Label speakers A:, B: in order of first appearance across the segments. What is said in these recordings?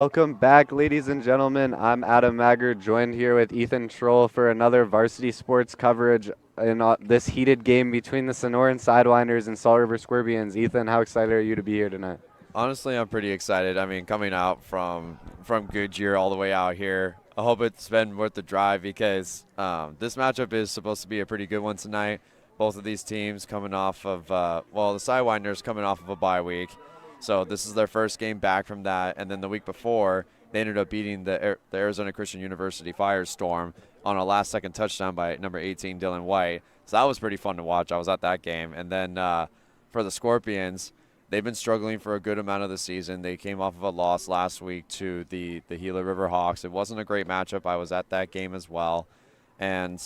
A: Welcome back, ladies and gentlemen. I'm Adam Magger, joined here with Ethan Troll for another varsity sports coverage in this heated game between the Sonoran Sidewinders and Salt River Scorpions. Ethan, how excited are you to be here tonight?
B: Honestly, I'm pretty excited. I mean, coming out from Goodyear all the way out here, I hope it's been worth the drive because this matchup is supposed to be a pretty good one tonight. Both of these teams coming off of the Sidewinders coming off of a bye week, so this is their first game back from that. And then the week before, they ended up beating the Arizona Christian University Firestorm on a last-second touchdown by number 18 Dylan White. So that was pretty fun to watch. I was at that game, and then for the Scorpions. They've been struggling for a good amount of the season. They came off of a loss last week to the Gila River Hawks. It wasn't a great matchup. I was at that game as well. And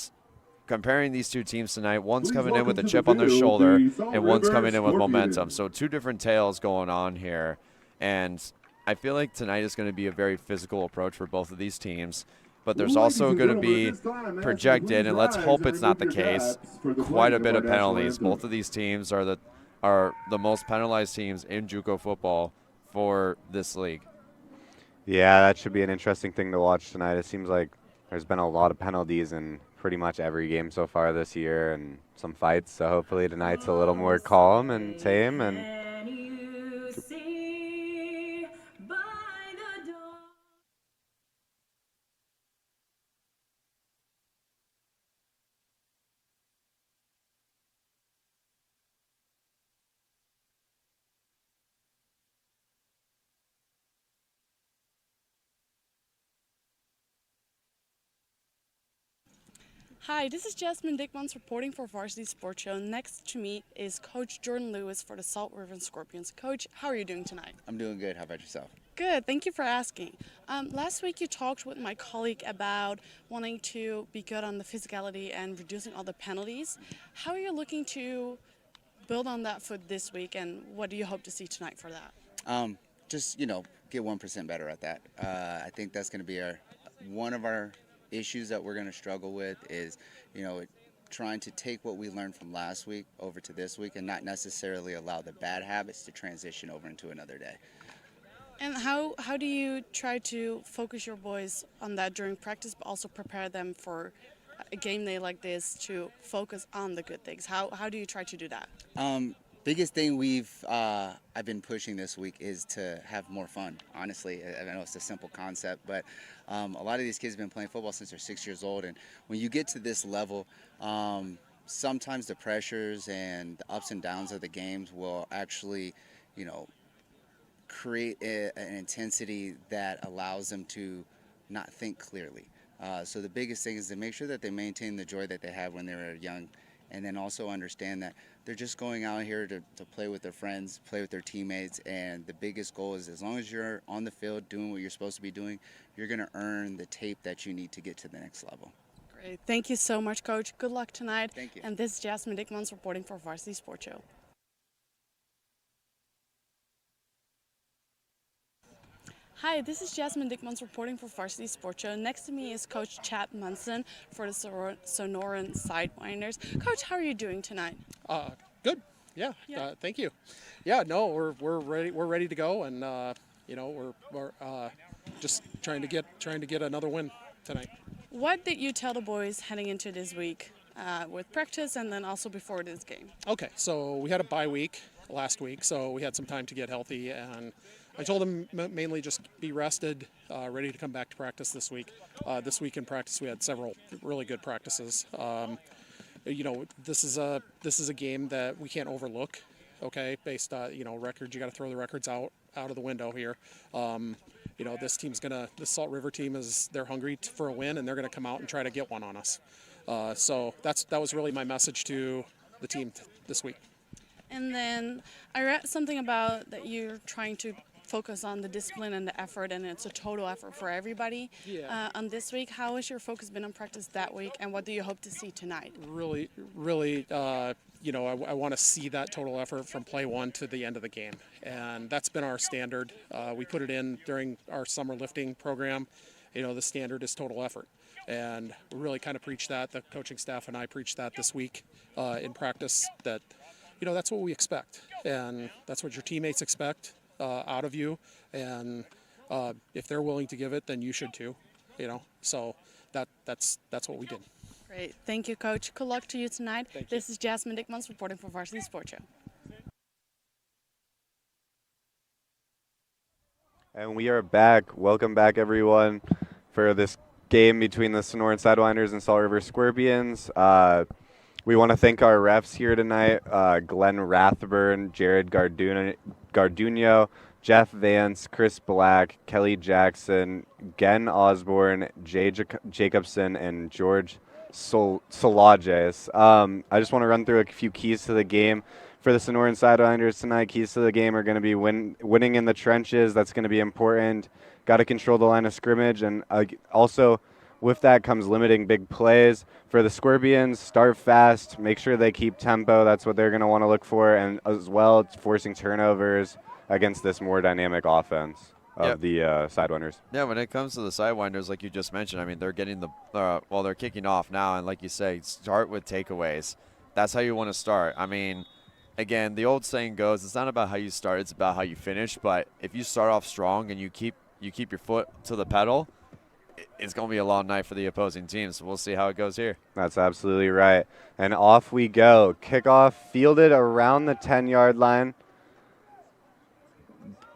B: comparing these two teams tonight, one's coming in with a chip on their shoulder and one's coming in with momentum. So two different tales going on here. And I feel like tonight is going to be a very physical approach for both of these teams. But there's also going to be projected, and let's hope it's not the case, quite a bit of penalties. Both of these teams are the most penalized teams in JUCO football for this league.
A: Yeah, that should be an interesting thing to watch tonight. It seems like there's been a lot of penalties in pretty much every game so far this year and some fights. So hopefully tonight's a little more calm and tame and
C: Hi, this is Jasmine Dickmans reporting for Varsity Sports Show. Next to me is Coach Jordan Lewis for the Salt River Scorpions. Coach, how are you doing tonight?
D: I'm doing good. How about yourself?
C: Good, thank you for asking. Last week you talked with my colleague about wanting to be good on the physicality and reducing all the penalties. How are you looking to build on that foot this week, and what do you hope to see tonight for that?
D: Just get 1% better at that. I think that's going to be one of our issues that we're going to struggle with is, trying to take what we learned from last week over to this week and not necessarily allow the bad habits to transition over into another day.
C: And how do you try to focus your boys on that during practice, but also prepare them for a game day like this to focus on the good things? How do you try to do that?
D: Biggest thing I've been pushing this week is to have more fun. Honestly, I know it's a simple concept, but a lot of these kids have been playing football since they're 6 years old, and when you get to this level, sometimes the pressures and the ups and downs of the games will actually, create an intensity that allows them to not think clearly. So the biggest thing is to make sure that they maintain the joy that they had when they were young, and then also understand that they're just going out here to play with their friends, play with their teammates, and the biggest goal is as long as you're on the field doing what you're supposed to be doing, you're going to earn the tape that you need to get to the next level.
C: Great. Thank you so much, Coach. Good luck tonight.
D: Thank you.
C: And this is Jasmine Dickmans reporting for Varsity Sports Show. Hi, this is Jasmine Dickmans reporting for Varsity Sports Show. Next to me is Coach Chad Munson for the Sonoran Sidewinders. Coach, how are you doing tonight?
E: Good. Yeah. Thank you. Yeah. No, we're ready. We're ready to go, and we're just trying to get another win tonight.
C: What did you tell the boys heading into this week with practice and then also before this game?
E: Okay. So we had a bye week last week, so we had some time to get healthy, and I told them mainly just be rested, ready to come back to practice this week. This week in practice, we had several really good practices. This is a game that we can't overlook. Okay, based on records, you got to throw the records out of the window here. This Salt River team they're hungry for a win, and they're gonna come out and try to get one on us. So that was really my message to the team this week.
C: And then I read something about that you're trying to focus on the discipline and the effort, and it's a total effort for everybody.
E: Yeah.
C: On this week, how has your focus been on practice that week, and what do you hope to see tonight?
E: Really, I want to see that total effort from play one to the end of the game, and that's been our standard. We put it in during our summer lifting program. The standard is total effort, and we really kind of preach that. The coaching staff and I preach that this week in practice. That that's what we expect, and that's what your teammates expect out of you, and If they're willing to give it, then you should too. So that's what we did.
C: Great. Thank you, Coach. Good luck to you tonight. This is Jasmine Dickmans reporting for Varsity Sports Show.
A: And we are back. Welcome back, everyone, for this game between the Sonoran Sidewinders and Salt River Scorpions. We want to thank our refs here tonight, Glenn Rathburn, Jared Garduno, Jeff Vance, Chris Black, Kelly Jackson, Gen Osborne, Jay Jacobson, and George Solages. I just want to run through a few keys to the game. For the Sonoran Sidewinders tonight, keys to the game are going to be winning in the trenches. That's going to be important. Got to control the line of scrimmage. And also, with that comes limiting big plays. For the Scorpions, start fast. Make sure they keep tempo. That's what they're going to want to look for. And as well, forcing turnovers against this more dynamic offense of the Sidewinders.
B: Yeah, when it comes to the Sidewinders, like you just mentioned, I mean, they're getting they're kicking off now. And like you say, start with takeaways. That's how you want to start. I mean, again, the old saying goes, it's not about how you start, it's about how you finish. But if you start off strong and you keep your foot to the pedal, it's going to be a long night for the opposing team. So we'll see how it goes here.
A: That's absolutely right. And off we go. Kickoff fielded around the 10-yard line.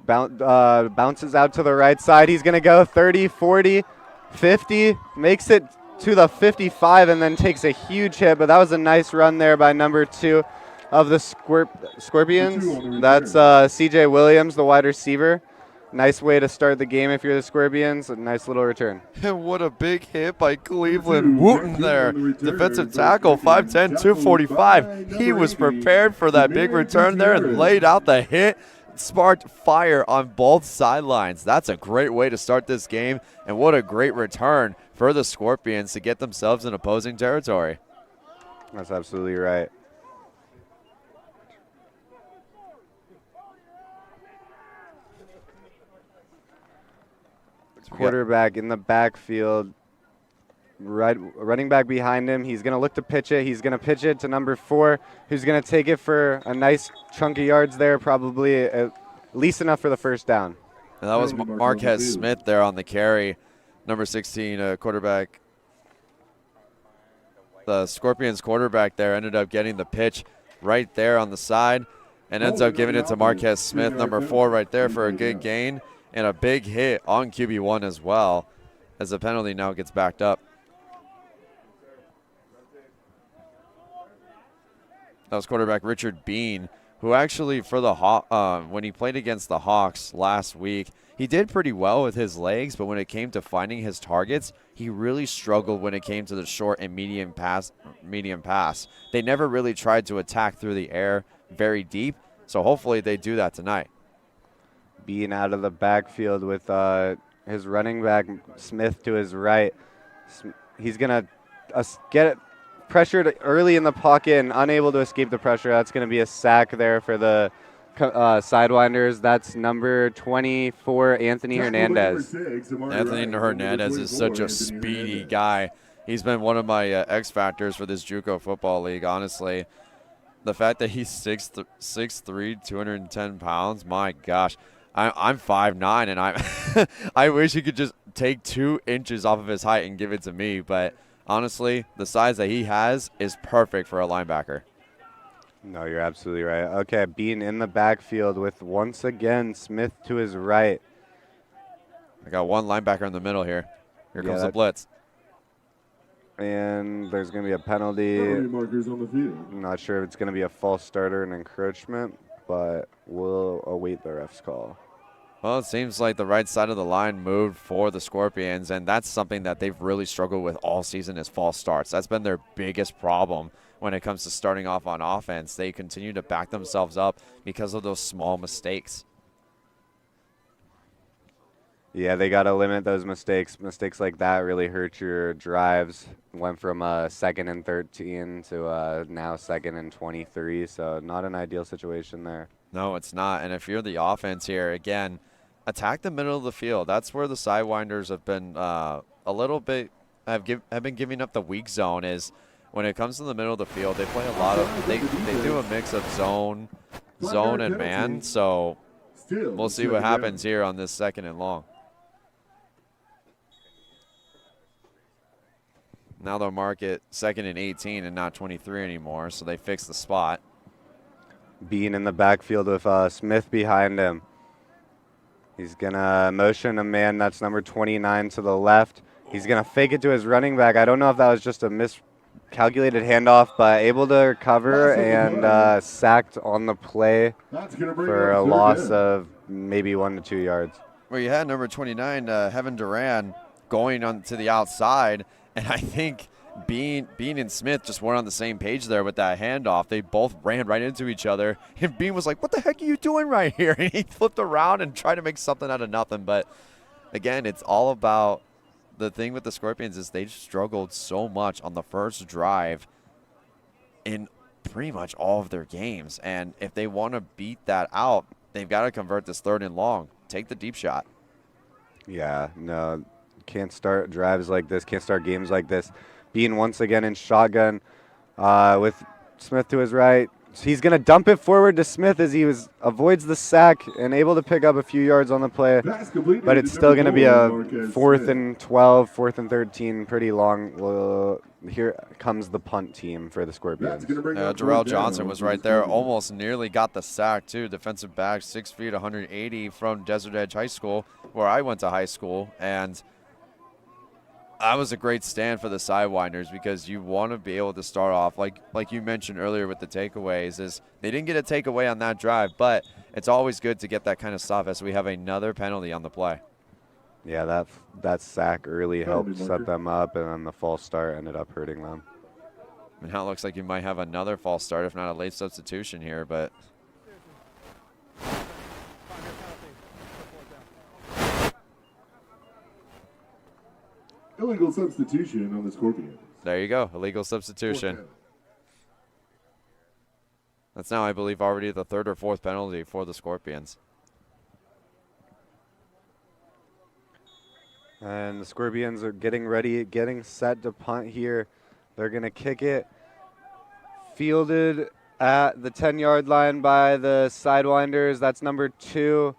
A: Bounces out to the right side. He's going to go 30, 40, 50, makes it to the 55 and then takes a huge hit. But that was a nice run there by number 2 of the Scorpions. That's CJ Williams, the wide receiver. Nice way to start the game if you're the Scorpions. A nice little return.
B: And what a big hit by Cleveland Wooten there. Defensive tackle, 5'10", 245. He was prepared for that big return there and laid out the hit. Sparked fire on both sidelines. That's a great way to start this game. And what a great return for the Scorpions to get themselves in opposing territory.
A: That's absolutely right. Quarterback in the backfield, running back behind him. He's going to look to pitch it. He's going to pitch it to number 4, who's going to take it for a nice chunk of yards there, probably at least enough for the first down.
B: And that was Marquez Smith there on the carry, number 16, quarterback. The Scorpions quarterback there ended up getting the pitch right there on the side and ends up giving it to Marquez Smith, number 4, right there for a good gain. And a big hit on QB1 as well, as the penalty now gets backed up. That was quarterback Richard Bean, who actually for the when he played against the Hawks last week, he did pretty well with his legs, but when it came to finding his targets, he really struggled when it came to the short and medium pass. They never really tried to attack through the air very deep, so hopefully they do that tonight.
A: Being out of the backfield with his running back, Smith, to his right. He's going to get it pressured early in the pocket and unable to escape the pressure. That's going to be a sack there for the Sidewinders. That's number 24, Anthony Hernandez.
B: Anthony Hernandez is such a speedy guy. He's been one of my X factors for this JUCO football league, honestly. The fact that he's 6'3", 210 pounds, my gosh. I'm 5'9", and I wish he could just take 2 inches off of his height and give it to me. But honestly, the size that he has is perfect for a linebacker.
A: No, you're absolutely right. Okay, being in the backfield with, once again, Smith to his right.
B: I got one linebacker in the middle here. Here comes the blitz.
A: And there's going to be a penalty.
F: Markers on the field.
A: I'm not sure if it's going to be a false start or an encroachment, but we'll await the ref's call.
B: Well, it seems like the right side of the line moved for the Scorpions, and that's something that they've really struggled with all season is false starts. That's been their biggest problem when it comes to starting off on offense. They continue to back themselves up because of those small mistakes.
A: Yeah, they got to limit those mistakes. Mistakes like that really hurt your drives. Went from 2nd and 13 to now 2nd and 23, so not an ideal situation there.
B: No, it's not. And if you're the offense here, again, attack the middle of the field. That's where the Sidewinders have been a little bit have been giving up the weak zone. Is when it comes to the middle of the field, they play a lot of they do a mix of zone and man. So we'll see what happens here on this 2nd and long. Now they'll mark it 2nd and 18 and not 23 anymore, so they fixed the spot.
A: Bean in the backfield with Smith behind him. He's going to motion a man that's number 29 to the left. He's going to fake it to his running back. I don't know if that was just a miscalculated handoff, but able to recover and sacked on the play for a loss of maybe 1 to 2 yards.
B: Well, you had number 29, Heaven Duran, going on to the outside, and I think Bean and Smith just weren't on the same page there with that handoff. They both ran right into each other, and Bean was like, "What the heck are you doing right here?" And he flipped around and tried to make something out of nothing. But again, it's all about the thing with the Scorpions is they struggled so much on the first drive in pretty much all of their games, and if they want to beat that out, they've got to convert this 3rd and long. Take the deep shot.
A: Yeah, no, can't start drives like this, can't start games like this. Bean once again in shotgun with Smith to his right. He's going to dump it forward to Smith as he avoids the sack and able to pick up a few yards on the play. But it's still going to be a 4th and 12, 4th and 13, pretty long. Here comes the punt team for the Scorpions.
B: Jarrell Johnson was right there, almost nearly got the sack too. Defensive back, 6 feet, 180 from Desert Edge High School, where I went to high school. And that was a great stand for the Sidewinders because you want to be able to start off, like you mentioned earlier with the takeaways, is they didn't get a takeaway on that drive, but it's always good to get that kind of stuff as we have another penalty on the play.
A: Yeah, that sack early helped set them up, and then the false start ended up hurting them.
B: And now it looks like you might have another false start, if not a late substitution here, but
F: illegal substitution on the Scorpions.
B: there you go, illegal substitution. That's now, I believe, already the 3rd or 4th penalty for the Scorpions.
A: And the Scorpions are getting ready, getting set to punt here. They're going to kick it. Fielded at the 10-yard line by the Sidewinders. That's number 2,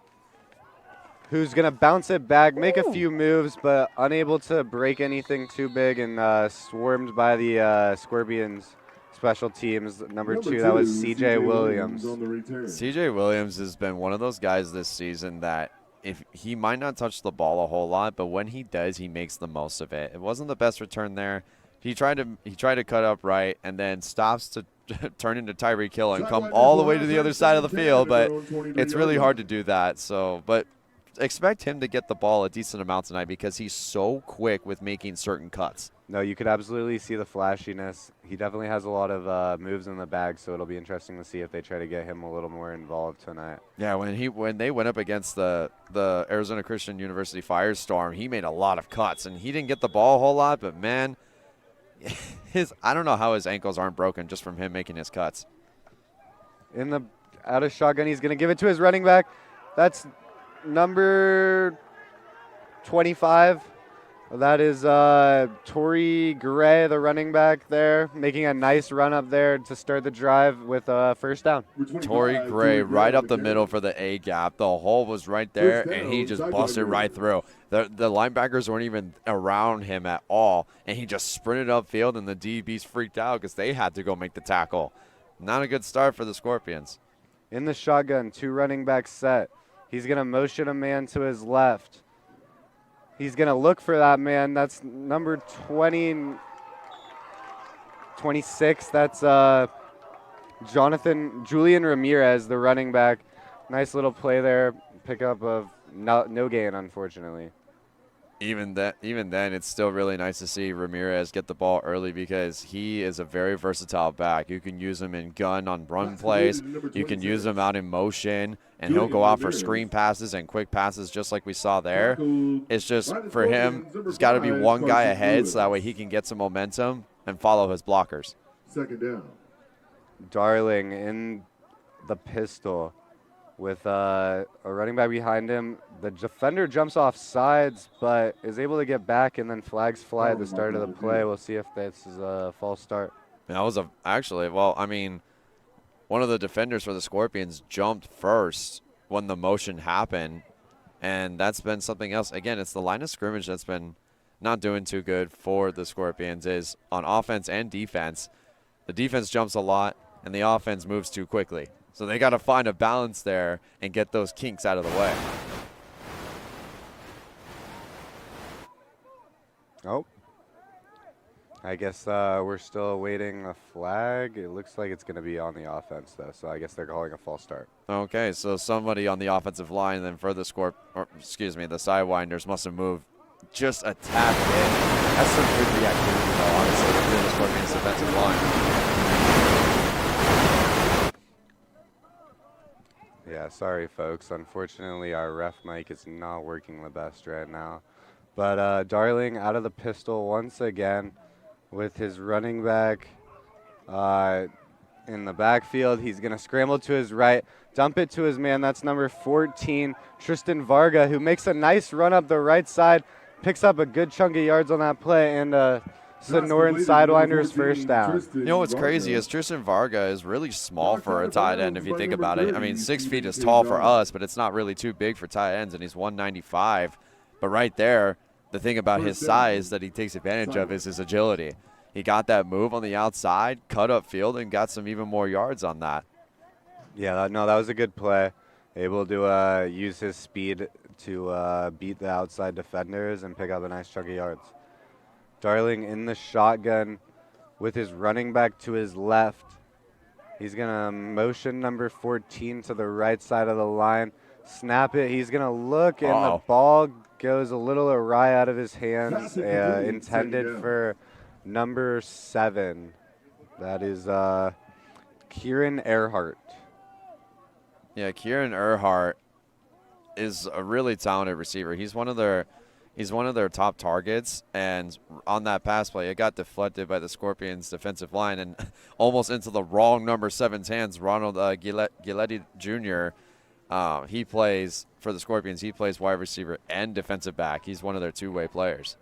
A: who's going to bounce it back, make a few moves, but unable to break anything too big, and swarmed by the Scorpions special teams. Number 2, that was C.J. Williams.
B: C.J. Williams has been one of those guys this season that if he might not touch the ball a whole lot, but when he does, he makes the most of it. It wasn't the best return there. He tried to cut up right and then stops to turn into Tyreek Hill and come all the way to the other side of the field, but it's really hard to do that. So, but expect him to get the ball a decent amount tonight because he's so quick with making certain cuts.
A: No, you could absolutely see the flashiness. He definitely has a lot of moves in the bag, so it'll be interesting to see if they try to get him a little more involved tonight.
B: Yeah, when they went up against the Arizona Christian University Firestorm, he made a lot of cuts, and he didn't get the ball a whole lot, but man, I don't know how his ankles aren't broken just from him making his cuts.
A: Out of shotgun, he's going to give it to his running back. That's number 25. That is Torrey Gray, the running back there, making a nice run up there to start the drive with a first down.
B: Torrey Gray right up the middle for the A gap. The hole was right there, and he just busted right through. The linebackers weren't even around him at all, and he just sprinted upfield, and the DBs freaked out because they had to go make the tackle. Not a good start for the Scorpions.
A: In the shotgun, 2 running backs set. He's going to motion a man to his left. He's going to look for that man. That's number 26. That's Julian Ramirez, the running back. Nice little play there. Pickup of no gain, unfortunately.
B: Even then, it's still really nice to see Ramirez get the ball early because he is a very versatile back. You can use him in gun on run plays. You can use him out in motion, and he'll go out for screen passes and quick passes just like we saw there. It's just for him, there's got to be one guy ahead so that way he can get some momentum and follow his blockers.
F: Second down.
A: Darling in the pistol with a running back behind him. The defender jumps off sides, but is able to get back, and then flags fly at the start of the play. We'll see if this is a false start.
B: That was one of the defenders for the Scorpions jumped first when the motion happened, and that's been something else. Again, it's the line of scrimmage that's been not doing too good for the Scorpions is on offense and defense. The defense jumps a lot, and the offense moves too quickly. So they got to find a balance there and get those kinks out of the way.
A: Oh. I guess we're still awaiting a flag. It looks like it's going to be on the offense, though, so I guess they're calling a false start.
B: Okay, so somebody on the offensive line then for the the Sidewinders must have moved just a tap in. That's some good reactivity, though, honestly, for the Scorpions defensive line.
A: Yeah, sorry, folks. Unfortunately, our ref mic is not working the best right now. But Darling out of the pistol once again with his running back in the backfield. He's going to scramble to his right, dump it to his man. That's number 14, Tristan Varga, who makes a nice run up the right side, picks up a good chunk of yards on that play, and Sonoran Sidewinders first down.
B: You know what's crazy is Tristan Varga is really small for a tight end if you think about it. I mean, 6 feet is tall for us, but it's not really too big for tight ends, and he's 195. But right there, the thing about his size that he takes advantage of is his agility. He got that move on the outside, cut up field, and got some even more yards on that.
A: Yeah, that was a good play. Able to use his speed to beat the outside defenders and pick up a nice chunk of yards. Darling in the shotgun with his running back to his left. He's going to motion number 14 to the right side of the line. Snap it. He's going to look, and the ball goes a little awry out of his hands, intended for number 7. That is Kieran Earhart.
B: Yeah, Kieran Earhart is a really talented receiver. He's one of their top targets, and on that pass play, it got deflected by the Scorpions' defensive line and almost into the wrong number 7's hands. Ronald Giletti Jr., he plays for the Scorpions. He plays wide receiver and defensive back. He's one of their two-way players.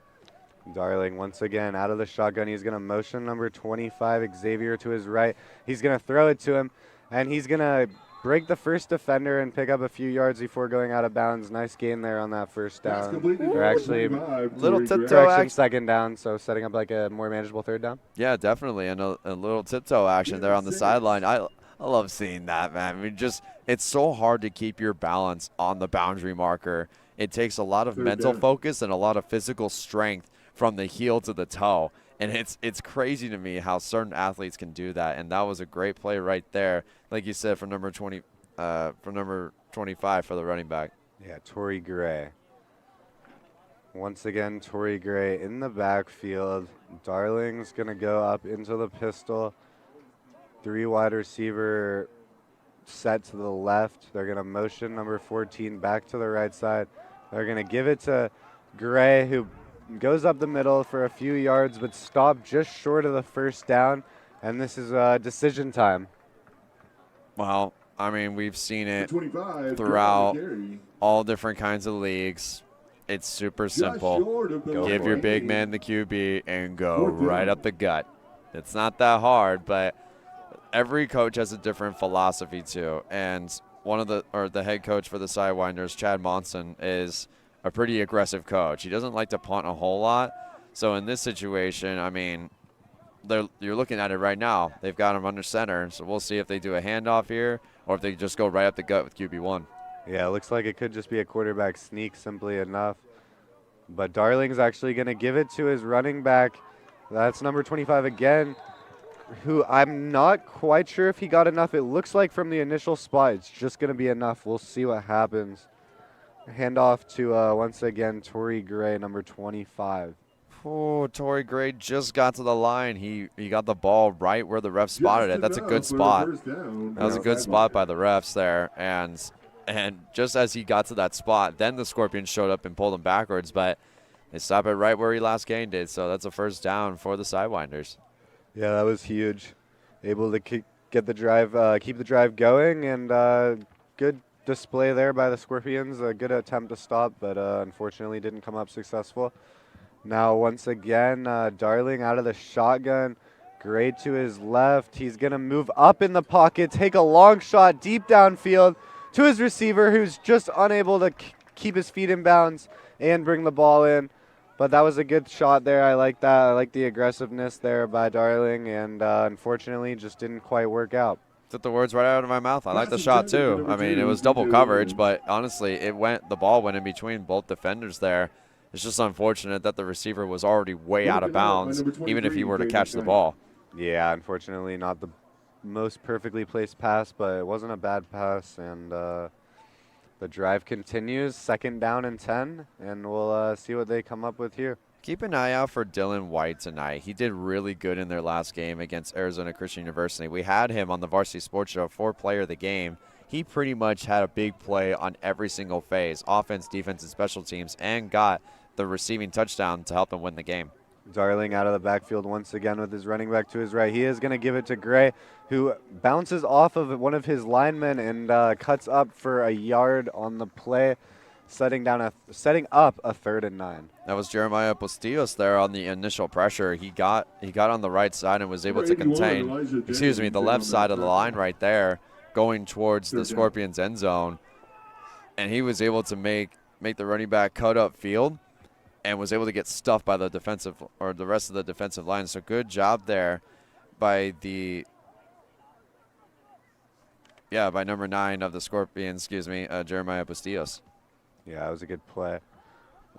A: Darling once again out of the shotgun. He's going to motion number 25, Xavier, to his right. He's going to throw it to him, and he's going to break the first defender and pick up a few yards before going out of bounds. Nice gain there on that first down. Or actually,
B: little tiptoe action.
A: Second down, so setting up like a more manageable third down.
B: Yeah, definitely, and a little tiptoe action there on the sideline. I love seeing that, man. I mean, it's so hard to keep your balance on the boundary marker. It takes a lot of mental focus and a lot of physical strength from the heel to the toe. And it's crazy to me how certain athletes can do that. And that was a great play right there, like you said, from number 25 for the running back.
A: Yeah, Torrey Gray. Once again, Torrey Gray in the backfield. Darling's going to go up into the pistol. 3 wide receiver set to the left. They're going to motion number 14 back to the right side. They're going to give it to Gray, who goes up the middle for a few yards, but stopped just short of the first down. And this is decision time.
B: Well, I mean, we've seen it throughout all different kinds of leagues. It's super simple. Give your big man the QB and go right up the gut. It's not that hard, but every coach has a different philosophy too. And the head coach for the Sidewinders, Chad Monson, is a pretty aggressive coach. He doesn't like to punt a whole lot. So in this situation, I mean, you're looking at it right now. They've got him under center. So we'll see if they do a handoff here or if they just go right up the gut with QB1.
A: Yeah, it looks like it could just be a quarterback sneak simply enough. But Darling's actually going to give it to his running back. That's number 25 again, who I'm not quite sure if he got enough. It looks like from the initial spot, it's just going to be enough. We'll see what happens. Handoff to, once again, Torrey Gray, number 25.
B: Oh, Torrey Gray just got to the line. He got the ball right where the ref spotted it. That's a good spot. That was a good spot by the refs there. And just as he got to that spot, then the Scorpions showed up and pulled him backwards. But they stopped it right where he last gained it. So that's a first down for the Sidewinders.
A: Yeah, that was huge. Able to keep the drive going, and good display there by the Scorpions. A good attempt to stop, but unfortunately didn't come up successful. Now, once again, Darling out of the shotgun. Gray to his left. He's going to move up in the pocket, take a long shot deep downfield to his receiver, who's just unable to keep his feet in bounds and bring the ball in. But that was a good shot there. I like that. I like the aggressiveness there by Darling, and unfortunately just didn't quite work out.
B: Took the words right out of my mouth. I like the shot too. I mean, it was double coverage, but honestly, the ball went in between both defenders there. It's just unfortunate that the receiver was already way out of bounds, even if he were to catch the ball.
A: Yeah, unfortunately not the most perfectly placed pass, but it wasn't a bad pass, and the drive continues. 2nd down and 10, and we'll see what they come up with here.
B: Keep an eye out for Dylan White tonight. He did really good in their last game against Arizona Christian University. We had him on the Varsity Sports Show for player of the game. He pretty much had a big play on every single phase, offense, defense, and special teams, and got the receiving touchdown to help them win the game.
A: Darling out of the backfield once again with his running back to his right. He is going to give it to Gray, who bounces off of one of his linemen and cuts up for a yard on the play, setting up a 3rd and 9.
B: That was Jeremiah Postillos there on the initial pressure. He got on the right side and was able to contain, the left side of the line right there, going towards the Scorpions end zone. And he was able to make the running back cut up field and was able to get stuffed by the rest of the defensive line. So good job there by by number 9 of the Scorpions, Jeremiah Postillos.
A: Yeah, that was a good play.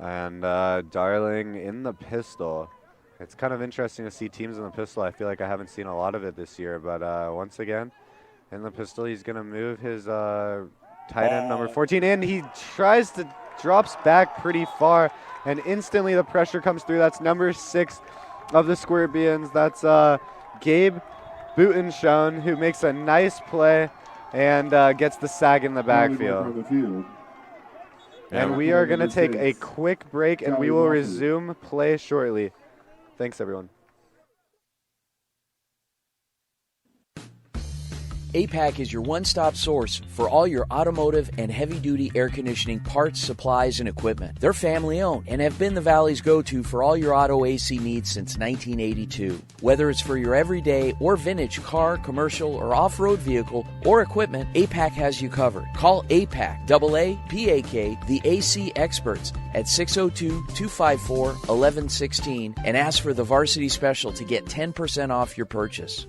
A: And Darling in the pistol. It's kind of interesting to see teams in the pistol. I feel like I haven't seen a lot of it this year. But once again, in the pistol, he's going to move his tight end number 14 in. He drops back pretty far, and instantly the pressure comes through. That's number 6 of the Scorpions. That's Gabe Butenschon, who makes a nice play and gets the sack in the backfield. And we are going to take a quick break, and we will resume play shortly. Thanks, everyone.
G: APAC is your one-stop source for all your automotive and heavy-duty air conditioning parts, supplies, and equipment. They're family-owned and have been the Valley's go-to for all your auto AC needs since 1982. Whether it's for your everyday or vintage car, commercial, or off-road vehicle or equipment, APAC has you covered. Call APAC, AAPAK, the AC experts at 602-254-1116 and ask for the Varsity Special to get 10% off your purchase.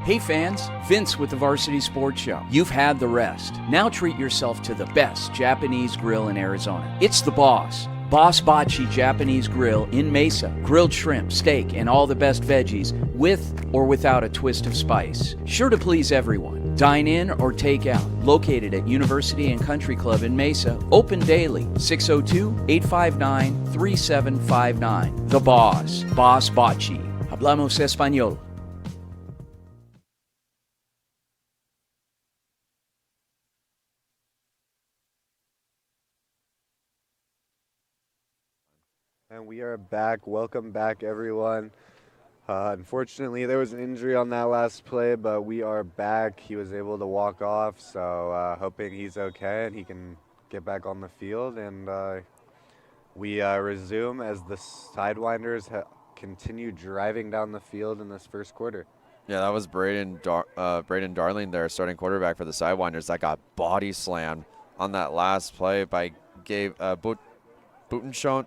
G: Hey fans, Vince with the Varsity Sports Show. You've had the rest. Now treat yourself to the best Japanese grill in Arizona. It's the Boss. Boss Bachi Japanese Grill in Mesa. Grilled shrimp, steak, and all the best veggies with or without a twist of spice. Sure to please everyone. Dine in or take out. Located at University and Country Club in Mesa. Open daily. 602-859-3759. The Boss. Boss Bachi. Hablamos Español.
A: And we are back. Welcome back, everyone. Unfortunately, there was an injury on that last play, but we are back. He was able to walk off, so hoping he's okay and he can get back on the field. And we resume as the Sidewinders continue driving down the field in this first quarter.
B: Yeah, that was Braden Darling there, starting quarterback for the Sidewinders. That got body slammed on that last play by Gabe Butenschon,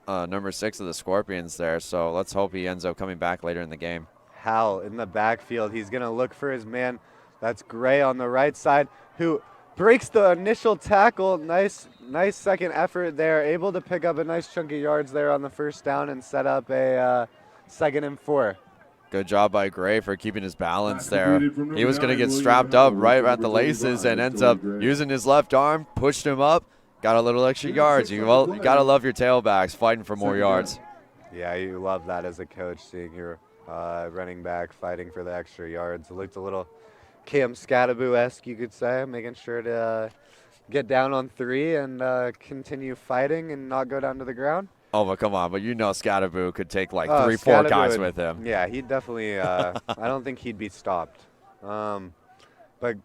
B: number 6 of the Scorpions there. So let's hope he ends up coming back later in the game.
A: Hal in the backfield. He's going to look for his man. That's Gray on the right side, who breaks the initial tackle. Nice second effort there. Able to pick up a nice chunk of yards there on the first down and set up a 2nd and 4.
B: Good job by Gray for keeping his balance there. He was going to get strapped up right at the laces and ends up using his left arm, pushed him up, got a little extra yards. You got to love your tailbacks fighting for more yards.
A: Yeah, you love that as a coach, seeing your running back fighting for the extra yards. It looked a little Cam Scadaboo-esque, you could say, making sure to get down on 3 and continue fighting and not go down to the ground.
B: Oh, but come on. But Scadaboo could take like 3-4 guys with him.
A: Yeah, he'd definitely I don't think he'd be stopped. But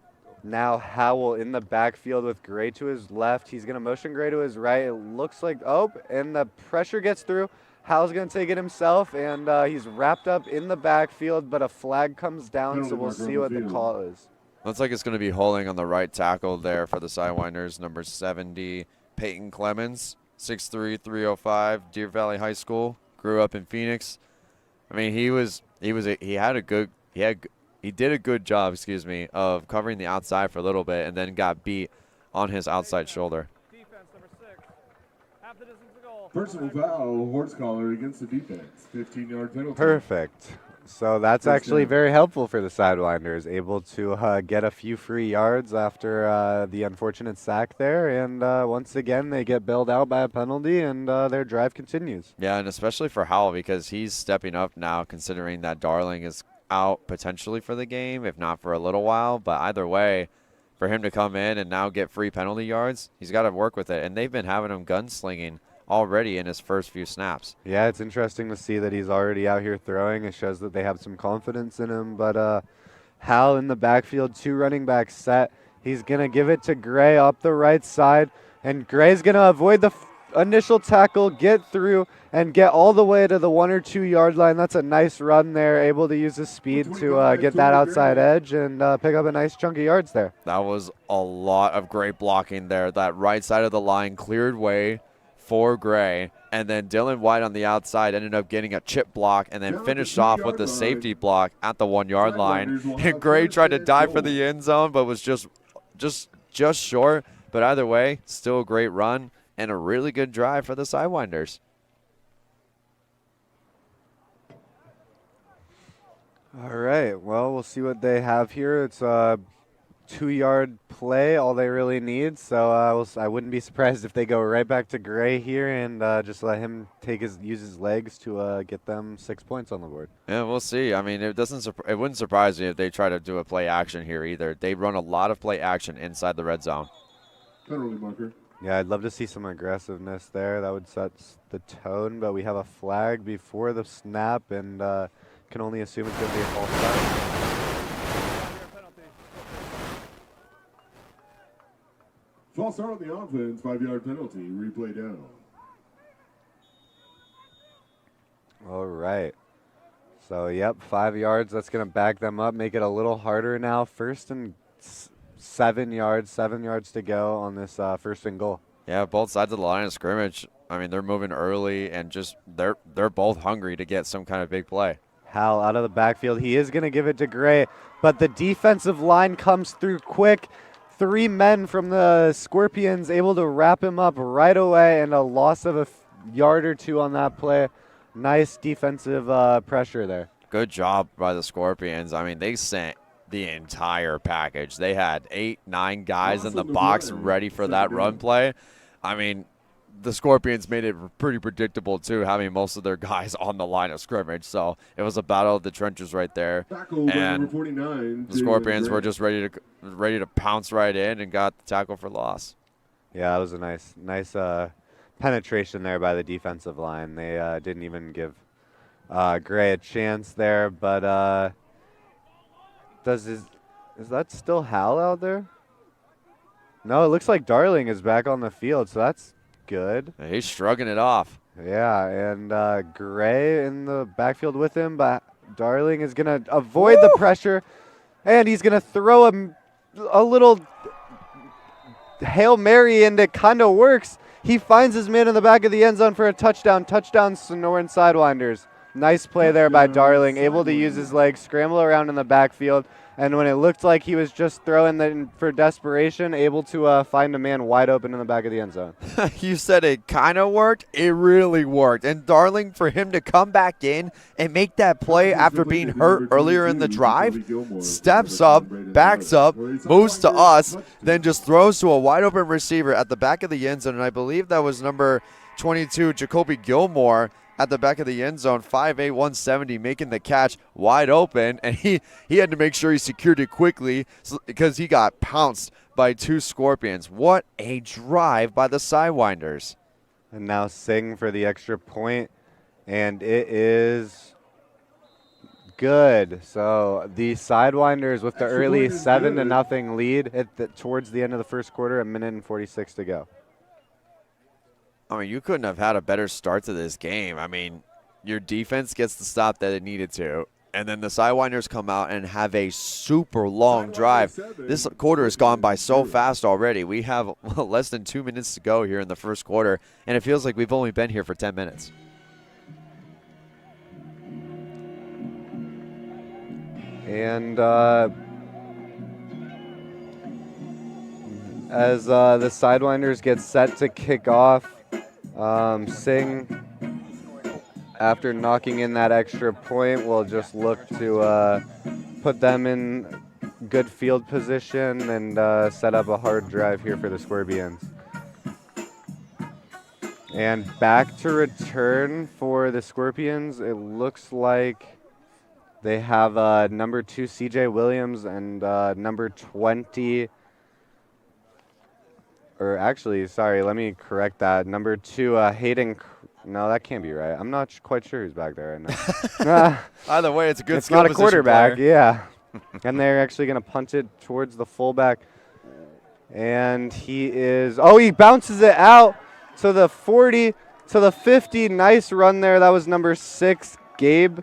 A: now Howell in the backfield with Gray to his left. He's going to motion Gray to his right. It looks like, and the pressure gets through. Howell's going to take it himself, and he's wrapped up in the backfield, but a flag comes down, so we'll see what the call is.
B: Looks like it's going to be holding on the right tackle there for the Sidewinders, number 70, Peyton Clemens, 6'3", 305, Deer Valley High School. Grew up in Phoenix. I mean, he did a good job, of covering the outside for a little bit and then got beat on his outside shoulder.
F: Personal foul, horse collar against the defense. 15-yard penalty.
A: Perfect. So that's
F: First
A: actually
F: down.
A: very helpful for the Sidewinders, able to get a few free yards after the unfortunate sack there. And once again, they get bailed out by a penalty, and their drive continues.
B: Yeah, and especially for Howell because he's stepping up now considering that Darling is out potentially for the game, if not for a little while. But either way, for him to come in and now get free penalty yards, he's got to work with it. And they've been having him gunslinging already in his first few snaps.
A: Yeah, it's interesting to see that he's already out here throwing. It shows that they have some confidence in him. But Hal in the backfield, 2 running backs set. He's going to give it to Gray up the right side. And Gray's going to avoid the initial tackle, get through, and get all the way to the 1 or 2 yard line. That's a nice run there, able to use his speed to get that outside edge and pick up a nice chunk of yards there.
B: That was a lot of great blocking there. That right side of the line cleared way for Gray, and then Dylan White on the outside ended up getting a chip block and then finished off with the safety block at the 1 yard line. And Gray tried to dive for the end zone, but was just short. But either way, still a great run and a really good drive for the Sidewinders.
A: All right, well, we'll see what they have here. It's a 2-yard play, all they really need. So I wouldn't be surprised if they go right back to Gray here and just let him use his legs to get them 6 points on the board.
B: Yeah, we'll see. I mean, it wouldn't surprise me if they try to do a play action here either. They run a lot of play action inside the red zone.
F: Penalty marker.
A: Yeah, I'd love to see some aggressiveness there. That would set the tone, but we have a flag before the snap and can only assume it's going to be a false start.
F: False start on the offense, 5-yard penalty. Replay down.
A: All right. So, yep, 5 yards. That's going to back them up, make it a little harder now. First and 7 yards to go on this first and goal.
B: Yeah, both sides of the line of scrimmage. I mean, they're moving early and just they're both hungry to get some kind of big play.
A: Hal out of the backfield. He is going to give it to Gray, but the defensive line comes through quick. 3 men from the Scorpions able to wrap him up right away, and a loss of a yard or 2 on that play. Nice defensive pressure there.
B: Good job by the Scorpions. I mean, they sent the entire package. They had 8, 9 guys in the box ready for that run play. I mean, the Scorpions made it pretty predictable, too, having most of their guys on the line of scrimmage. So it was a battle of the trenches right there. And the Scorpions were just ready to pounce right in and got the tackle for loss.
A: Yeah, it was a nice penetration there by the defensive line. They didn't even give Gray a chance there. But is that still Hal out there? No, it looks like Darling is back on the field, so that's good.
B: He's shrugging it off.
A: Yeah, and Gray in the backfield with him, but Darling is going to avoid the pressure, and he's going to throw a little Hail Mary, and it kind of works. He finds his man in the back of the end zone for a touchdown. Touchdown, Sonoran Sidewinders. Nice play there by Darling, able to use his legs, scramble around in the backfield, and when it looked like he was just throwing for desperation, able to find a man wide open in the back of the end zone.
B: You said it kind of worked. It really worked. And Darling, for him to come back in and make that play after being hurt earlier in the drive, steps up, backs up, moves to us, then just throws to a wide open receiver at the back of the end zone. And I believe that was number 22, Jacoby Gilmore, at the back of the end zone, 5'8", 170, making the catch wide open. And he had to make sure he secured it quickly because he got pounced by 2 Scorpions. What a drive by the Sidewinders.
A: And now Singh for the extra point, and it is good. So the Sidewinders with the early 7-0 lead towards the end of the first quarter, 1:46 to go.
B: I mean, you couldn't have had a better start to this game. I mean, your defense gets the stop that it needed to. And then the Sidewinders come out and have a super long drive. This quarter has gone by so fast already. We have less than 2 minutes to go here in the first quarter, and it feels like we've only been here for 10 minutes.
A: And as the Sidewinders get set to kick off, Singh, after knocking in that extra point, will just look to put them in good field position and set up a hard drive here for the Scorpions. And back to return for the Scorpions, it looks like they have number 2 CJ Williams and number 20, or actually, sorry, let me correct that. Number 2 Hayden. No, that can't be right. I'm not quite sure who's back there right now.
B: Either way, it's a good
A: It's
B: skill
A: not a
B: position
A: quarterback,
B: player.
A: yeah. And they're actually going to punt it towards the fullback. And he bounces it out to the 40, to the 50. Nice run there. That was number 6, Gabe.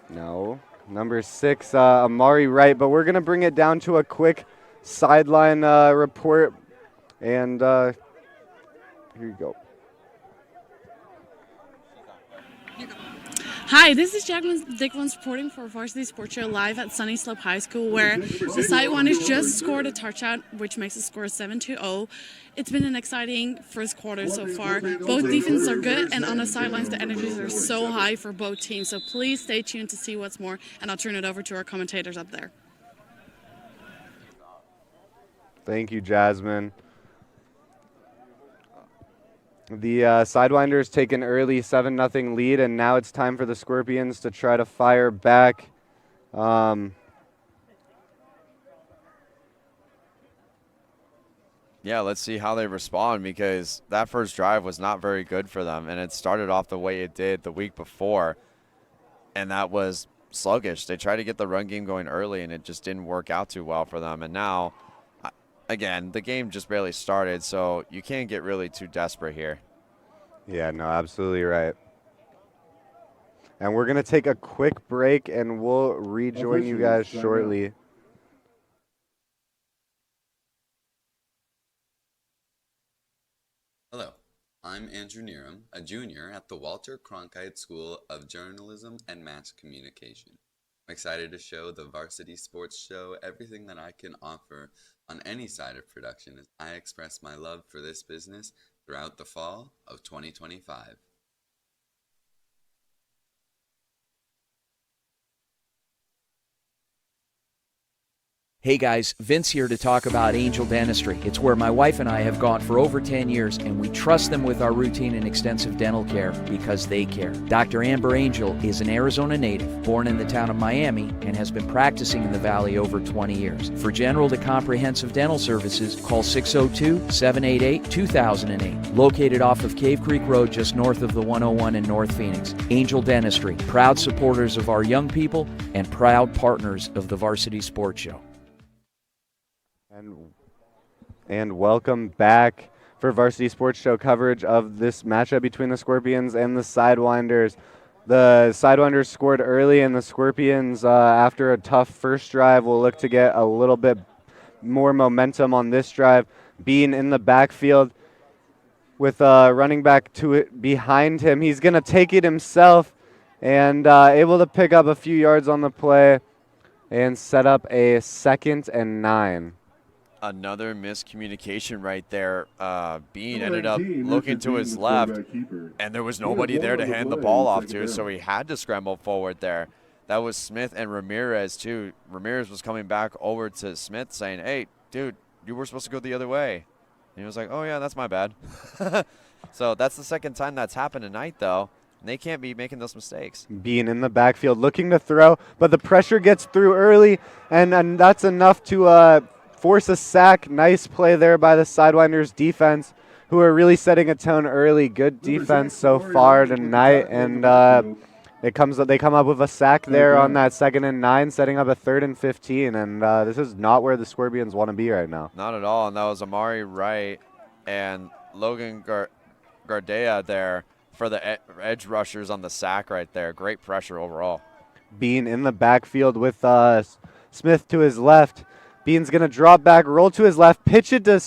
A: No, number 6, Amari Wright. But we're going to bring it down to a quick sideline report. And here you go.
C: Hi, this is Jacqueline Dicklins reporting for Varsity Sports Show live at Sunny Slope High School, where the Sidewinders just scored a touchdown, which makes the score 7-0. It's been an exciting first quarter so far. Both defenses are good, and on the sidelines, the energies are so high for both teams. So please stay tuned to see what's more, and I'll turn it over to our commentators up there.
A: Thank you, Jasmine. The Sidewinders take an early 7-0 lead, and now it's time for the Scorpions to try to fire back.
B: Yeah, let's see how they respond, because that first drive was not very good for them, and it started off the way it did the week before, and that was sluggish. They tried to get the run game going early, and it just didn't work out too well for them. And now, again, the game just barely started, so you can't get really too desperate here.
A: Yeah, no, absolutely right. And we're going to take a quick break, and we'll rejoin you guys shortly.
H: Hello, I'm Andrew Neeram, a junior at the Walter Cronkite School of Journalism and Mass Communication. I'm excited to show the Varsity Sports Show everything that I can offer on any side of production as I express my love for this business throughout the fall of 2025.
G: Hey guys, Vince here to talk about Angel Dentistry. It's where my wife and I have gone for over 10 years, and we trust them with our routine and extensive dental care because they care. Dr. Amber Angel is an Arizona native, born in the town of Miami, and has been practicing in the Valley over 20 years. For general to comprehensive dental services, call 602-788-2008. Located off of Cave Creek Road just north of the 101 in North Phoenix. Angel Dentistry, proud supporters of our young people and proud partners of the Varsity Sports Show.
A: And welcome back for Varsity Sports Show coverage of this matchup between the Scorpions and the Sidewinders. The Sidewinders scored early, and the Scorpions, after a tough first drive, will look to get a little bit more momentum on this drive. Being in the backfield with running back to it behind him, he's going to take it himself and able to pick up a few yards on the play and set up a 2nd and 9.
B: Another miscommunication right there. Bean ended up looking to his left, and there was nobody there to hand the ball off to, so he had to scramble forward there. That was Smith and Ramirez, too. Ramirez was coming back over to Smith saying, hey, dude, you were supposed to go the other way. And he was like, oh, yeah, that's my bad. So that's the second time that's happened tonight, though. And they can't be making those mistakes.
A: Being in the backfield, looking to throw, but the pressure gets through early, and that's enough to force a sack. Nice play there by the Sidewinders defense, who are really setting a tone early. Good defense so far tonight, and they come up with a sack there on that 2nd and 9, setting up a 3rd and 15, and this is not where the Scorpions want to be right now.
B: Not at all, and that was Amari Wright and Logan Gardea there for the edge rushers on the sack right there. Great pressure overall.
A: Bean in the backfield with Smith to his left. Bean's going to drop back, roll to his left, pitch it to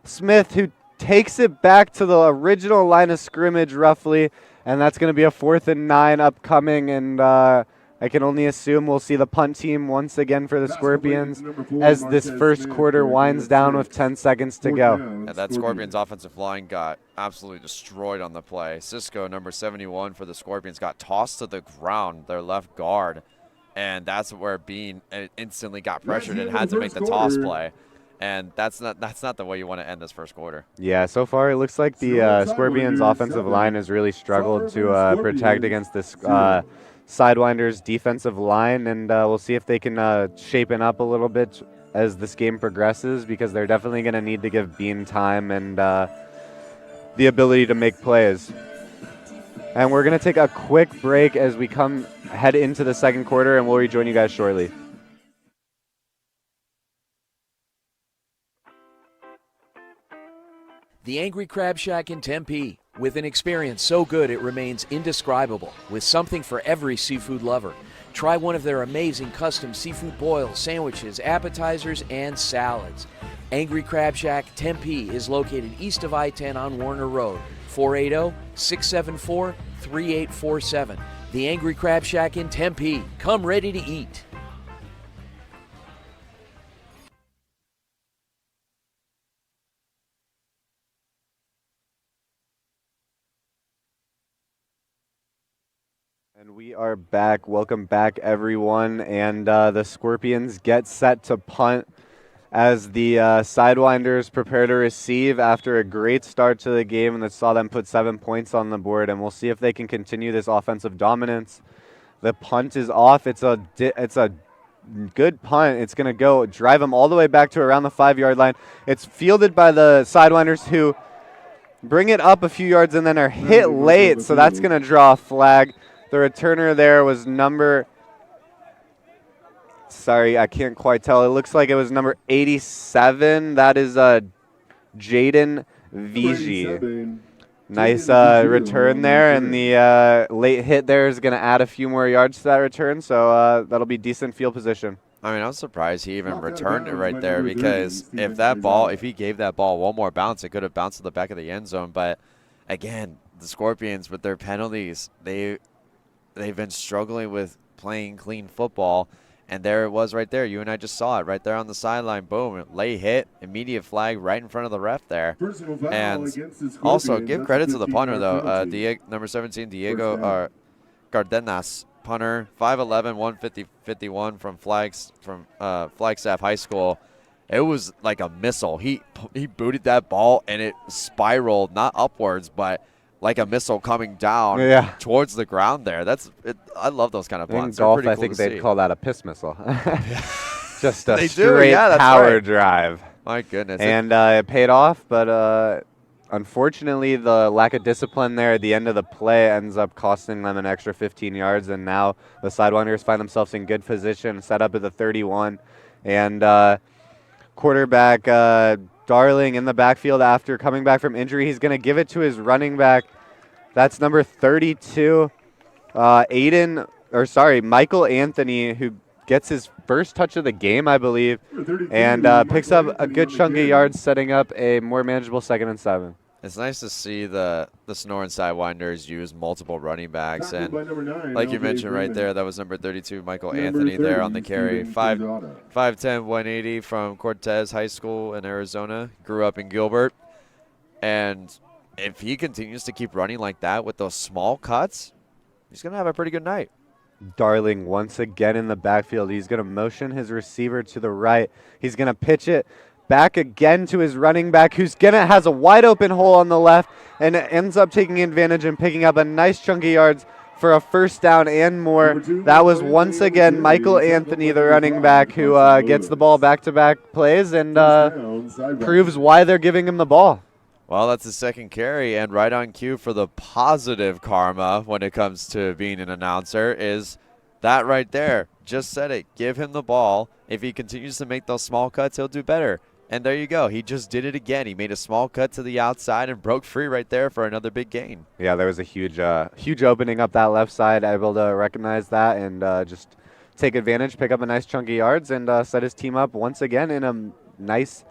A: Smith, who takes it back to the original line of scrimmage roughly, and that's going to be a 4th and 9 upcoming, and I can only assume we'll see the punt team once again for the Scorpions as this first quarter winds down with 10 seconds to go.
B: And that Scorpions offensive line got absolutely destroyed on the play. Cisco, number 71 for the Scorpions, got tossed to the ground, their left guard, and that's where Bean instantly got pressured and had to make the toss play. And that's not the way you want to end this first quarter.
A: Yeah, so far it looks like the Scorpions offensive line has really struggled to protect against this Sidewinders defensive line, and we'll see if they can shapen up a little bit as this game progresses, because they're definitely going to need to give Bean time and the ability to make plays. And we're going to take a quick break as we head into the second quarter, and we'll rejoin you guys shortly.
G: The Angry Crab Shack in Tempe, with an experience so good it remains indescribable, with something for every seafood lover. Try one of their amazing custom seafood boils, sandwiches, appetizers, and salads. Angry Crab Shack Tempe is located east of I-10 on Warner Road, 480-674-3847. The Angry Crab Shack in Tempe. Come ready to eat.
A: And we are back. Welcome back, everyone. And the Scorpions get set to punt as the Sidewinders prepare to receive after a great start to the game, and that saw them put 7 points on the board. And we'll see if they can continue this offensive dominance. The punt is off. It's a good punt. It's going to drive them all the way back to around the 5-yard line. It's fielded by the Sidewinders, who bring it up a few yards and then are hit late, so that's going to draw a flag. The returner there was I can't quite tell. It looks like it was number 87. That is Jaden Vigi. Nice return there, and the late hit there is going to add a few more yards to that return, so that'll be decent field position.
B: I mean, I was surprised he even returned it right there, because if he gave that ball one more bounce, it could have bounced to the back of the end zone. But again, the Scorpions with their penalties, they've been struggling with playing clean football, and there it was right there. You and I just saw it right there on the sideline. Boom, lay hit, immediate flag right in front of the ref there. And also give credit to the punter, though. Number 17, Diego Cardenas, punter, 5'11", 150-51 from Flagstaff High School. It was like a missile. He booted that ball, and it spiraled, not upwards, but like a missile coming down towards the ground there. I love those kind of punts.
A: In golf,
B: cool
A: I think they'd call that a piss missile. Just a
B: they
A: straight power drive.
B: My goodness.
A: And it paid off, but unfortunately, the lack of discipline there at the end of the play ends up costing them an extra 15 yards, and now the Sidewinders find themselves in good position, set up at the 31. And quarterback Darling in the backfield after coming back from injury. He's going to give it to his running back. That's number 32, Michael Anthony, who gets his first touch of the game, I believe, and picks up a good chunk of yards, setting up a more manageable 2nd and 7.
B: It's nice to see the Sonoran Sidewinders use multiple running backs. And like you mentioned right there, that was number 32, Michael Anthony, there on the carry. 5'10", 180 from Cortez High School in Arizona. Grew up in Gilbert. And if he continues to keep running like that with those small cuts, he's going to have a pretty good night.
A: Darling once again in the backfield. He's going to motion his receiver to the right. He's going to pitch it back again to his running back, who's has a wide open hole on the left and ends up taking advantage and picking up a nice chunk of yards for a first down and more. That was once again Michael Anthony, the running back, who gets the ball back-to-back plays and proves why they're giving him the ball.
B: Well, that's his second carry, and right on cue for the positive karma when it comes to being an announcer is that right there. Just said it. Give him the ball. If he continues to make those small cuts, he'll do better. And there you go. He just did it again. He made a small cut to the outside and broke free right there for another big gain.
A: Yeah, there was a huge opening up that left side. Able to recognize that and just take advantage, pick up a nice chunk of yards, and set his team up once again in a nice,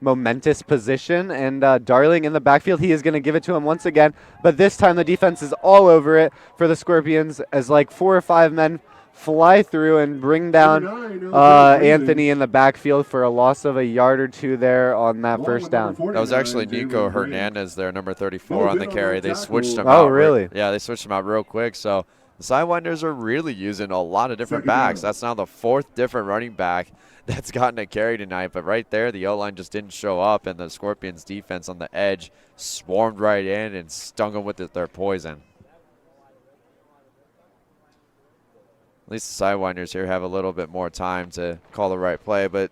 A: momentous position. And Darling in the backfield, he is going to give it to him once again. But this time the defense is all over it for the Scorpions as like 4 or 5 men fly through and bring down Anthony in the backfield for a loss of a yard or 2 there on that first down.
B: That was actually Nico Hernandez there, number 34 on the carry. They switched him
A: out.
B: Oh,
A: really?
B: Yeah, they switched him out real quick. So the Sidewinders are really using a lot of different backs. That's now the 4th different running back that's gotten a carry tonight. But right there, the O-line just didn't show up, and the Scorpions defense on the edge swarmed right in and stung them with their poison. At least the Sidewinders here have a little bit more time to call the right play, but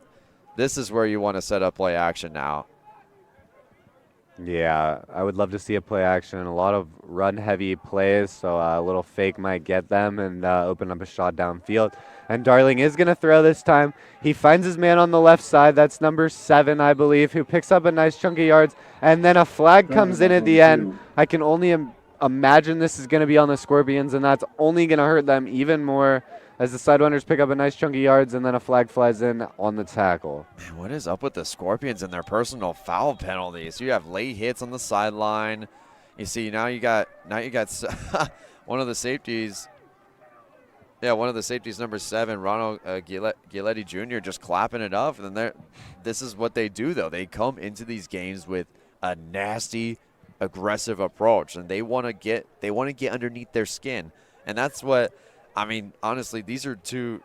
B: this is where you want to set up play action now.
A: Yeah, I would love to see a play action. A lot of run-heavy plays, so a little fake might get them and open up a shot downfield. And Darling is going to throw this time. He finds his man on the left side. That's number 7, I believe, who picks up a nice chunk of yards. And then a flag comes in at the end. I can only imagine this is going to be on the Scorpions, and that's only going to hurt them even more as the Sidewinders pick up a nice chunk of yards, and then a flag flies in on the tackle.
B: Man, what is up with the Scorpions and their personal foul penalties? You have late hits on the sideline. You see, now you got one of the safeties. Yeah, one of the safeties, number 7, Ronald Giletti Jr., just clapping it up. And then this is what they do, though. They come into these games with a nasty, aggressive approach, and they want to get underneath their skin, and that's what. I mean, honestly, these are two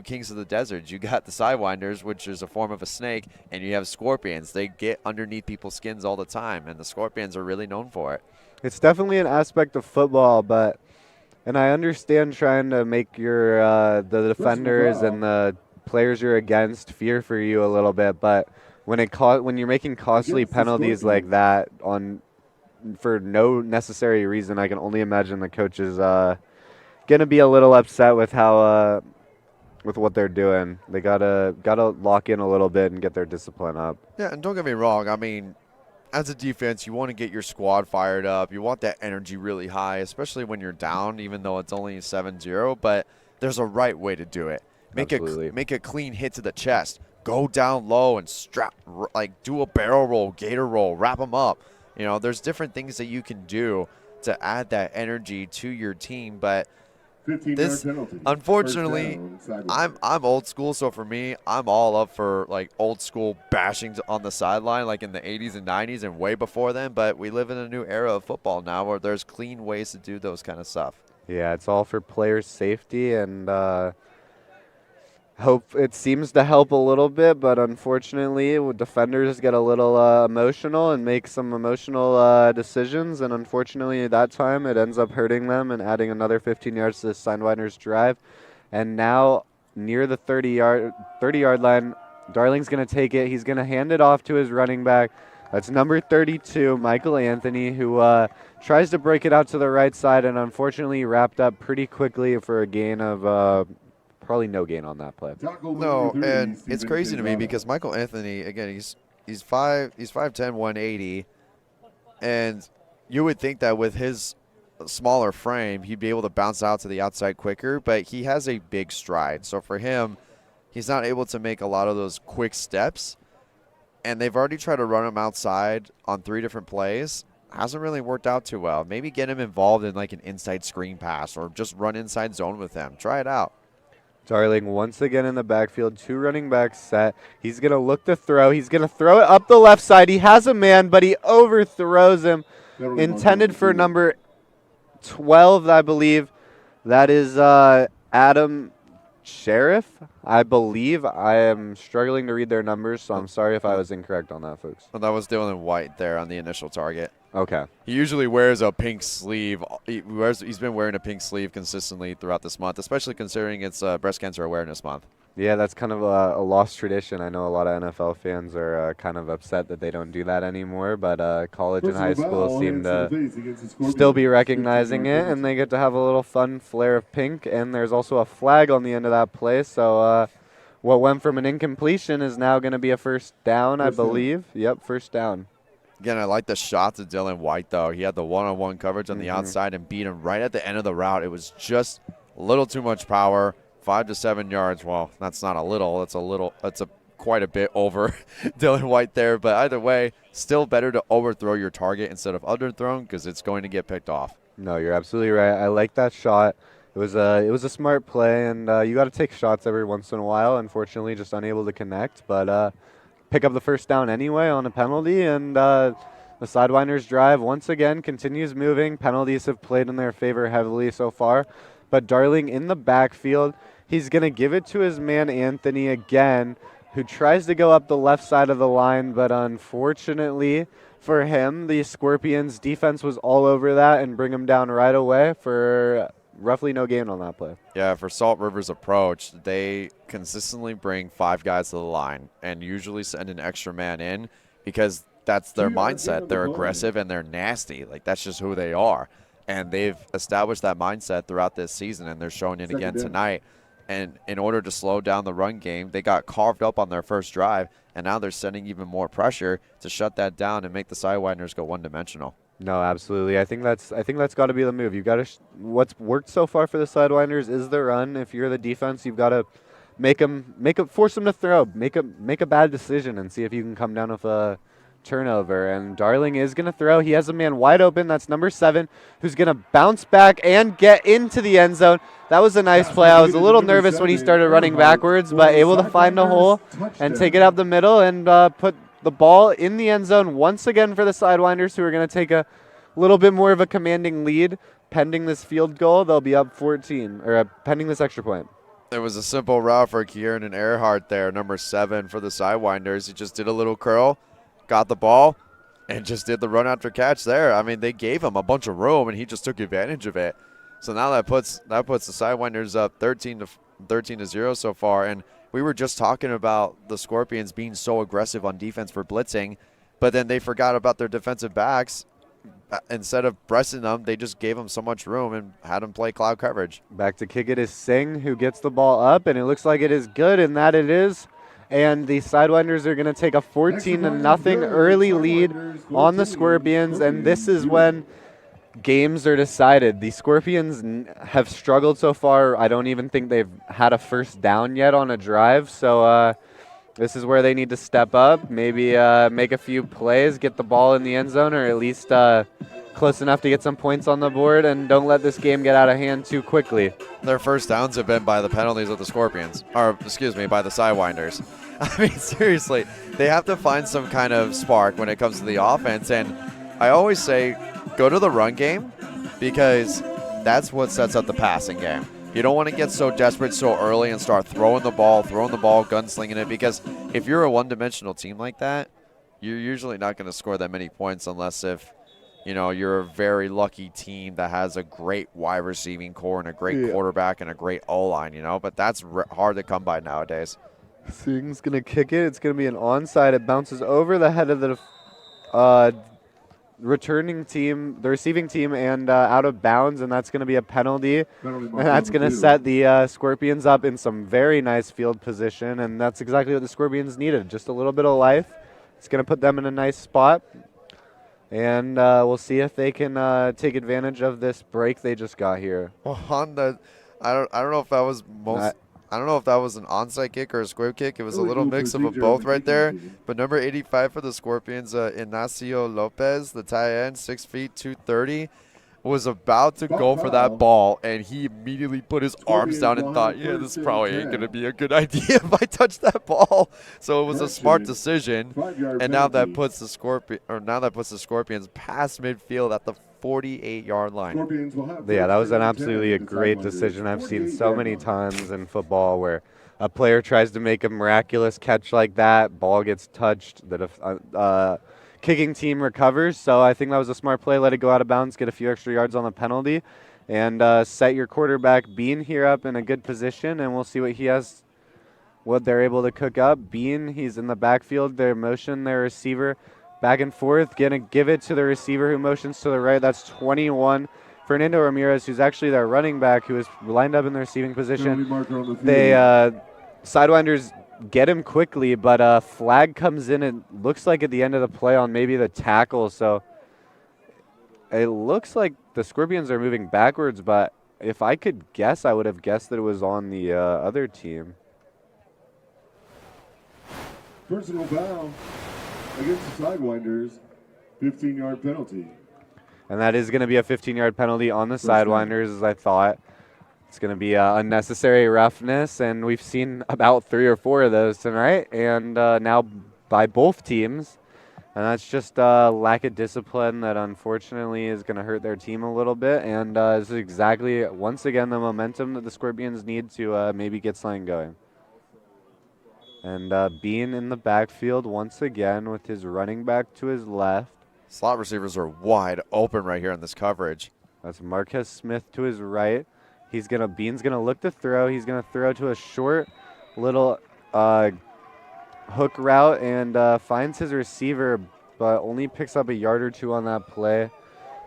B: kings of the desert. You got the Sidewinders, which is a form of a snake, and you have Scorpions. They get underneath people's skins all the time, and the Scorpions are really known for it.
A: It's definitely an aspect of football, and I understand trying to make your the defenders and the players you're against fear for you a little bit, but when you're making costly penalties like that for no necessary reason, I can only imagine the coaches gonna be a little upset with how with what they're doing. They gotta lock in a little bit and get their discipline up.
B: Yeah, and don't get me wrong. I mean, as a defense, you want to get your squad fired up. You want that energy really high, especially when you're down, even though it's only 7-0. But there's a right way to do it. Make a clean hit to the chest. Go down low and do a barrel roll, gator roll, wrap them up. You know, there's different things that you can do to add that energy to your team, but. This, unfortunately, I'm old school, so for me, I'm all up for like old school bashing on the sideline, like in the 80s and 90s and way before then. But we live in a new era of football now, where there's clean ways to do those kind of stuff.
A: Yeah, it's all for players' safety, and hope it seems to help a little bit, but unfortunately defenders get a little emotional and make some emotional decisions, and unfortunately that time it ends up hurting them and adding another 15 yards to the Sidewinders' drive. And now near the 30-yard line, Darling's going to take it. He's going to hand it off to his running back. That's number 32, Michael Anthony, who tries to break it out to the right side and unfortunately wrapped up pretty quickly for a gain of probably no gain on that play.
B: No, and it's crazy to me because Michael Anthony, again, he's 5'10", 180, and you would think that with his smaller frame, he'd be able to bounce out to the outside quicker, but he has a big stride. So for him, he's not able to make a lot of those quick steps, and they've already tried to run him outside on 3 different plays. Hasn't really worked out too well. Maybe get him involved in like an inside screen pass or just run inside zone with him. Try it out.
A: Darling once again in the backfield, 2 running backs set. He's going to look to throw. He's going to throw it up the left side. He has a man, but he overthrows him. Intended for number 12, I believe. That is Adam Sheriff, I believe. I am struggling to read their numbers, so I'm sorry if I was incorrect on that, folks.
B: Well, that was Dylan White there on the initial target.
A: Okay.
B: He usually wears a pink sleeve. He's been wearing a pink sleeve consistently throughout this month, especially considering it's Breast Cancer Awareness Month.
A: Yeah, that's kind of a lost tradition. I know a lot of NFL fans are kind of upset that they don't do that anymore, but college and high school seem to still be recognizing it, and they get to have a little fun flare of pink, and there's also a flag on the end of that play, so what went from an incompletion is now going to be a first down, I
F: First down.
A: believe. Yep, first down.
B: Again, I like the shots of Dylan White, though. He had the one-on-one coverage on the outside and beat him right at the end of the route. It was just a little too much power, 5 to 7 yards. Well, that's not a little. That's quite a bit over Dylan White there. But either way, still better to overthrow your target instead of underthrown because it's going to get picked off.
A: No, you're absolutely right. I like that shot. It was a smart play, and you got to take shots every once in a while. Unfortunately, just unable to connect, but pick up the first down anyway on a penalty, and the Sidewinders drive once again continues moving. Penalties have played in their favor heavily so far, but Darling in the backfield. He's going to give it to his man Anthony again, who tries to go up the left side of the line, but unfortunately for him, the Scorpions defense was all over that and bring him down right away for roughly no gain on that play.
B: Yeah, for Salt River's approach, they consistently bring 5 guys to the line and usually send an extra man in because that's their mindset. They're aggressive and they're nasty. Like, that's just who they are. And they've established that mindset throughout this season, and they're showing it again tonight. And in order to slow down the run game, they got carved up on their first drive, and now they're sending even more pressure to shut that down and make the Sidewinders go one-dimensional.
A: No, absolutely. I think that's got to be the move. You've got to what's worked so far for the Sidewinders is the run. If you're the defense, you've got to force them to throw, make a bad decision, and see if you can come down with a turnover. And Darling is going to throw. He has a man wide open. That's number 7, who's going to bounce back and get into the end zone. That was a nice play. I was a little nervous when he started running backwards, but able to find a hole and take it up the middle and put the ball in the end zone once again for the Sidewinders, who are going to take a little bit more of a commanding lead. Pending this field goal, they'll be up 14, or pending this extra point.
B: It was a simple route for Kieran and Earhart there, number 7 for the Sidewinders. He just did a little curl, got the ball, and just did the run after catch there. I mean, they gave him a bunch of room, and he just took advantage of it. So now that puts the Sidewinders up 13 to 0 so far. And we were just talking about the Scorpions being so aggressive on defense for blitzing, but then they forgot about their defensive backs. Instead of pressing them, they just gave them so much room and had them play cloud coverage.
A: Back to kick it is Singh, who gets the ball up, and it looks like it is good, and that it is. And the Sidewinders are going to take a 14-0 early lead on the Scorpions, and this is when games are decided. The Scorpions have struggled so far. I don't even think they've had a first down yet on a drive, so this is where they need to step up, maybe make a few plays, get the ball in the end zone, or at least close enough to get some points on the board, and don't let this game get out of hand too quickly.
B: Their first downs have been by the penalties of the Scorpions, or excuse me, by the Sidewinders. I mean, seriously, they have to find some kind of spark when it comes to the offense, and I always say go to the run game because that's what sets up the passing game. You don't want to get so desperate so early and start throwing the ball, gunslinging it, because if you're a one-dimensional team like that, you're usually not going to score that many points unless if, you're a very lucky team that has a great wide receiving core and a great quarterback and a great O-line, but that's hard to come by nowadays.
A: Singh's going to kick it. It's going to be an onside. It bounces over the head of the returning team, the receiving team, and out of bounds, and that's going to be a penalty. And that's going to set the Scorpions up in some very nice field position, and that's exactly what the Scorpions needed, just a little bit of life. It's going to put them in a nice spot, and we'll see if they can take advantage of this break they just got here.
B: Well, I don't know if that was I don't know if that was an onside kick or a square kick. It was a little mix of both right there. But number 85 for the Scorpions, Ignacio Lopez, the tight end, 6 feet, 230, was about to go for that ball, and he immediately put his arms down and thought, this probably ain't going to be a good idea if I touch that ball. So it was a smart decision, and now that puts the Scorpions past midfield at the 48-yard line.
A: Yeah, that was a great decision. I've seen so many times in football where a player tries to make a miraculous catch like that, ball gets touched, the kicking team recovers. So I think that was a smart play. Let it go out of bounds, get a few extra yards on the penalty, and set your quarterback Bean here up in a good position, and we'll see what they're able to cook up. Bean, he's in the backfield. Their motion, their receiver, back and forth, going to give it to the receiver who motions to the right. That's 21, Fernando Ramirez, who's actually their running back, who is lined up in the receiving position. Sidewinders get him quickly, but a flag comes in, and looks like at the end of the play on maybe the tackle. So it looks like the Scorpions are moving backwards, but if I could guess, I would have guessed that it was on the other team.
F: Personal foul against the Sidewinders, 15-yard penalty.
A: And that is going to be a 15-yard penalty on the Sidewinders, as I thought. It's going to be unnecessary roughness, and we've seen about 3 or 4 of those tonight, and now by both teams. And that's just lack of discipline that unfortunately is going to hurt their team a little bit, and this is exactly, once again, the momentum that the Scorpions need to maybe get something going. And Bean in the backfield once again with his running back to his left.
B: Slot receivers are wide open right here in this coverage.
A: That's Marquez Smith to his right. Bean's gonna look to throw. He's gonna throw to a short little hook route and finds his receiver, but only picks up a yard or 2 on that play.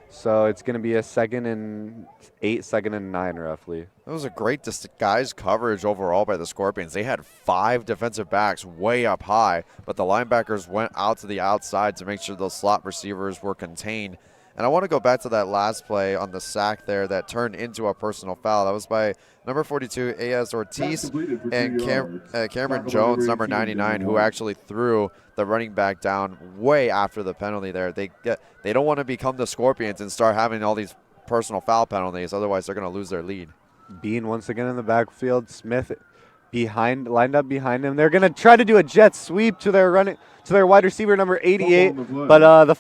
A: So it's gonna be a 2nd and 8, 2nd and 9 roughly.
B: That was a great disguised coverage overall by the Scorpions. They had 5 defensive backs way up high, but the linebackers went out to the outside to make sure those slot receivers were contained. And I want to go back to that last play on the sack there that turned into a personal foul. That was by number 42, A.S. Ortiz, and Cameron Jones, number 99, who actually threw the running back down way after the penalty there. They don't want to become the Scorpions and start having all these personal foul penalties. Otherwise, they're going to lose their lead.
A: Bean once again in the backfield. Smith lined up behind him. They're going to try to do a jet sweep to their wide receiver number 88, but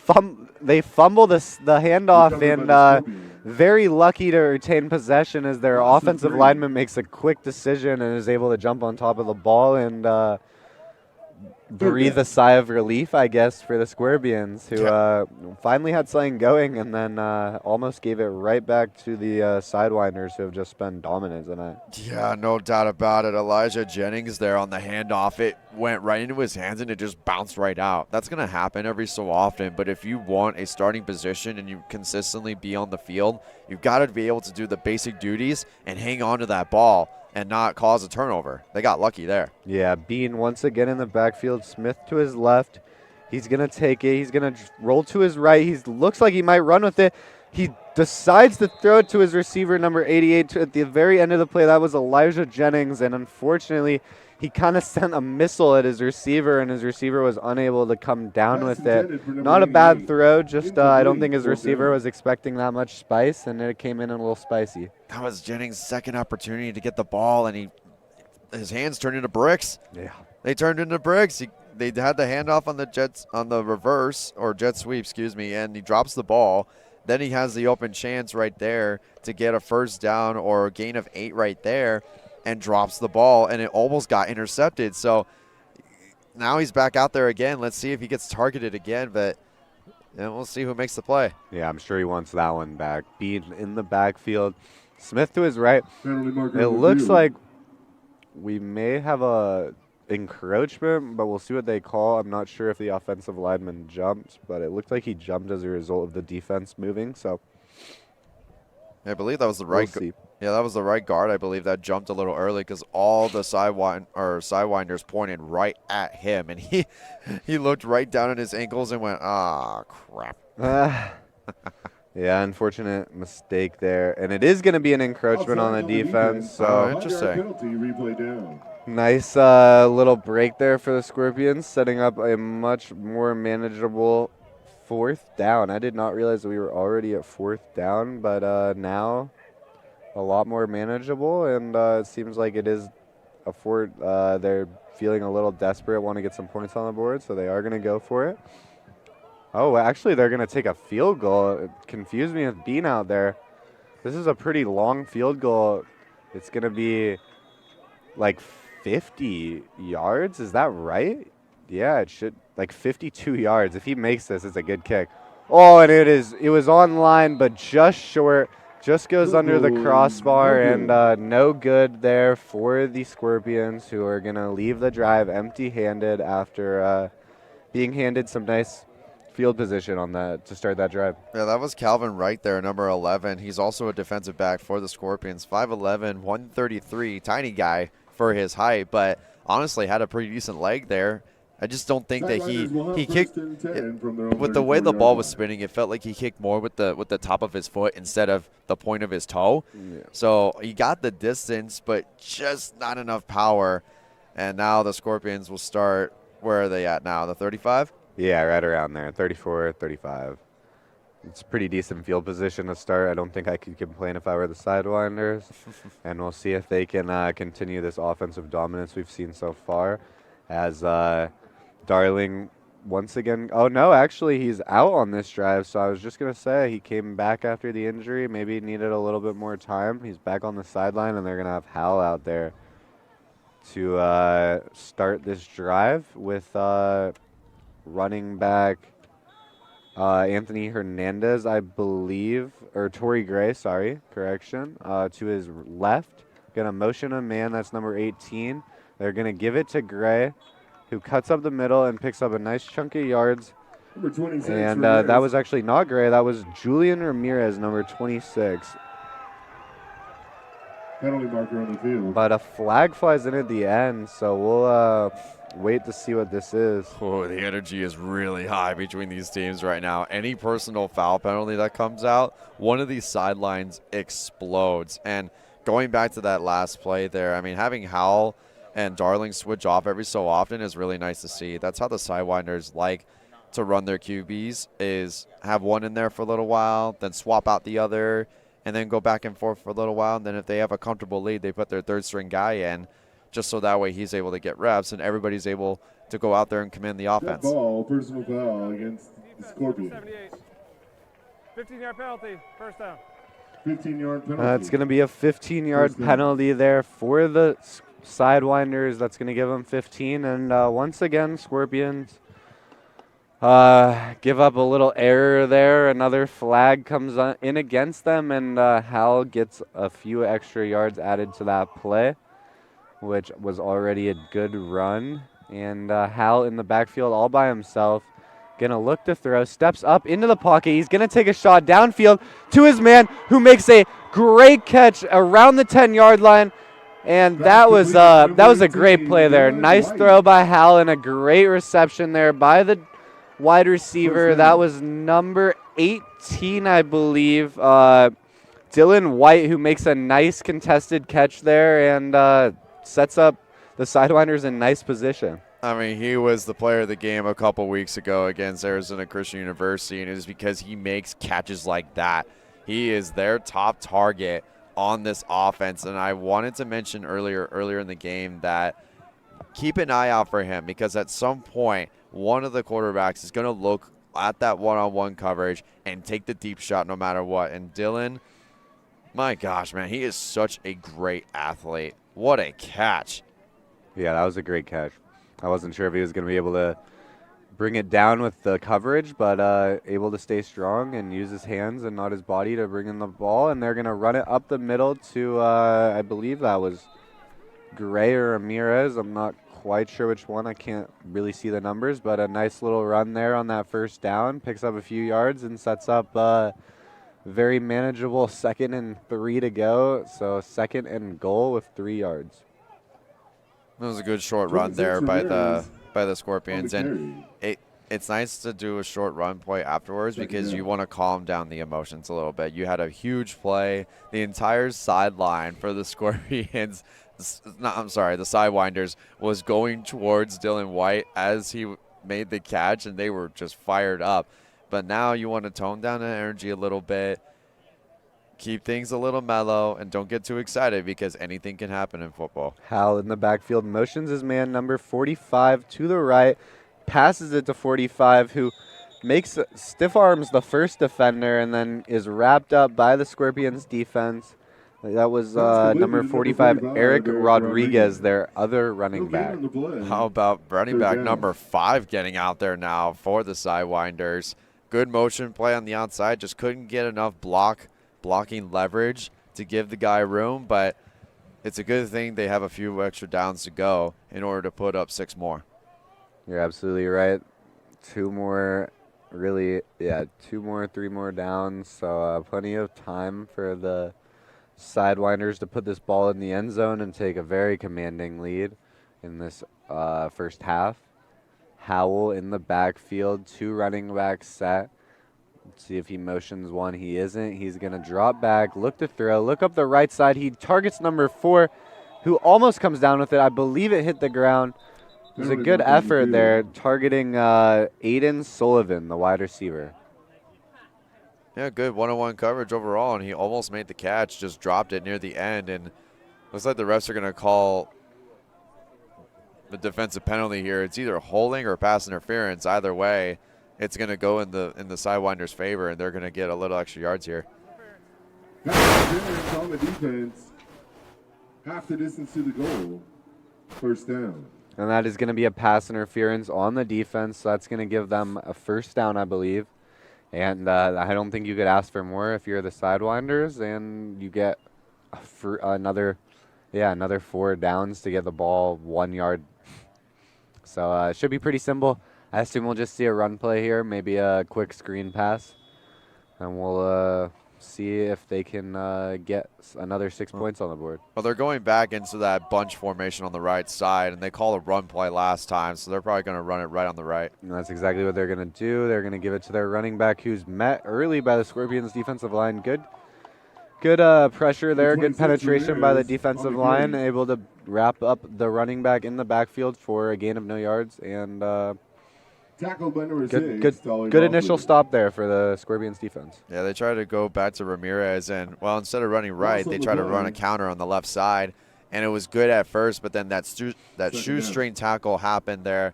A: they fumble the handoff, and very lucky to retain possession as their offensive lineman makes a quick decision and is able to jump on top of the ball and breathe a sigh of relief, I guess, for the Scorpions, who finally had something going and then almost gave it right back to the Sidewinders, who have just been dominant tonight.
B: Yeah, no doubt about it. Elijah Jennings there on the handoff. It went right into his hands and it just bounced right out. That's going to happen every so often, but if you want a starting position and you consistently be on the field, you've got to be able to do the basic duties and hang on to that ball and not cause a turnover. They got lucky there.
A: Yeah, Bean once again in the backfield. Smith to his left. He's going to take it. He's going to roll to his right. He looks like he might run with it. He decides to throw it to his receiver, number 88, at the very end of the play. That was Elijah Jennings, and unfortunately, he kind of sent a missile at his receiver, and his receiver was unable to come down with it. Not a bad throw, just I don't think his receiver was expecting that much spice, and it came in a little spicy.
B: That was Jennings' second opportunity to get the ball, and his hands turned into bricks.
A: Yeah.
B: They turned into bricks. They had the handoff on the reverse, or jet sweep, excuse me, and he drops the ball. Then he has the open chance right there to get a first down or a gain of 8 right there, and drops the ball, and it almost got intercepted. So now he's back out there again. Let's see if he gets targeted again, but we'll see who makes the play.
A: Yeah, I'm sure he wants that one back. Bean in the backfield. Smith to his right. It looks like we may have a encroachment, but we'll see what they call. I'm not sure if the offensive lineman jumped, but it looked like he jumped as a result of the defense moving. So
B: I believe that was the right. Yeah, that was the right guard. I believe that jumped a little early because all the Sidewinders pointed right at him, and he looked right down at his ankles and went, "Ah, crap."
A: Yeah, unfortunate mistake there, and it is going to be an encroachment on the defense. So
B: interesting.
A: Nice little break there for the Scorpions, setting up a much more manageable 4th down. I did not realize that we were already at 4th down, but now a lot more manageable, and it seems like it is they're feeling a little desperate, want to get some points on the board, so they are going to go for it. Oh, actually, they're going to take a field goal. It confused me with Bean out there. This is a pretty long field goal. It's going to be like 50 yards. Is that right? Yeah, it should. Like 52 yards. If he makes this, it's a good kick. Oh, and it was on line, but just short. Just goes under the crossbar, and no good there for the Scorpions, who are going to leave the drive empty-handed after being handed some nice field position on that to start that drive.
B: Yeah, that was Calvin Wright there, number 11. He's also a defensive back for the Scorpions. 5'11", 133, tiny guy, for his height, but honestly had a pretty decent leg there. I just don't think that he kicked with the way the ball was spinning. It felt like he kicked more with the top of his foot instead of the point of his toe.
A: Yeah.
B: So he got the distance, but just not enough power. And now the Scorpions will start. Where are they at now? The 35?
A: Yeah, right around there, 34, 35. It's a pretty decent field position to start. I don't think I could complain if I were the Sidewinders. And we'll see if they can continue this offensive dominance we've seen so far. As Darling once again, oh no, actually he's out on this drive. So I was just going to say he came back after the injury. Maybe needed a little bit more time. He's back on the sideline, and they're going to have Hal out there to start this drive with running back Anthony Hernandez, I believe, or Torrey Gray, sorry, correction, to his left. Going to motion a man, that's number 18. They're going to give it to Gray, who cuts up the middle and picks up a nice chunk of yards.
F: Number 26.
A: And that was actually not Gray, that was Julian Ramirez, number 26.
F: Penalty marker on the field.
A: But a flag flies in at the end, so we'll wait to see what this is.
B: Oh, the energy is really high between these teams right now. Any personal foul penalty that comes out, one of these sidelines explodes. And going back to that last play there, I mean, having Howell and Darling switch off every so often is really nice to see. That's how the Sidewinders like to run their QBs, is have one in there for a little while, then swap out the other, and then go back and forth for a little while. And then if they have a comfortable lead, they put their third-string guy in, just so that way he's able to get reps and everybody's able to go out there and command the offense.
F: That ball, personal foul against the Scorpions.
I: 15-yard penalty, first down.
F: 15-yard penalty.
A: It's going to be a 15-yard penalty there for the Sidewinders. That's going to give them 15. And once again, Scorpions give up a little error there. Another flag comes in against them, and Hal gets a few extra yards added to that play, which was already a good run. And Hal in the backfield all by himself. Going to look to throw, steps up into the pocket. He's going to take a shot downfield to his man, who makes a great catch around the 10-yard line. And that was a great play there. Nice throw by Hal and a great reception there by the wide receiver. That was number 18, I believe. Dylan White, who makes a nice contested catch there and sets up the Sidewinders in nice position.
B: I mean, he was the player of the game a couple weeks ago against Arizona Christian University, and it is because he makes catches like that. He is their top target on this offense, and I wanted to mention earlier in the game that keep an eye out for him, because at some point one of the quarterbacks is going to look at that one-on-one coverage and take the deep shot no matter what. And Dylan, my gosh, man, he is such a great athlete. What a catch.
A: Yeah, that was a great catch. I wasn't sure if he was going to be able to bring it down with the coverage, but able to stay strong and use his hands and not his body to bring in the ball. And they're going to run it up the middle to, I believe that was Gray or Ramirez. I'm not quite sure which one. I can't really see the numbers, but a nice little run there on that first down. Picks up a few yards and sets up a very manageable 2nd and 3 to go. So 2nd and goal with 3 yards.
B: That was a good short run there by the Scorpions, and it's nice to do a short run play afterwards because you want to calm down the emotions a little bit. You had a huge play. The entire sideline for the Scorpions, the Sidewinders, was going towards Dylan White as he made the catch, and they were just fired up. But now you want to tone down the energy a little bit, keep things a little mellow, and don't get too excited because anything can happen in football.
A: Hal in the backfield motions his man number 45 to the right, passes it to 45, who makes stiff arms the first defender and then is wrapped up by the Scorpions defense. That was number 45, Eric Rodriguez, their other running back.
B: How about running back number 5 getting out there now for the Sidewinders? Good motion play on the outside, just couldn't get enough blocking leverage to give the guy room, but it's a good thing they have a few extra downs to go in order to put up 6 more.
A: You're absolutely right. 2 more, 3 more downs, so plenty of time for the Sidewinders to put this ball in the end zone and take a very commanding lead in this first half. Howell in the backfield, 2 running backs set. Let's see if he motions one. He isn't. He's going to drop back, look to throw, look up the right side. He targets number 4, who almost comes down with it. I believe it hit the ground. It was a good effort there, targeting Aiden Sullivan, the wide receiver.
B: Yeah, good one-on-one coverage overall, and he almost made the catch, just dropped it near the end, and looks like the refs are going to call the defensive penalty here. It's either holding or pass interference. Either way, it's going to go in the Sidewinders' favor, and they're going to get a little extra yards here.
F: Pass interference on the defense. Half the distance to the goal. First down.
A: And that is going to be a pass interference on the defense. So that's going to give them a first down, I believe. And I don't think you could ask for more if you're the Sidewinders, and you get another 4 downs to get the ball 1 yard. So it should be pretty simple. I assume we'll just see a run play here, maybe a quick screen pass, and we'll see if they can get another 6 points on the board.
B: Well, they're going back into that bunch formation on the right side, and they called a run play last time, so they're probably going to run it right on the right.
A: And that's exactly what they're going to do. They're going to give it to their running back, who's met early by the Scorpions' defensive line. Good pressure there, good penetration by the defensive line, able to wrap up the running back in the backfield for a gain of no yards, and
F: Tackled by number 6.
A: good initial stop there for the Scorpions defense.
B: Yeah, they try to go back to Ramirez, and, well, instead of running right, they try to run a counter on the left side, and it was good at first, but then that shoestring tackle happened there,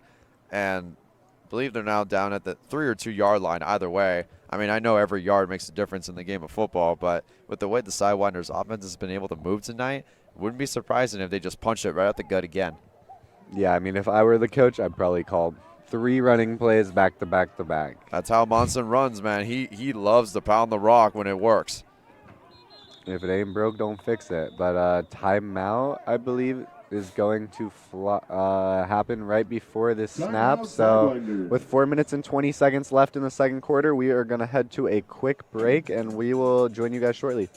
B: and I believe they're now down at the 3 or 2 yard line either way. I mean, I know every yard makes a difference in the game of football, but with the way the Sidewinders offense has been able to move tonight, it wouldn't be surprising if they just punched it right out the gut again.
A: Yeah, I mean, if I were the coach, I'd probably call 3 running plays back to back to back.
B: That's how Monson runs, man. He loves to pound the rock when it works.
A: If it ain't broke, don't fix it. But timeout, I believe, is going to happen right before this snap. So with 4 minutes and 20 seconds left in the second quarter, we are going to head to a quick break, and we will join you guys shortly.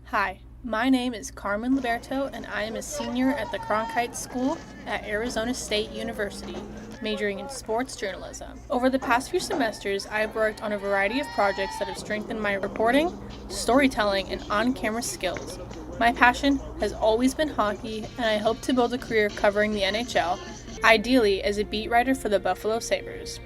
I: Hi, my name is Carmen Liberto, and I am a senior at the Cronkite School at Arizona State University, majoring in sports journalism. Over the past few semesters, I've worked on a variety of projects that have strengthened my reporting, storytelling, and on-camera skills. My passion has always been hockey, and I hope to build a career covering the NHL, ideally as a beat writer for the Buffalo Sabres.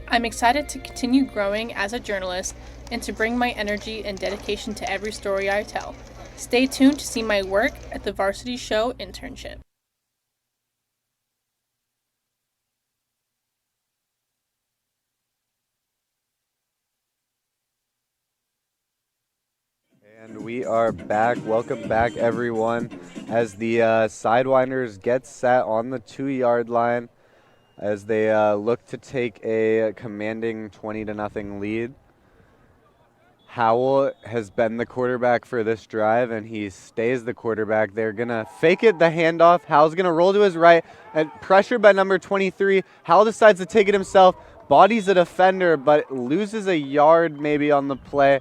I: I'm excited to continue growing as a journalist and to bring my energy and dedication to every story I tell. Stay tuned to see my work at the Varsity Show internship.
A: And we are back. Welcome back, everyone, as the Sidewinders get set on the 2 yard line as they look to take a commanding 20-0 lead. Howell has been the quarterback for this drive, and he stays the quarterback. They're going to fake it, the handoff. Howell's going to roll to his right, and pressured by number 23. Howell decides to take it himself, bodies a defender, but loses a yard maybe on the play.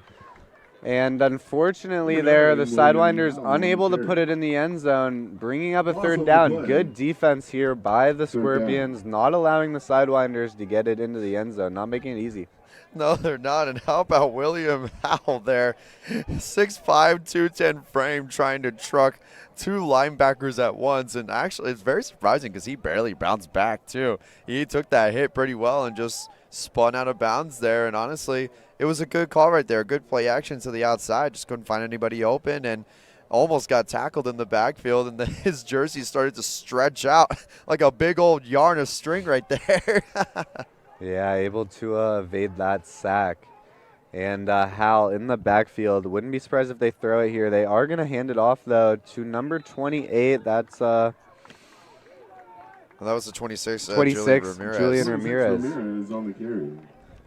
A: And unfortunately there, the Sidewinders unable to put it in the end zone, bringing up a 3rd down. Good defense here by the Scorpions, not allowing the Sidewinders to get it into the end zone, not making it easy.
B: No, they're not. And how about William Howell there? 6'5", 210 frame, trying to truck 2 linebackers at once. And actually, it's very surprising because he barely bounced back, too. He took that hit pretty well and just spun out of bounds there. And honestly, it was a good call right there. Good play action to the outside. Just couldn't find anybody open and almost got tackled in the backfield. And then his jersey started to stretch out like a big old yarn of string right there.
A: Yeah, able to evade that sack. And Hal in the backfield. Wouldn't be surprised if they throw it here. They are going to hand it off, though, to number 28. That's
B: well, that was the 26.
A: 26, Julian Ramirez.
F: Ramirez on the carry.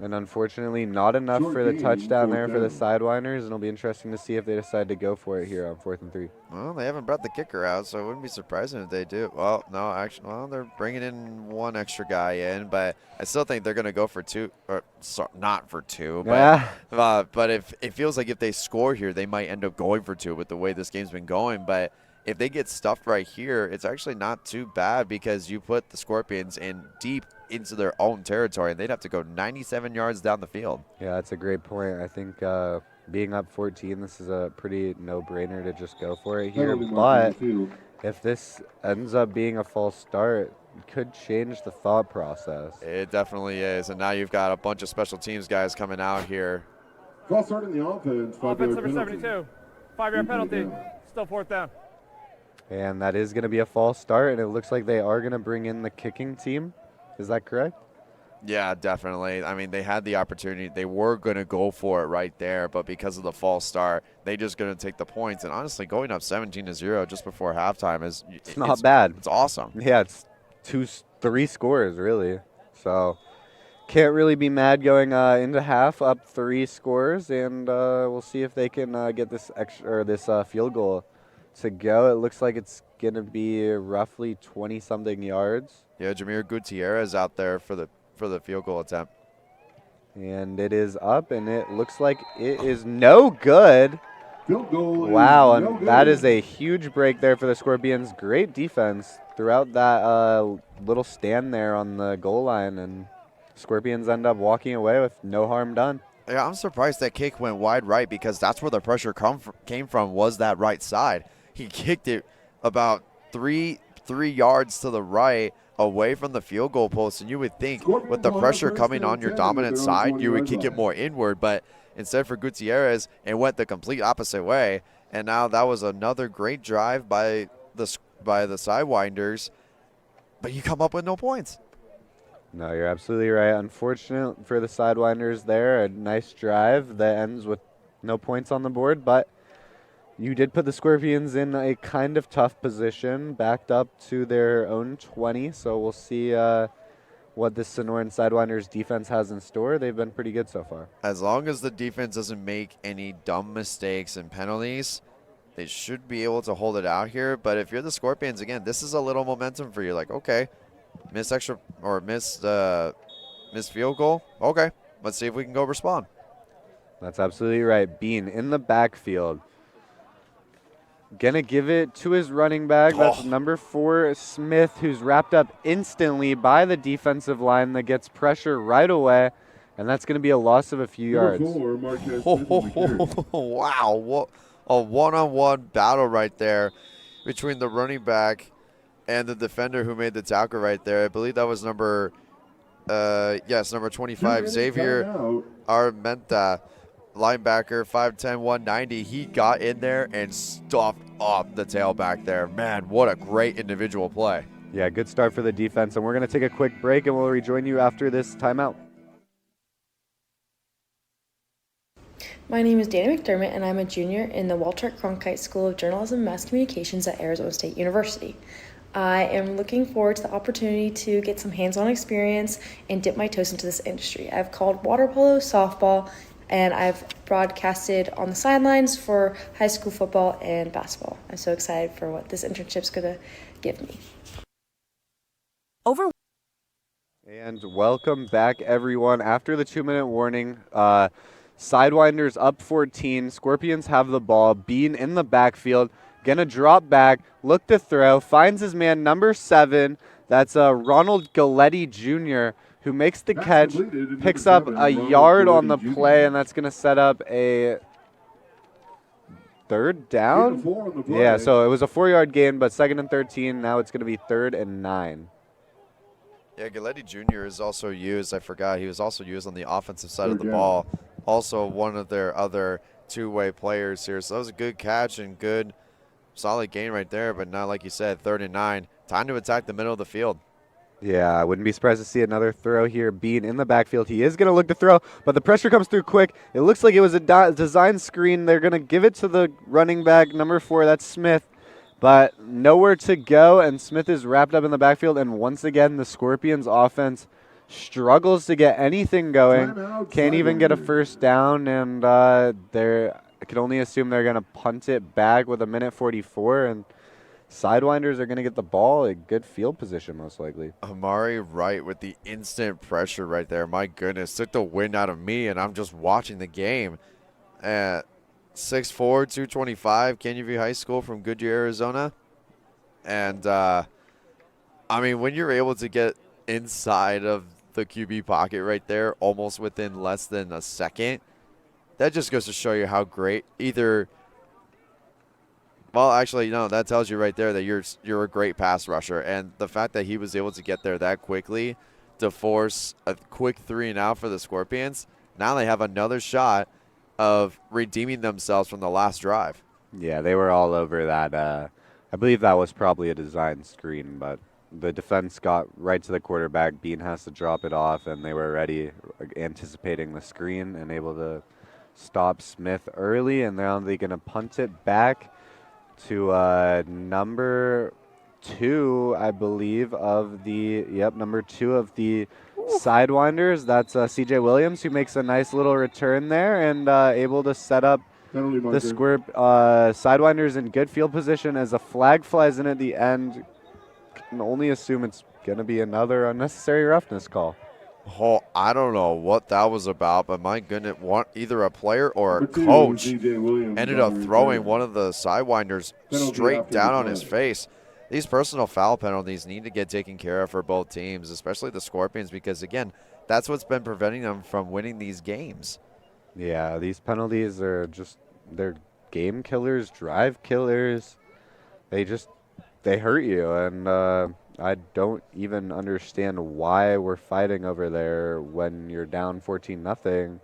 A: And unfortunately, not enough
F: Short
A: for the
F: gain,
A: touchdown there
F: fourth
A: for the
F: down.
A: Sidewinders, and it'll be interesting to see if they decide to go for it here on 4th and 3.
B: Well, they haven't brought the kicker out, so it wouldn't be surprising if they do. Well, no, actually, well, they're bringing in one extra guy in, but I still think they're going to go for 2, or not for 2, but if it feels like if they score here, they might end up going for 2 with the way this game's been going. But if they get stuffed right here, it's actually not too bad because you put the Scorpions in deep into their own territory, and they'd have to go 97 yards down the field.
A: Yeah, that's a great point. I think being up 14, this is a pretty no-brainer to just go for it here.
F: Penalty mark on
A: But
F: the field.
A: if this ends up being a false start, it could change the thought process.
B: It definitely is, and now you've got a bunch of special teams guys coming out here.
F: False start in the offense.
J: Offense
F: 5-yard
J: number
F: penalty.
J: 72. 5-yard penalty.
F: Down.
J: Still 4th down.
A: And that is going to be a false start, and it looks like they are going to bring in the kicking team. Is that correct?
B: Yeah, definitely. I mean, they had the opportunity. They were going to go for it right there, but because of the false start, they just going to take the points. And honestly, going up 17-0 just before halftime is
A: It's not bad.
B: It's awesome.
A: Yeah, it's 3 scores, really. So can't really be mad going into half up 3 scores, and we'll see if they can get this field goal to go. It looks like it's going to be roughly 20-something yards.
B: Yeah, Jameer Gutierrez out there for the field goal attempt.
A: And it is up, and it looks like it is no good.
F: Field goal.
A: Wow,
F: is no
A: and
F: good.
A: that is a huge break there for the Scorpions. Great defense throughout that little stand there on the goal line, and Scorpions end up walking away with no harm done.
B: Yeah, I'm surprised that kick went wide right because that's where the pressure came from was that right side. He kicked it about three yards to the right away from the field goal post, and you would think with the pressure coming on your dominant side, you would kick it more inward, but instead for Gutierrez, it went the complete opposite way, and now that was another great drive by the Sidewinders, but you come up with no points.
A: No, you're absolutely right. Unfortunate for the Sidewinders there. A nice drive that ends with no points on the board, but you did put the Scorpions in a kind of tough position, backed up to their own 20, so we'll see what the Sonoran Sidewinders defense has in store. They've been pretty good so far.
B: As long as the defense doesn't make any dumb mistakes and penalties, they should be able to hold it out here. But if you're the Scorpions, again, this is a little momentum for you. Like, okay, missed field goal. Okay, let's see if we can go respond.
A: That's absolutely right. Bean in the backfield. Gonna give it to his running back. That's number 4, Smith, who's wrapped up instantly by the defensive line that gets pressure right away. And that's going to be a loss of a few yards.
F: Number 4, Marquez Smith on the carry.
B: Wow, what a one-on-one battle right there between the running back and the defender who made the tackle right there. I believe that was number 25, Xavier Armenta, linebacker, 5'10", 190. He got in there and stuffed up the tailback there. Man, what a great individual play.
A: Yeah, good start for the defense. And we're going to take a quick break, and we'll rejoin you after this timeout.
K: My name is Dana McDermott, and I'm a junior in the Walter Cronkite School of Journalism and Mass Communications at Arizona State University. I am looking forward to the opportunity to get some hands-on experience and dip my toes into this industry. I've called water polo, softball, and I've broadcasted on the sidelines for high school football and basketball. I'm so excited for what this internship's going to give me.
A: And welcome back, everyone. After the 2-minute warning, Sidewinders up 14. Scorpions have the ball. Bean in the backfield. Gonna drop back. Look to throw. Finds his man, number 7. That's Ronald Galletti Jr., who makes the catch, picks up a yard on the play, and that's going to set up a 3rd down. Yeah, so it was a 4-yard gain, but 2nd and 13. Now it's going to be 3rd and 9.
B: Yeah, Galletti Jr. is also used. I forgot he was also used on the offensive side of the ball. Also one of their other two-way players here. So that was a good catch and good, solid gain right there. But now, like you said, 3rd and 9. Time to attack the middle of the field.
A: Yeah, I wouldn't be surprised to see another throw here. Bean in the backfield. He is going to look to throw, but the pressure comes through quick. It looks like it was a design screen. They're going to give it to the running back, number 4. That's Smith, but nowhere to go, and Smith is wrapped up in the backfield. And once again, the Scorpions offense struggles to get anything going.
F: Timeout,
A: Can't even get a
F: Sidewinders.
A: first down, and I can only assume they're going to punt it back with 1:44, and Sidewinders are going to get the ball in good field position most likely.
B: Amari Wright with the instant pressure right there. My goodness, took the wind out of me, and I'm just watching the game. At 6'4", 225, Canyon View High School from Goodyear, Arizona. And, I mean, when you're able to get inside of the QB pocket right there, almost within less than a second, that just goes to show you how great either – well, actually, no, that tells you right there that you're a great pass rusher. And the fact that he was able to get there that quickly to force a quick 3-and-out for the Scorpions, now they have another shot of redeeming themselves from the last drive.
A: Yeah, they were all over that. I believe that was probably a design screen, but the defense got right to the quarterback. Bean has to drop it off, and they were ready, anticipating the screen and able to stop Smith early. And now they're going to punt it back to number 2, I believe, of the number 2 of the Sidewinders. That's C.J. Williams, who makes a nice little return there and able to set up
F: Penalty
A: the
F: marker.
A: Sidewinders in good field position as a flag flies in at the end. Can only assume it's going to be another unnecessary roughness call.
B: Oh, I don't know what that was about, but my goodness, either a player or a
F: Number 2,
B: coach
F: C.J. Williams
B: ended
F: on
B: up
F: the
B: throwing
F: return.
B: one of the Sidewinders
F: Penalty
B: straight
F: after
B: down
F: the
B: on his
F: play.
B: face. These personal foul penalties need to get taken care of for both teams, especially the Scorpions, because, again, that's what's been preventing them from winning these games.
A: Yeah, these penalties are they're game killers, drive killers. They hurt you, and I don't even understand why we're fighting over there when you're down 14-0,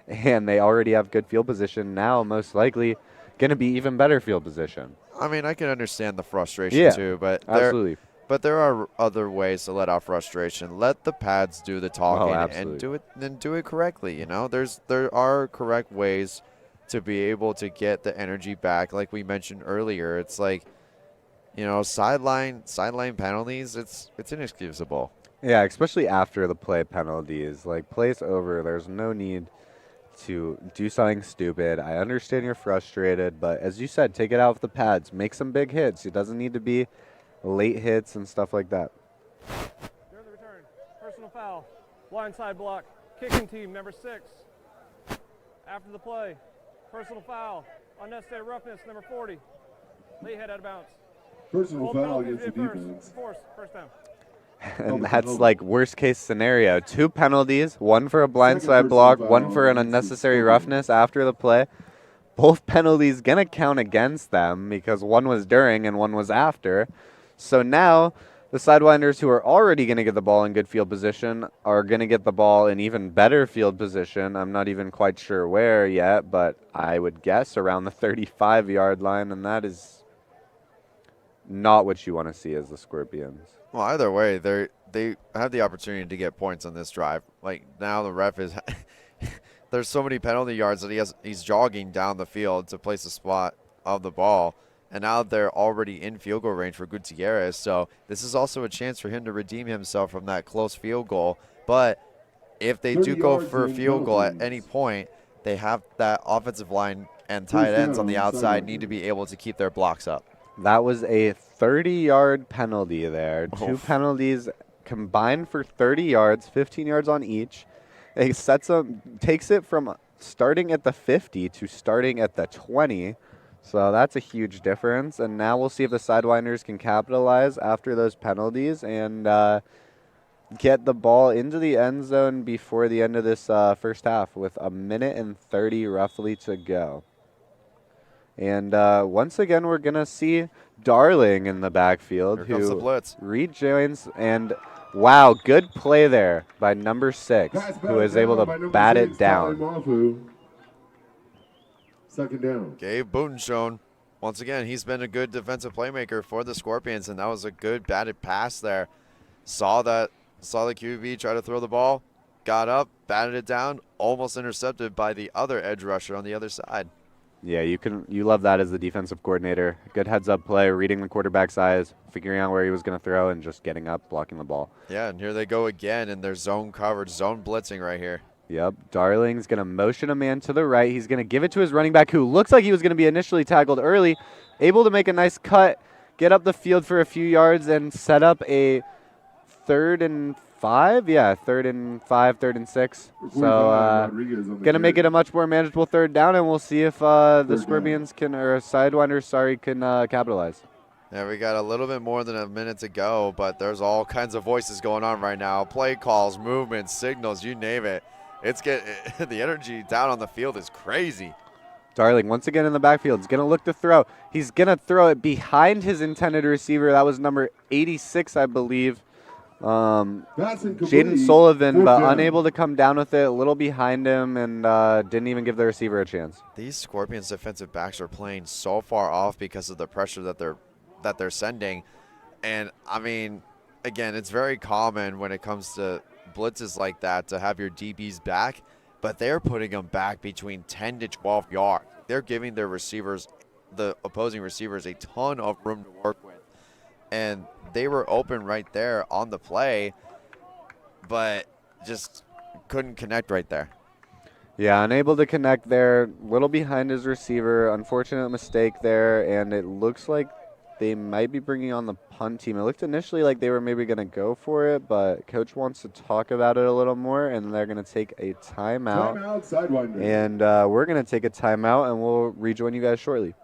A: and they already have good field position now, most likely going to be even better field position.
B: I mean, I can understand the frustration too, but
A: absolutely.
B: There are other ways to let out frustration. Let the pads do the talking and do it correctly. You know, there are correct ways to be able to get the energy back. Like we mentioned earlier, it's like, you know, sideline penalties. It's inexcusable.
A: Yeah, especially after the play penalties. Like, play's over. There's no need to do something stupid. I understand you're frustrated, but as you said, take it out with the pads. Make some big hits. It doesn't need to be late hits and stuff like that.
J: During the return, personal foul, blindside block, kicking team number 6. After the play, personal foul, unnecessary roughness number 40. Late head out of bounds.
F: Personal
J: All
F: foul
J: penalties
F: against the
J: via
F: defense.
J: first down.
A: And that's like worst case scenario. 2 penalties, 1 for a blindside block, 1 for an unnecessary roughness after the play. Both penalties going to count against them because 1 was during and 1 was after. So now the Sidewinders, who are already going to get the ball in good field position, are going to get the ball in even better field position. I'm not even quite sure where yet, but I would guess around the 35-yard line, and that is not what you want to see as the Scorpions.
B: Well, either way, they have the opportunity to get points on this drive. Like, now the ref is there's so many penalty yards that he's jogging down the field to place the spot of the ball, and now they're already in field goal range for Gutierrez. So this is also a chance for him to redeem himself from that close field goal. But if they do go for a field goal at any point, they have that offensive line and tight ends on the outside need to be able to keep their blocks up.
A: That was a 30-yard penalty there. 2 penalties combined for 30 yards, 15 yards on each. It takes it from starting at the 50 to starting at the 20. So that's a huge difference. And now we'll see if the Sidewinders can capitalize after those penalties and get the ball into the end zone before the end of this first half with 1:30 roughly to go. And once again, we're going to see Darling in the backfield,
B: Here comes the blitz.
A: rejoins. And, wow, good play there by number 6, who is able to bat it down.
F: Second down.
B: Gabe Butenschone, once again, he's been a good defensive playmaker for the Scorpions, and that was a good batted pass there. Saw the QB try to throw the ball, got up, batted it down, almost intercepted by the other edge rusher on the other side.
A: Yeah, you love that as the defensive coordinator. Good heads-up play, reading the quarterback's eyes, figuring out where he was going to throw, and just getting up, blocking the ball.
B: Yeah, and here they go again in their zone coverage, zone blitzing right here.
A: Yep, Darling's going to motion a man to the right. He's going to give it to his running back, who looks like he was going to be initially tackled early, able to make a nice cut, get up the field for a few yards, and set up a 3rd and 5. Yeah, 3rd and 5, 3rd and 6. So going to make it a much more manageable 3rd down, and we'll see if the Scorpions can, or Sidewinders, can capitalize.
B: Yeah, we got a little bit more than a minute to go, but there's all kinds of voices going on right now. Play calls, movements, signals, you name it. The energy down on the field is crazy.
A: Darling once again in the backfield. He's going to look to throw. He's going to throw it behind his intended receiver. That was number 86, I believe. Jaden Sullivan, but unable to come down with it, a little behind him, and didn't even give the receiver a chance.
B: These Scorpions defensive backs are playing so far off because of the pressure that they're sending. And, I mean, again, it's very common when it comes to blitzes like that to have your DBs back, but they're putting them back between 10 to 12 yards. They're giving their receivers, the opposing receivers, a ton of room to work with. And they were open right there on the play, but just couldn't connect right there.
A: Yeah, unable to connect there, little behind his receiver. Unfortunate mistake there, and it looks like they might be bringing on the punt team. It looked initially like they were maybe going to go for it, but Coach wants to talk about it a little more, and they're going to take a timeout.
F: Timeout, Sidewinders.
A: And we're going to take a timeout, and we'll rejoin you guys shortly.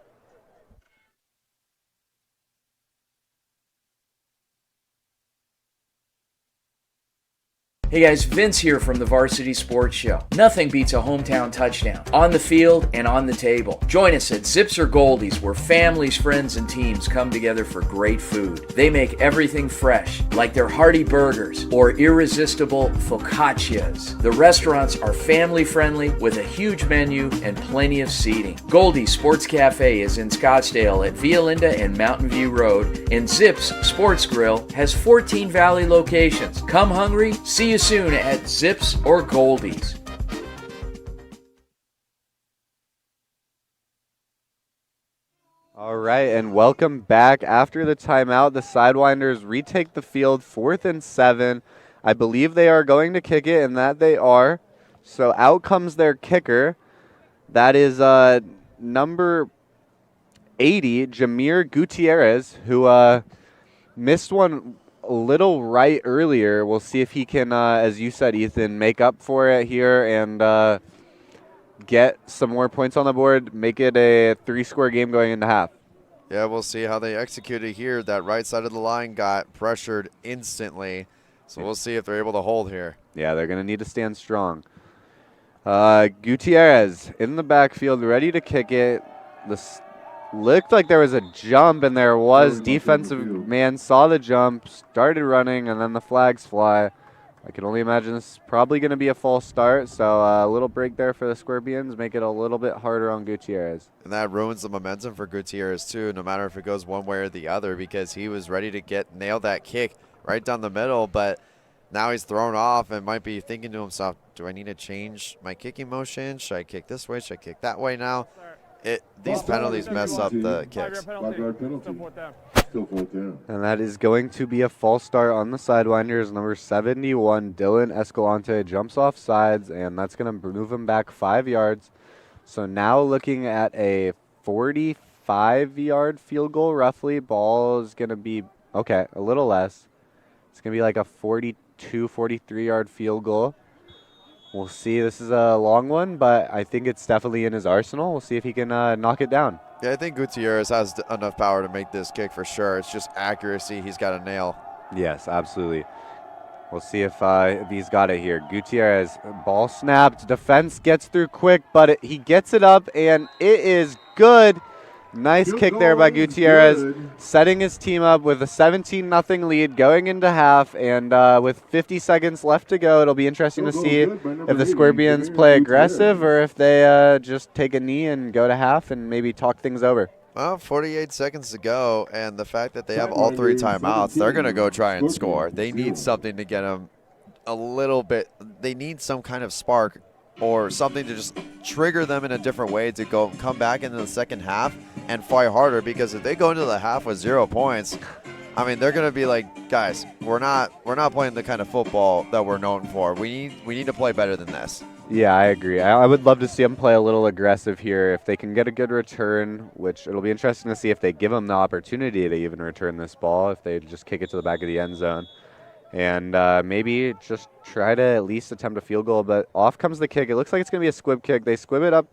G: Hey guys, Vince here from the Varsity Sports Show. Nothing beats a hometown touchdown, on the field and on the table. Join us at Zips or Goldies, where families, friends, and teams come together for great food. They make everything fresh, like their hearty burgers or irresistible focaccias. The restaurants are family friendly with a huge menu and plenty of seating. Goldies Sports Cafe is in Scottsdale at Via Linda and Mountain View Road, and Zips Sports Grill has 14 Valley locations. Come hungry, see you soon at Zips or Goldies.
A: All right, and welcome back. After the timeout, the Sidewinders retake the field, 4th and 7. I believe they are going to kick it, and that they are. So out comes their kicker. That is number 80, Jameer Gutierrez, who missed one a little right earlier. We'll see if he can, as you said, Ethan, make up for it here and get some more points on the board, make it a 3-score game going into half.
B: Yeah, we'll see how they execute it here. That right side of the line got pressured instantly, so we'll see if they're able to hold here.
A: Yeah, they're going to need to stand strong. Gutierrez in the backfield, ready to kick it. This looked like there was a jump, and there was. Defensive man saw the jump, started running, and then the flags fly. I can only imagine this is probably going to be a false start, so a little break there for the Scorpions, make it a little bit harder on Gutierrez.
B: And that ruins the momentum for Gutierrez, too, no matter if it goes one way or the other, because he was ready to nail that kick right down the middle, but now he's thrown off and might be thinking to himself, do I need to change my kicking motion? Should I kick this way? Should I kick that way now? These penalties mess up the kicks.
A: And that is going to be a false start on the Sidewinders. Number 71, Dylan Escalante, jumps off sides, and that's going to move him back 5 yards. So now looking at a 45-yard field goal, roughly. Ball is going to be, okay, a little less. It's going to be like a 42, 43-yard field goal. We'll see. This is a long one, but I think it's definitely in his arsenal. We'll see if he can knock it down.
B: Yeah, I think Gutierrez has enough power to make this kick for sure. It's just accuracy he's got to nail.
A: Yes, absolutely. We'll see if he's got it here. Gutierrez, ball snapped. Defense gets through quick, but he gets it up, and it is good. Nice kick there by Gutierrez, setting his team up with a 17-0 lead going into half, and with 50 seconds left to go, it'll be interesting to see if the Scorpions play aggressive or if they just take a knee and go to half and maybe talk things over.
B: Well, 48 seconds to go, and the fact that they have all 3 timeouts, they're going to go try and score. They need something to get them a little bit. They need some kind of spark or something to just trigger them in a different way to come back into the second half and fight harder. Because if they go into the half with 0 points, I mean, they're going to be like, guys, we're not playing the kind of football that we're known for. We need to play better than this.
A: Yeah, I agree. I would love to see them play a little aggressive here. If they can get a good return, which it'll be interesting to see if they give them the opportunity to even return this ball, if they just kick it to the back of the end zone. And maybe just try to at least attempt a field goal. But off comes the kick. It looks like it's going to be a squib kick. They squib it up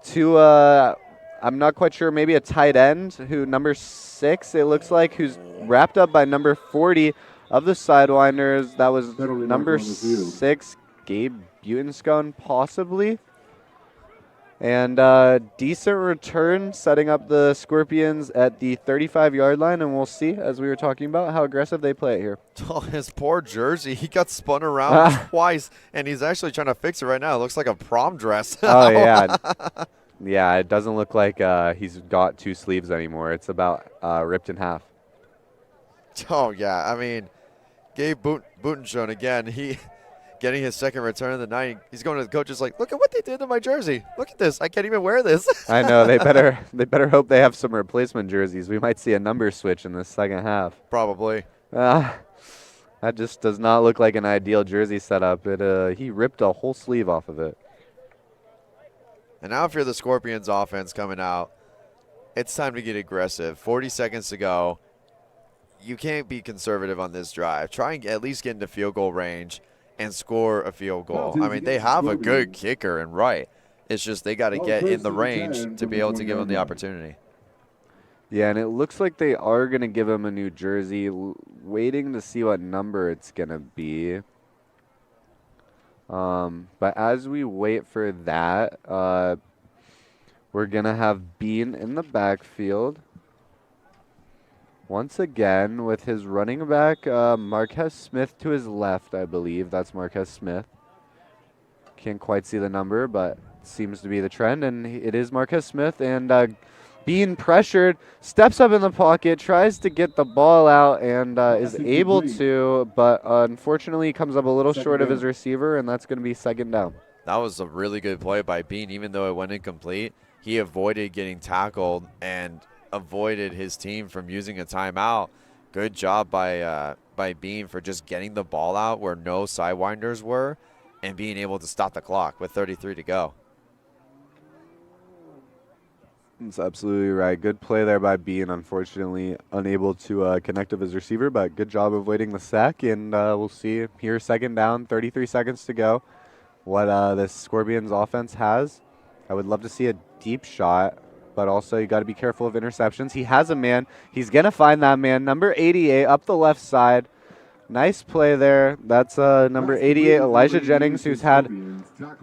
A: to, I'm not quite sure, maybe a tight end, who number 6, it looks like, who's wrapped up by number 40 of the Sidewinders. That was number 6, Gabe Butenskone, possibly. And decent return, setting up the Scorpions at the 35-yard line, and we'll see, as we were talking about, how aggressive they play it here.
B: Oh, his poor jersey. He got spun around twice, and he's actually trying to fix it right now. It looks like a prom dress.
A: Oh, yeah. Yeah, it doesn't look like he's got 2 sleeves anymore. It's about ripped in half.
B: Oh, yeah. I mean, Gabe Butenschon, again, he getting his second return of the night. He's going to the coaches like, look at what they did to my jersey. Look at this. I can't even wear this.
A: I know. They better hope they have some replacement jerseys. We might see a number switch in the second half.
B: Probably.
A: That just does not look like an ideal jersey setup. He ripped a whole sleeve off of it.
B: And now if you're the Scorpions offense coming out, it's time to get aggressive. 40 seconds to go. You can't be conservative on this drive. Try and at least get into field goal range and score a field goal. I mean, they have a good kicker and right. It's just they got to get in the range to be able to give them the opportunity.
A: Yeah, and it looks like they are going to give him a new jersey. Waiting to see what number it's going to be. But as we wait for that, we're going to have Bean in the backfield. Once again, with his running back, Marquez Smith to his left, I believe. That's Marquez Smith. Can't quite see the number, but seems to be the trend. And it is Marquez Smith. And being pressured, steps up in the pocket, tries to get the ball out, and is able to, but unfortunately comes up a little short of his receiver, and that's going to be second down.
B: That was a really good play by Bean. Even though it went incomplete, he avoided getting tackled and avoided his team from using a timeout. Good job by Bean for just getting the ball out where no Sidewinders were and being able to stop the clock with 33 to go.
A: That's absolutely right. Good play there by Bean. Unfortunately, unable to connect with his receiver, but good job avoiding the sack. And we'll see here, second down, 33 seconds to go, what this Scorpions offense has. I would love to see a deep shot, but also you got to be careful of interceptions. He has a man. He's going to find that man. Number 88 up the left side. Nice play there. That's number 88, Elijah Jennings, who's had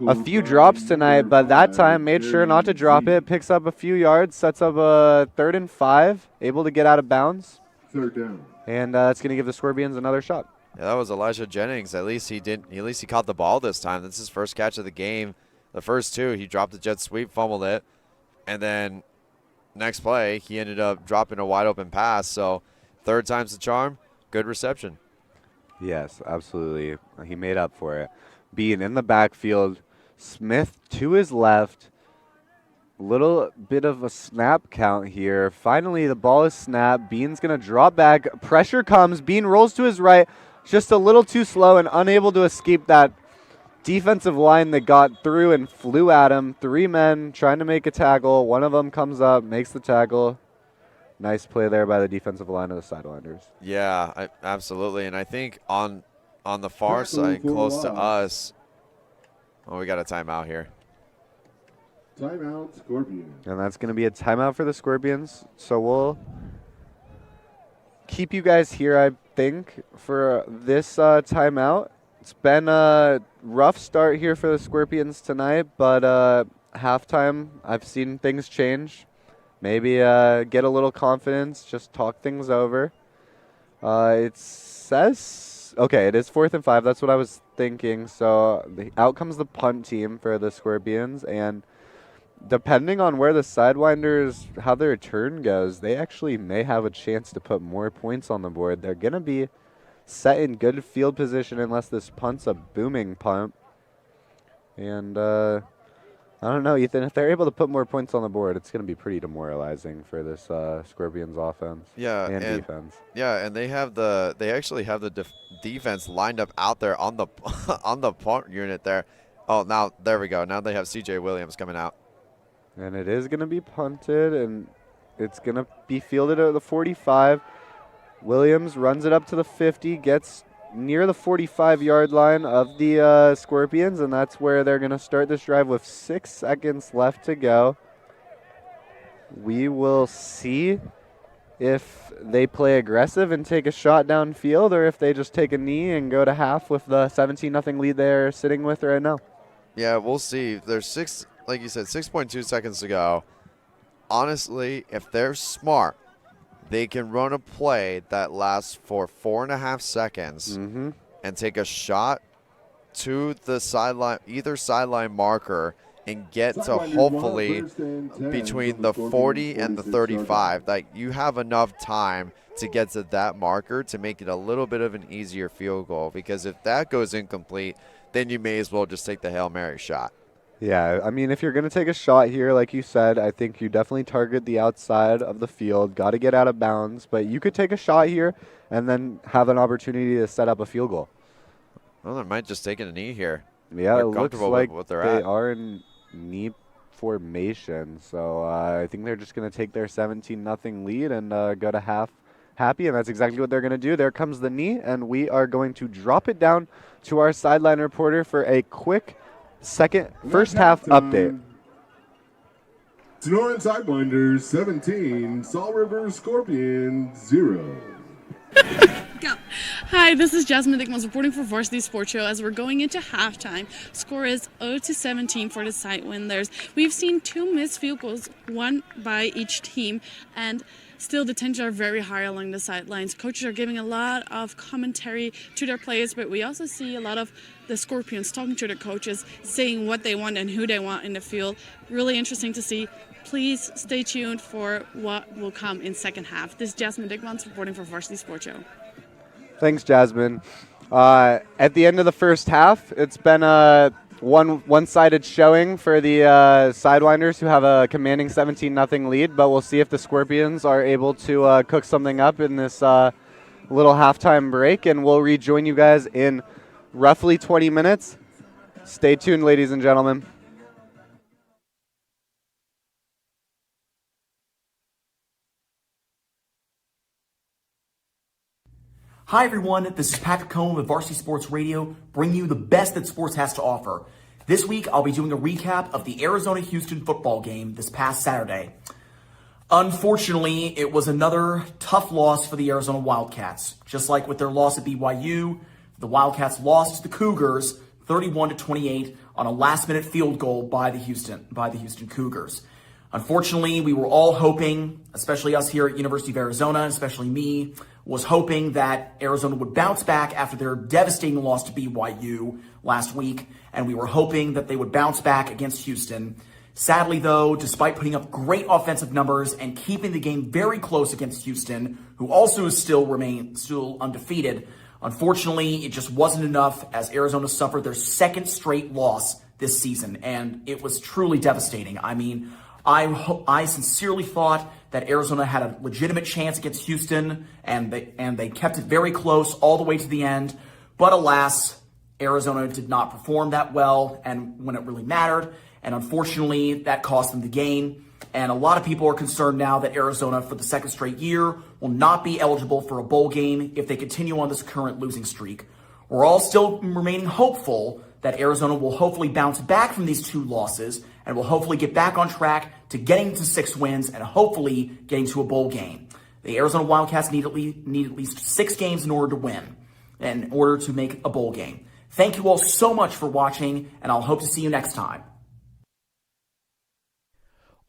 A: a few drops tonight, but that time made sure not to drop it. Picks up a few yards, sets up a 3rd and 5, able to get out of bounds.
F: Third down.
A: And that's going to give the Scorpions another shot.
B: Yeah, that was Elijah Jennings. At least he caught the ball this time. That's his first catch of the game. The first 2, he dropped the jet sweep, fumbled it, and then next play, he ended up dropping a wide open pass. So 3rd time's the charm. Good reception.
A: Yes, absolutely. He made up for it. Being in the backfield, Smith to his left. Little bit of a snap count here. Finally, the ball is snapped. Bean's going to drop back. Pressure comes. Bean rolls to his right. Just a little too slow and unable to escape that defensive line that got through and flew at him. 3 men trying to make a tackle. One of them comes up, makes the tackle. Nice play there by the defensive line of the Sidewinders.
B: Yeah, absolutely. And I think on the far side, close to us, we got a timeout here.
F: Timeout, Scorpions.
A: And that's going to be a timeout for the Scorpions. So we'll keep you guys here, I think, for this timeout. It's been a rough start here for the Scorpions tonight, but halftime, I've seen things change. Maybe get a little confidence, just talk things over. It says, okay, it is 4th and 5. That's what I was thinking. So out comes the punt team for the Scorpions. And depending on where the Sidewinders, how their turn goes, they actually may have a chance to put more points on the board. They're going to be set in good field position unless this punt's a booming punt. And I don't know, Ethan, if they're able to put more points on the board, it's going to be pretty demoralizing for this Scorpions offense and defense.
B: Yeah, and they actually have the defense lined up out there on the on the punt unit there. Oh, now there we go. Now they have C.J. Williams coming out.
A: And it is going to be punted, and it's going to be fielded at the 45. Williams runs it up to the 50, gets near the 45-yard line of the Scorpions, and that's where they're going to start this drive with 6 seconds left to go. We will see if they play aggressive and take a shot downfield, or if they just take a knee and go to half with the 17-0 lead they're sitting with right now.
B: Yeah, we'll see. There's like you said, 6.2 seconds to go. Honestly, if they're smart, they can run a play that lasts for 4.5 seconds and take a shot to the sideline, either sideline marker, and get to hopefully between the 40 and the 35. Like, you have enough time to get to that marker to make it a little bit of an easier field goal, because if that goes incomplete, then you may as well just take the Hail Mary shot.
A: Yeah, I mean, if you're going to take a shot here, like you said, I think you definitely target the outside of the field. Got to get out of bounds, but you could take a shot here and then have an opportunity to set up a field goal.
B: Well, they might just take a knee here.
A: Yeah,
B: they're
A: it looks like
B: what they're
A: they
B: at.
A: are in knee formation, so I think they're just going to take their 17-0 lead and go to half happy, and that's exactly what they're going to do. There comes the knee, and we are going to drop it down to our sideline reporter for a quick first half update.
F: Sonoran Sidewinders 17, Salt River Scorpions 0.
C: Go. Hi, this is Jasmine Dickmans reporting for Varsity Sports Show as we're going into halftime. Score is 0-17 for the Sidewinders. We've seen 2 missed field goals, one by each team, and still the tensions are very high along the sidelines. Coaches are giving a lot of commentary to their players, but we also see a lot of the Scorpions talking to the coaches, saying what they want and who they want in the field. Really interesting to see. Please stay tuned for what will come in second half. This is Jasmine Dickmans reporting for Varsity Sports Show.
A: Thanks, Jasmine. At the end of the first half, it's been a one-sided showing for the Sidewinders, who have a commanding 17-0 lead, but we'll see if the Scorpions are able to cook something up in this little halftime break, and we'll rejoin you guys in roughly 20 minutes. Stay tuned, ladies and gentlemen.
L: Hi everyone, this is Patrick Cohen with Varsity Sports Radio, bringing you the best that sports has to offer. This week, I'll be doing a recap of the Arizona-Houston football game this past Saturday. Unfortunately, it was another tough loss for the Arizona Wildcats. Just like with their loss at BYU, the Wildcats lost to the Cougars 31-28 on a last-minute field goal by the Houston Cougars. Unfortunately, we were all hoping, especially us here at University of Arizona, especially me, was hoping that Arizona would bounce back after their devastating loss to BYU last week, and we were hoping that they would bounce back against Houston. Sadly, though, despite putting up great offensive numbers and keeping the game very close against Houston, who also still undefeated, unfortunately, it just wasn't enough as Arizona suffered their second straight loss this season, and it was truly devastating. I mean, I sincerely thought that Arizona had a legitimate chance against Houston, and they kept it very close all the way to the end. But alas, Arizona did not perform that well, and when it really mattered, and unfortunately, that cost them the game. And a lot of people are concerned now that Arizona, for the second straight year, will not be eligible for a bowl game if they continue on this current losing streak. We're all still remaining hopeful that Arizona will hopefully bounce back from these 2 losses and will hopefully get back on track to getting to 6 wins and hopefully getting to a bowl game. The Arizona Wildcats need at least 6 games in order to win, in order to make a bowl game. Thank you all so much for watching, and I'll hope to see you next time.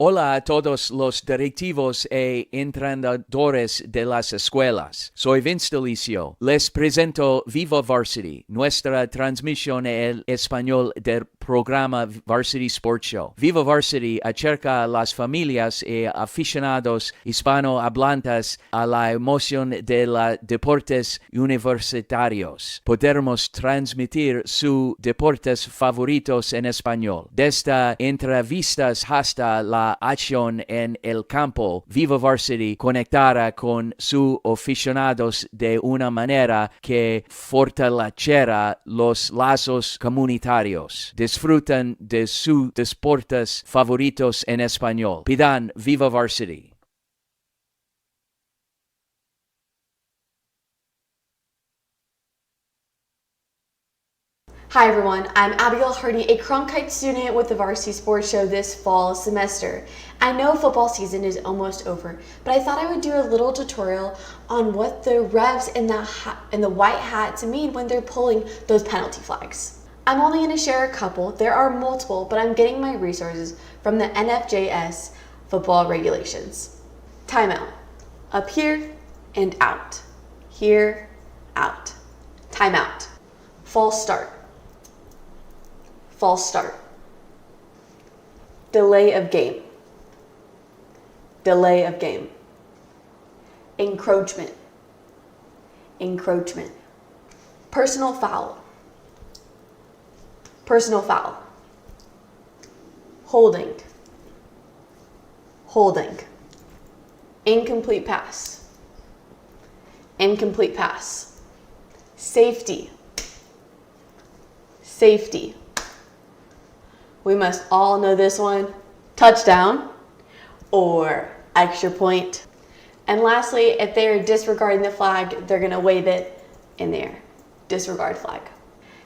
G: Hola a todos los directivos e entrenadores de las escuelas. Soy Vince Delicio. Les presento Viva Varsity, nuestra transmisión en español del programa Varsity Sports Show. Viva Varsity acerca a las familias y aficionados hispanohablantes a la emoción de los deportes universitarios. Podremos transmitir sus deportes favoritos en español. Desde entrevistas hasta la acción en el campo, Viva Varsity conectará con sus aficionados de una manera que fortalecerá los lazos comunitarios. Disfrutan de sus deportes favoritos en español. Pidan Viva Varsity.
K: Hi everyone, I'm Abigail Hardy, a Cronkite student with the Varsity Sports Show this fall semester. I know football season is almost over, but I thought I would do a little tutorial on what the revs and the white hats mean when they're pulling those penalty flags. I'm only going to share a couple. There are multiple, but I'm getting my resources from the NFJS football regulations. Timeout. Up here and out. Here, out. Timeout. False start. False start. Delay of game. Delay of game. Encroachment. Encroachment. Personal foul. Personal foul. Holding. Holding. Incomplete pass. Incomplete pass. Safety. Safety. We must all know this one. Touchdown or extra point. And lastly, if they are disregarding the flag, they're going to wave it in there. Disregard flag.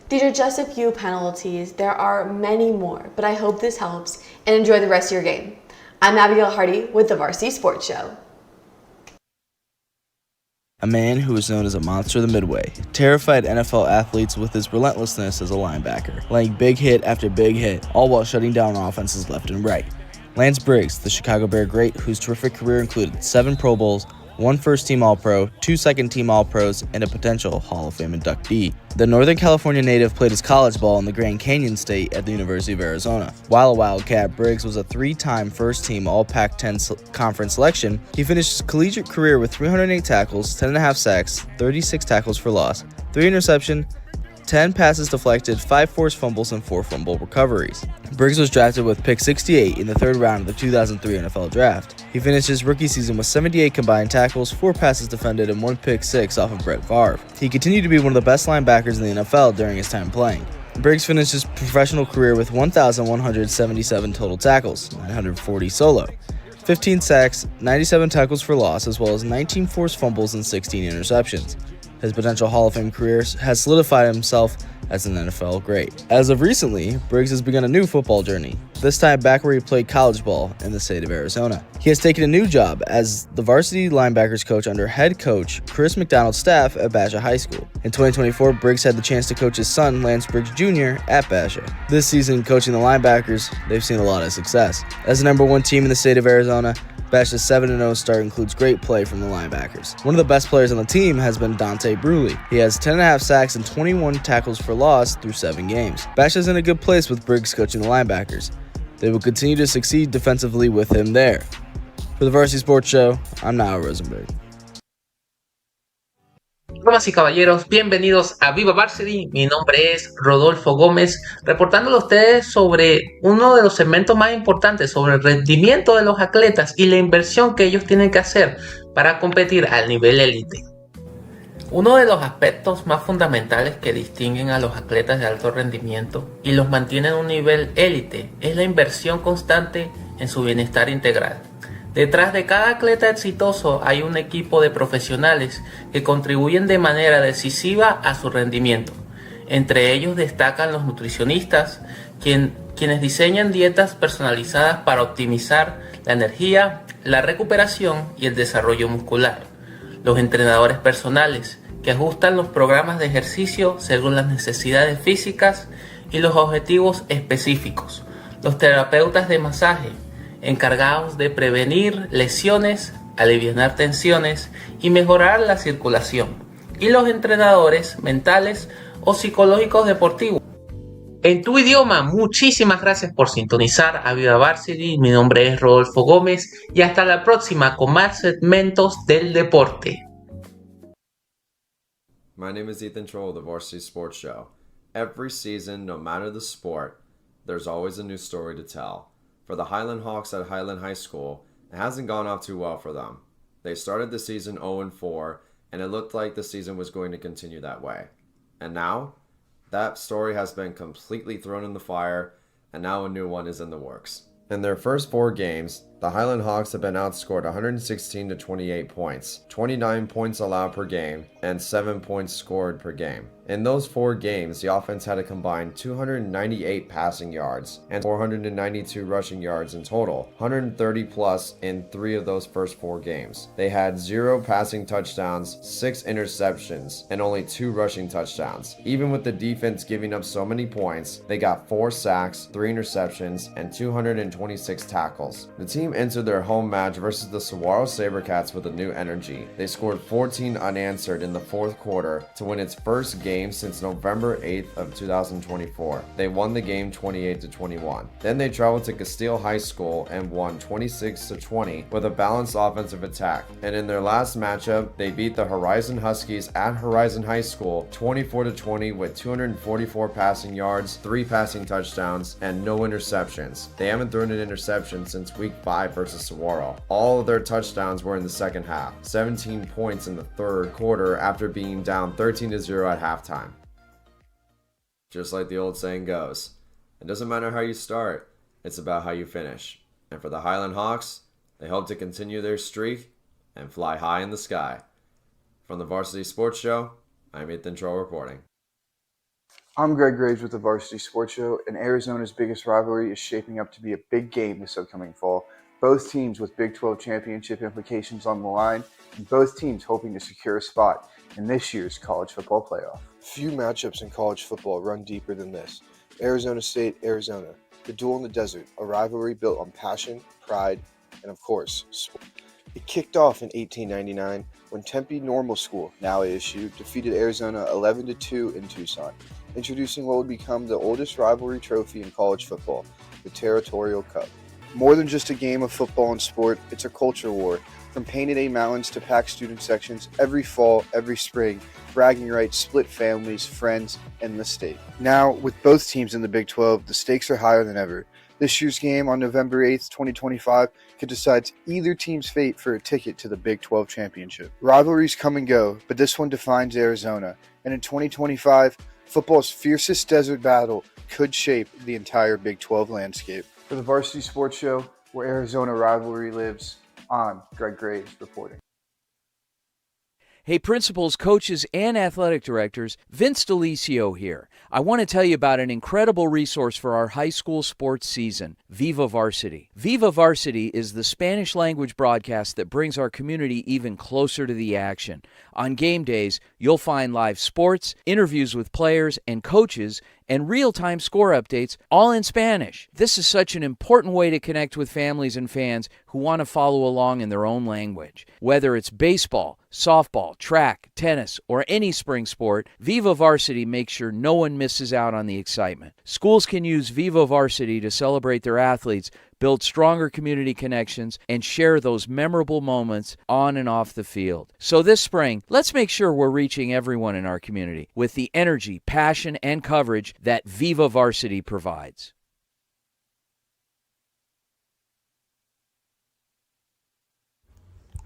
K: These are just a few penalties. There are many more, but I hope this helps and enjoy the rest of your game. I'm Abigail Hardy with the Varsity Sports Show.
M: A man who is known as a monster of the Midway, terrified NFL athletes with his relentlessness as a linebacker, laying big hit after big hit, all while shutting down offenses left and right. Lance Briggs, the Chicago Bear great, whose terrific career included 7 Pro Bowls, 1 first-team All-Pro, 2 second-team All-Pros, and a potential Hall of Fame inductee. The Northern California native played his college ball in the Grand Canyon State at the University of Arizona. While a Wildcat, Briggs was a 3-time first-team All-Pac-10 conference selection. He finished his collegiate career with 308 tackles, 10.5 sacks, 36 tackles for loss, 3 interceptions, 10 passes deflected, 5 forced fumbles, and 4 fumble recoveries. Briggs was drafted with pick 68 in the 3rd round of the 2003 NFL Draft. He finished his rookie season with 78 combined tackles, 4 passes defended, and 1 pick 6 off of Brett Favre. He continued to be one of the best linebackers in the NFL during his time playing. Briggs finished his professional career with 1,177 total tackles, 940 solo, 15 sacks, 97 tackles for loss, as well as 19 forced fumbles and 16 interceptions. His potential Hall of Fame career has solidified himself as an NFL great. As of recently, Briggs has begun a new football journey, this time back where he played college ball in the state of Arizona. He has taken a new job as the varsity linebackers coach under head coach Chris McDonald's staff at Basha High School. In 2024, Briggs had the chance to coach his son, Lance Briggs Jr., at Basha. This season, coaching the linebackers, they've seen a lot of success. As the number 1 team in the state of Arizona, Basha's 7-0 start includes great play from the linebackers. One of the best players on the team has been Dante Bruley. He has 10.5 sacks and 21 tackles for loss through 7 games. Basha's in a good place with Briggs coaching the linebackers. They will continue to succeed defensively with him there. For the Varsity Sports Show, I'm Niall Rosenberg.
N: Damas y caballeros, bienvenidos a Viva Varsity. Mi nombre es Rodolfo Gómez, reportándole a ustedes sobre uno de los segmentos más importantes sobre el rendimiento de los atletas y la inversión que ellos tienen que hacer para competir al nivel élite. Uno de los aspectos más fundamentales que distinguen a los atletas de alto rendimiento y los mantienen a un nivel élite es la inversión constante en su bienestar integral. Detrás de cada atleta exitoso hay un equipo de profesionales que contribuyen de manera decisiva a su rendimiento. Entre ellos destacan los nutricionistas, quienes diseñan dietas personalizadas para optimizar la energía, la recuperación y el desarrollo muscular. Los entrenadores personales, que ajustan los programas de ejercicio según las necesidades físicas y los objetivos específicos. Los terapeutas de masaje, encargados de prevenir lesiones, aliviar tensiones y mejorar la circulación, y los entrenadores mentales o psicológicos deportivos. En tu idioma, muchísimas gracias por sintonizar a Viva Varsity. Mi nombre es Rodolfo Gómez y hasta la próxima con más segmentos del deporte.
B: My name is Ethan Troll of the Varsity Sports Show. Every season, no matter the sport, there's always a new story to tell. For the Highland Hawks at Highland High School, it hasn't gone off too well for them. They started the season 0-4, and it looked like the season was going to continue that way. And now, that story has been completely thrown in the fire, and now a new one is in the works. In their first 4 games, the Highland Hawks have been outscored 116 to 28 points, 29 points allowed per game, and 7 points scored per game. In those 4 games, the offense had a combined 298 passing yards and 492 rushing yards in total, 130 plus in 3 of those first 4 games. They had 0 passing touchdowns, 6 interceptions, and only 2 rushing touchdowns. Even with the defense giving up so many points, they got 4 sacks, 3 interceptions, and 226 tackles. The team entered their home match versus the Saguaro Sabercats with a new energy. They scored 14 unanswered in the 4th quarter to win its first game since November 8th of 2024. They won the game 28-21. Then they traveled to Castile High School and won 26-20 with a balanced offensive attack. And in their last matchup, they beat the Horizon Huskies at Horizon High School 24-20 with 244 passing yards, 3 passing touchdowns, and no interceptions. They haven't thrown an interception since week 5 versus Saguaro. All of their touchdowns were in the second half, 17 points in the 3rd quarter after being down 13-0 at halftime. Just like the old saying goes, it doesn't matter how you start, it's about how you finish. And for the Highland Hawks, they hope to continue their streak and fly high in the sky. From the Varsity Sports Show, I'm Ethan Troll reporting.
O: I'm Greg Graves with the Varsity Sports Show, and Arizona's biggest rivalry is shaping up to be a big game this upcoming fall. Both teams with Big 12 championship implications on the line, and both teams hoping to secure a spot in this year's college football playoff.
P: Few matchups in college football run deeper than this. Arizona State, Arizona, the duel in the desert, a rivalry built on passion, pride, and of course, sport. It kicked off in 1899 when Tempe Normal School, now ASU, defeated Arizona 11-2 in Tucson, introducing what would become the oldest rivalry trophy in college football, the Territorial Cup. More than just a game of football and sport, it's a culture war. From Painted A mountains to packed student sections, every fall, every spring, bragging rights split families, friends, and the state. Now, with both teams in the Big 12, the stakes are higher than ever. This year's game on November 8th, 2025, could decide either team's fate for a ticket to the Big 12 championship. Rivalries come and go, but this one defines Arizona. And in 2025, football's fiercest desert battle could shape the entire Big 12 landscape. For the Varsity Sports Show, where Arizona rivalry lives, I'm Greg Graves reporting.
G: Hey, principals, coaches, and athletic directors, Vince DeLisio here. I want to tell you about an incredible resource for our high school sports season, Viva Varsity. Viva Varsity is the Spanish language broadcast that brings our community even closer to the action. On game days, you'll find live sports, interviews with players and coaches, and real-time score updates, all in Spanish. This is such an important way to connect with families and fans who want to follow along in their own language. Whether it's baseball, softball, track, tennis, or any spring sport, Viva Varsity makes sure no one misses out on the excitement. Schools can use Viva Varsity to celebrate their athletes, build stronger community connections, and share those memorable moments on and off the field. So this spring, let's make sure we're reaching everyone in our community with the energy, passion, and coverage that Viva Varsity provides.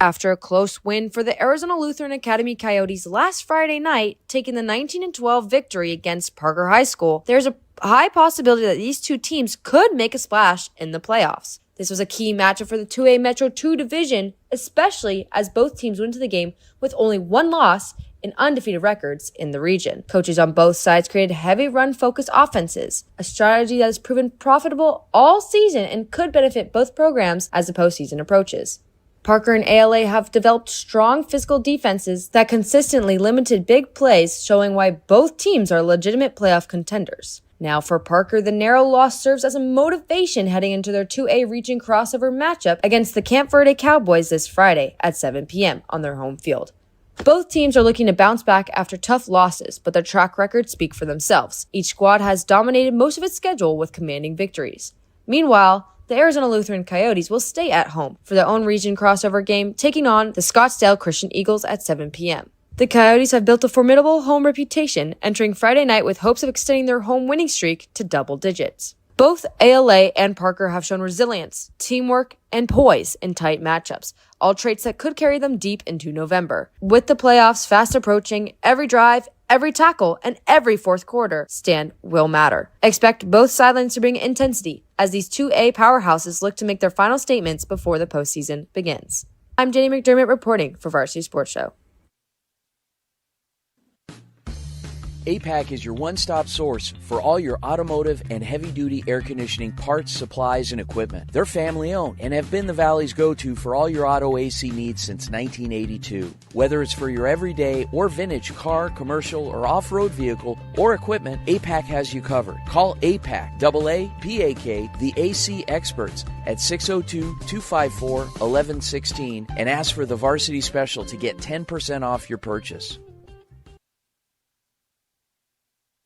Q: After a close win for the Arizona Lutheran Academy Coyotes last Friday night, taking the 19-12 victory against Parker High School, there's a high possibility that these two teams could make a splash in the playoffs. This was a key matchup for the 2A Metro 2 division, especially as both teams went into the game with only one loss and undefeated records in the region. Coaches on both sides created heavy run-focused offenses, a strategy that has proven profitable all season and could benefit both programs as the postseason approaches. Parker and ALA have developed strong physical defenses that consistently limited big plays, showing why both teams are legitimate playoff contenders. Now for Parker, the narrow loss serves as a motivation heading into their 2A region crossover matchup against the Camp Verde Cowboys this Friday at 7 p.m. on their home field. Both teams are looking to bounce back after tough losses, but their track records speak for themselves. Each squad has dominated most of its schedule with commanding victories. Meanwhile, the Arizona Lutheran Coyotes will stay at home for their own region crossover game, taking on the Scottsdale Christian Eagles at 7 p.m. The Coyotes have built a formidable home reputation, entering Friday night with hopes of extending their home winning streak to double digits. Both ALA and Parker have shown resilience, teamwork, and poise in tight matchups, all traits that could carry them deep into November. With the playoffs fast approaching, every drive, every tackle, and every fourth quarter stand will matter. Expect both sidelines to bring intensity as these 2A powerhouses look to make their final statements before the postseason begins. I'm Jenny McDermott reporting for Varsity Sports Show.
G: APAC is your one-stop source for all your automotive and heavy-duty air conditioning parts, supplies, and equipment. They're family-owned and have been the Valley's go-to for all your auto AC needs since 1982. Whether it's for your everyday or vintage car, commercial, or off-road vehicle or equipment, APAC has you covered. Call APAC, AAPAK, the AC experts at 602-254-1116 and ask for the Varsity Special to get 10% off your purchase.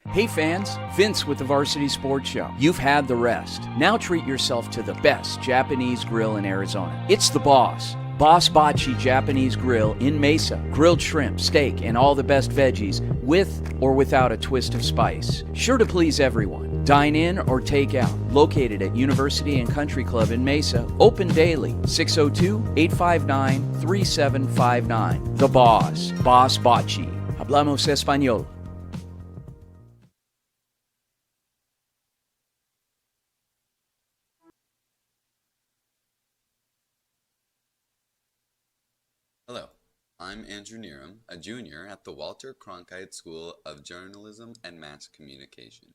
G: Hey fans, Vince with the Varsity Sports Show. You've had the rest. Now treat yourself to the best Japanese grill in Arizona. It's the Boss. Boss Bachi Japanese Grill in Mesa. Grilled shrimp, steak, and all the best veggies with or without a twist of spice. Sure to please everyone. Dine in or take out. Located at University and Country Club in Mesa. Open daily. 602-859-3759. The Boss. Boss Bachi. Hablamos Español.
H: Hello, I'm Andrew Neeram, a junior at the Walter Cronkite School of Journalism and Mass Communication.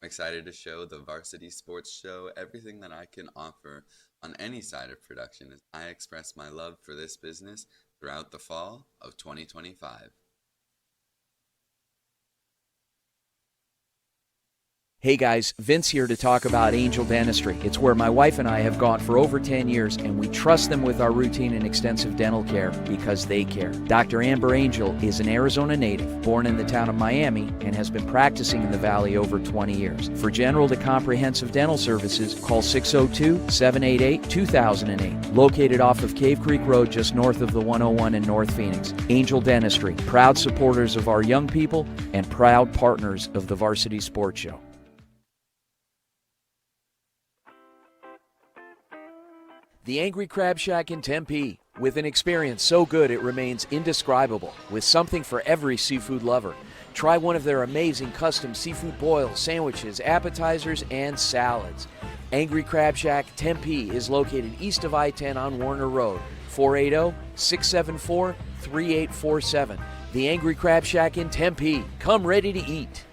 H: I'm excited to show the Varsity Sports Show everything that I can offer on any side of production as I express my love for this business throughout the fall of 2025.
G: Hey guys, Vince here to talk about Angel Dentistry. It's where my wife and I have gone for over 10 years, and we trust them with our routine and extensive dental care because they care. Dr. Amber Angel is an Arizona native, born in the town of Miami, and has been practicing in the Valley over 20 years. For general to comprehensive dental services, call 602-788-2008. Located off of Cave Creek Road just north of the 101 in North Phoenix. Angel Dentistry, proud supporters of our young people and proud partners of the Varsity Sports Show. The Angry Crab Shack in Tempe, with an experience so good it remains indescribable, with something for every seafood lover. Try one of their amazing custom seafood boils, sandwiches, appetizers, and salads. Angry Crab Shack Tempe is located east of I-10 on Warner Road, 480-674-3847. The Angry Crab Shack in Tempe. Come ready to eat.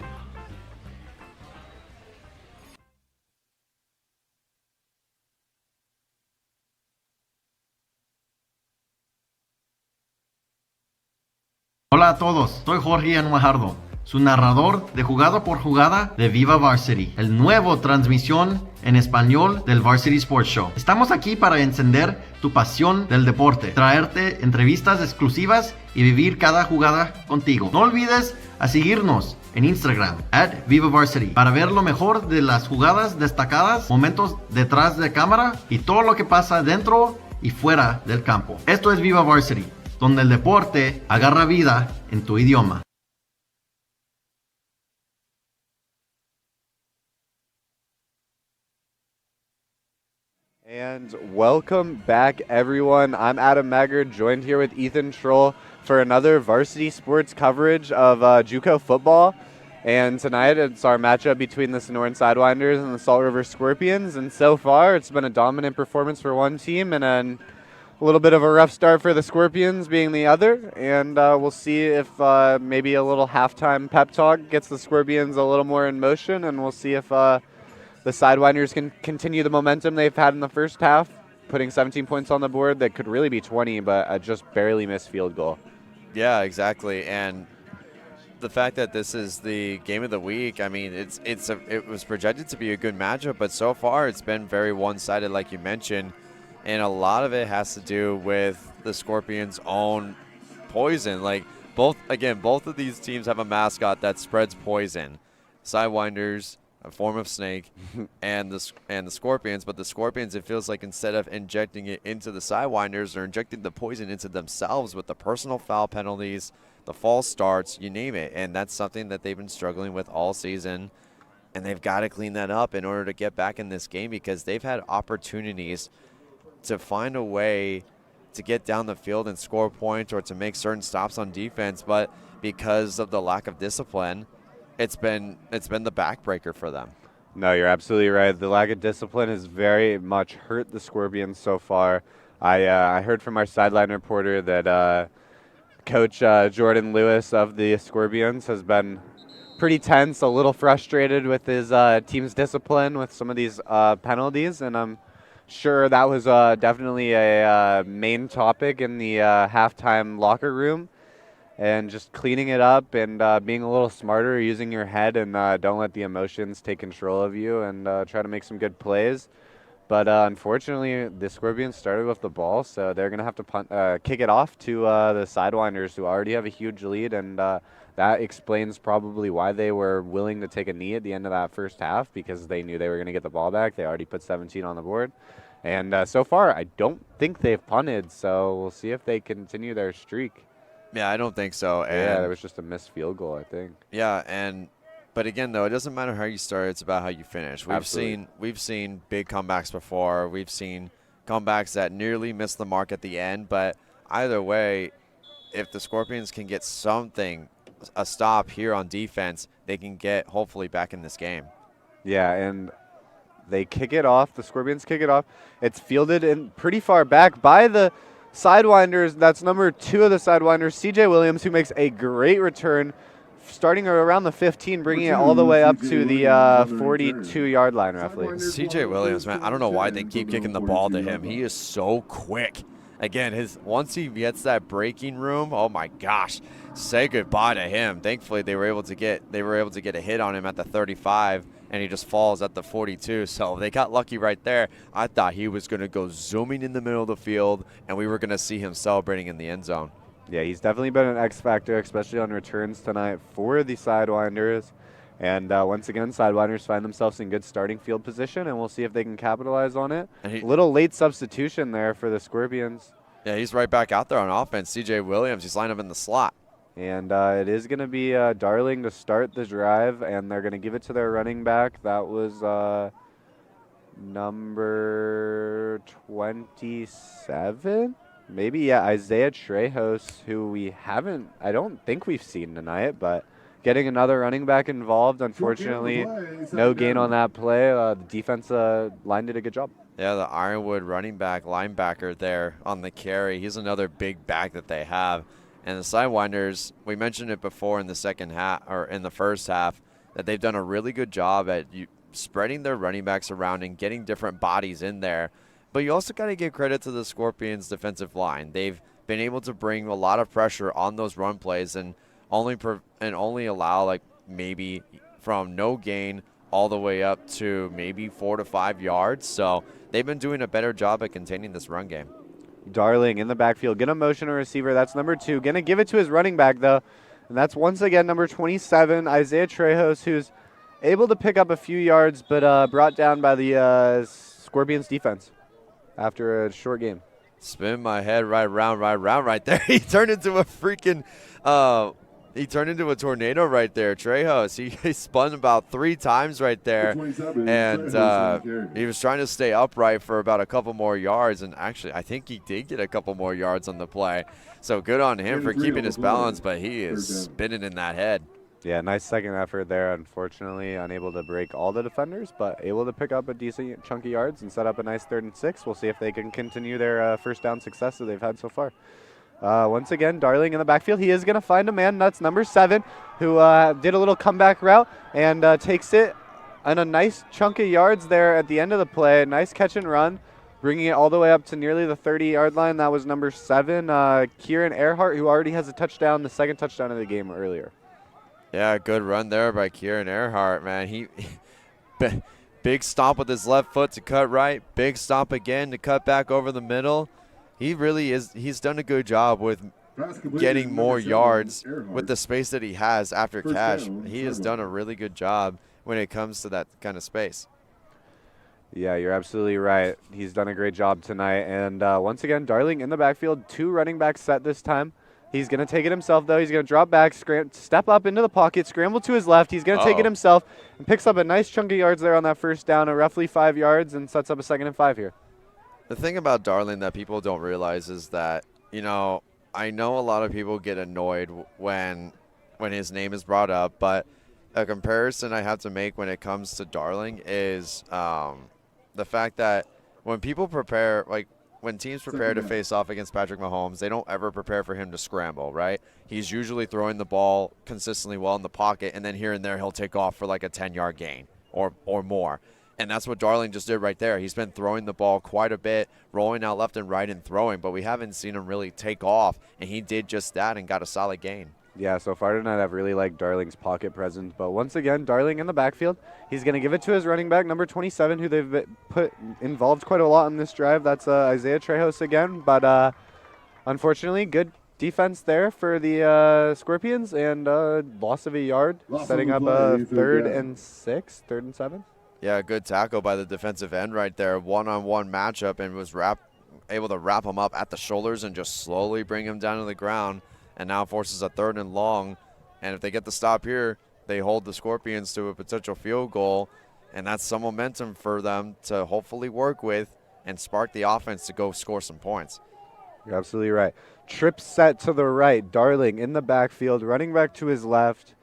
R: Hola a todos, soy Jorge Anuajardo, su narrador de jugada por jugada de Viva Varsity, el nuevo transmisión en español del Varsity Sports Show. Estamos aquí para encender tu pasión del deporte, traerte entrevistas exclusivas y vivir cada jugada contigo. No olvides a seguirnos en Instagram, @VivaVarsity, para ver lo mejor de las jugadas destacadas, momentos detrás de cámara y todo lo que pasa dentro y fuera del campo. Esto es Viva Varsity, donde el deporte agarra vida en tu idioma.
A: And welcome back, everyone. I'm Adam Maggard, joined here with Ethan Troll for another Varsity Sports coverage of JUCO football. And tonight it's our matchup between the Sonoran Sidewinders and the Salt River Scorpions. And so far, it's been a dominant performance for one team and a little bit of a rough start for the Scorpions being the other. And we'll see if maybe a little halftime pep talk gets the Scorpions a little more in motion. And we'll see if the Sidewinders can continue the momentum they've had in the first half, putting 17 points on the board that could really be 20, but a just barely missed field goal.
B: Yeah, exactly. And the fact that this is the game of the week, I mean, it was projected to be a good matchup, but so far it's been very one-sided, like you mentioned, and a lot of it has to do with the Scorpions' own poison. Like both of these teams have a mascot that spreads poison. Sidewinders, a form of snake, and the Scorpions. But the Scorpions, it feels like instead of injecting it into the Sidewinders, they're injecting the poison into themselves with the personal foul penalties, the false starts, you name it. And that's something that they've been struggling with all season. And they've got to clean that up in order to get back in this game, because they've had opportunities to find a way to get down the field and score points or to make certain stops on defense. But because of the lack of discipline, it's been the backbreaker for them.
A: No, you're absolutely right. The lack of discipline has very much hurt the Scorpions so far. I heard from our sideline reporter that Coach Jordan Lewis of the Scorpions has been pretty tense, a little frustrated with his team's discipline with some of these penalties, and I'm sure that was definitely a main topic in the halftime locker room. And just cleaning it up and being a little smarter, using your head, and don't let the emotions take control of you, and try to make some good plays. But unfortunately, the Scorpions started with the ball, so they're going to have to kick it off to the Sidewinders, who already have a huge lead, and that explains probably why they were willing to take a knee at the end of that first half, because they knew they were going to get the ball back. They already put 17 on the board. And so far, I don't think they've punted, so we'll see if they continue their streak.
B: Yeah, I don't think so. And
A: yeah, there was just a missed field goal, I think.
B: Yeah, but again, though, it doesn't matter how you start; it's about how you finish. We've seen big comebacks before. We've seen comebacks that nearly miss the mark at the end. But either way, if the Scorpions can get a stop here on defense, they can get hopefully back in this game.
A: Yeah, and they kick it off. The Scorpions kick it off. It's fielded in pretty far back by the Sidewinders. That's number 2 of the Sidewinders, CJ Williams, who makes a great return, starting around the 15, bringing it all the way up to the 42-yard line, roughly.
B: CJ Williams, man, I don't know why they keep kicking the ball to him. He is so quick. Again, once he gets that breaking room, oh my gosh, say goodbye to him. Thankfully, they were able to get a hit on him at the 35. And he just falls at the 42, so they got lucky right there. I thought he was going to go zooming in the middle of the field, and we were going to see him celebrating in the end zone.
A: Yeah, he's definitely been an X factor, especially on returns tonight for the Sidewinders. And once again, Sidewinders find themselves in good starting field position, and we'll see if they can capitalize on it. A little late substitution there for the Scorpions.
B: Yeah, he's right back out there on offense. CJ Williams, he's lined up in the slot.
A: And it is going to be Darling to start the drive, and they're going to give it to their running back. That was number 27? Maybe, yeah, Isaiah Trejos, who I don't think we've seen tonight, but getting another running back involved. Unfortunately, no gain on that play. The defense line did a good job.
B: Yeah, the Ironwood linebacker there on the carry. He's another big back that they have. And the Sidewinders, we mentioned it before in the second half or in the first half, that they've done a really good job at spreading their running backs around and getting different bodies in there. But you also got to give credit to the Scorpions' defensive line. They've been able to bring a lot of pressure on those run plays and only allow like maybe from no gain all the way up to maybe 4 to 5 yards. So they've been doing a better job at containing this run game.
A: Darling in the backfield, gonna motion a receiver. That's number 2. Gonna give it to his running back though, and that's once again number 27, Isaiah Trejos, who's able to pick up a few yards, but brought down by the Scorpions defense after a short game.
B: Spin my head right around there. He turned into a freaking he turned into a tornado right there, Trejos. He spun about 3 times right there, and he was trying to stay upright for about a couple more yards, and actually I think he did get a couple more yards on the play. So good on him for keeping his balance, but he is spinning in that head.
A: Yeah, nice second effort there. Unfortunately, unable to break all the defenders, but able to pick up a decent chunk of yards and set up a nice 3rd and 6. We'll see if they can continue their first down success that they've had so far. Once again, Darling in the backfield. He is going to find a man. That's number 7, who did a little comeback route and takes it on a nice chunk of yards there at the end of the play. Nice catch and run, bringing it all the way up to nearly the 30-yard line. That was number 7, Kieran Earhart, who already has a touchdown, the 2nd touchdown of the game earlier.
B: Yeah, good run there by Kieran Earhart, man. He big stomp with his left foot to cut right, big stomp again to cut back over the middle. He really is. He's done a good job with getting more yards with the space that he has after catch. He has done a really good job when it comes to that kind of space.
A: Yeah, you're absolutely right. He's done a great job tonight. And once again, Darling in the backfield, 2 running backs set this time. He's going to take it himself, though. He's going to drop back, step up into the pocket, scramble to his left. He's going to take it himself and picks up a nice chunk of yards there on that first down, roughly 5 yards, and sets up a 2nd and 5 here.
B: The thing about Darling that people don't realize is that, you know, I know a lot of people get annoyed when his name is brought up, but a comparison I have to make when it comes to Darling is the fact that when people prepare, like when teams prepare to face off against Patrick Mahomes, they don't ever prepare for him to scramble, right? He's usually throwing the ball consistently well in the pocket, and then here and there he'll take off for like a 10-yard gain or more. And that's what Darling just did right there. He's been throwing the ball quite a bit, rolling out left and right and throwing, but we haven't seen him really take off, and he did just that and got a solid gain.
A: Yeah, so far tonight I've really liked Darling's pocket presence. But once again, Darling in the backfield. He's going to give it to his running back, number 27, who they've put involved quite a lot in this drive. That's Isaiah Trejos again. But unfortunately, good defense there for the Scorpions and loss of a yard, setting up a 3rd and 6, 3rd and 7.
B: Yeah, good tackle by the defensive end right there. One-on-one matchup, and was able to wrap him up at the shoulders and just slowly bring him down to the ground. And now forces a 3rd and long. And if they get the stop here, they hold the Scorpions to a potential field goal. And that's some momentum for them to hopefully work with and spark the offense to go score some points.
A: You're absolutely right. Trip set to the right. Darling in the backfield, running back to his left.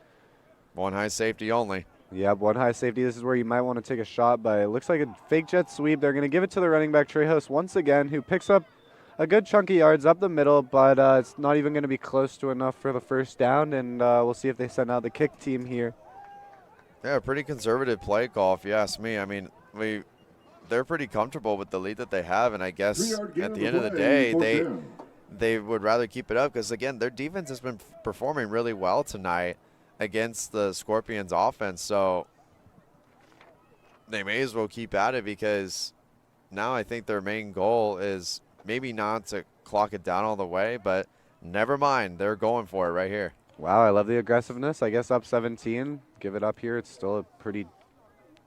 B: One high safety only.
A: Yep, one high safety. This is where you might want to take a shot, but it looks like a fake jet sweep. They're going to give it to the running back, Trejos, once again, who picks up a good chunk of yards up the middle, but it's not even going to be close to enough for the first down, and we'll see if they send out the kick team here.
B: Yeah, pretty conservative play call, if you ask me. I mean, they're pretty comfortable with the lead that they have, and I guess at the end of the day, they would rather keep it up because, again, their defense has been performing really well tonight against the Scorpions offense, so they may as well keep at it because now I think their main goal is maybe not to clock it down all the way, but never mind. They're going for it right here.
A: Wow, I love the aggressiveness. I guess up 17. Give it up here. It's still a pretty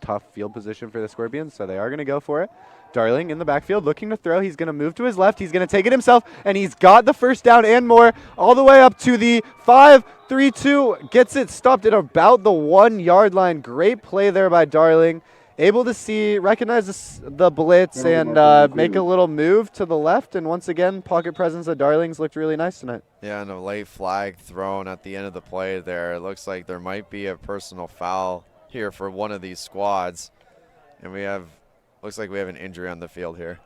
A: tough field position for the Scorpions, so they are going to go for it. Darling in the backfield looking to throw. He's going to move to his left. He's going to take it himself, and he's got the first down and more all the way up to the 5-3-2. Gets it stopped at about the 1-yard line. Great play there by Darling. Able to recognize the blitz and make a little move to the left. And once again, pocket presence of Darling's looked really nice tonight.
B: Yeah, and a late flag thrown at the end of the play there. It looks like there might be a personal foul here for one of these squads. And looks like we have an injury on the field here.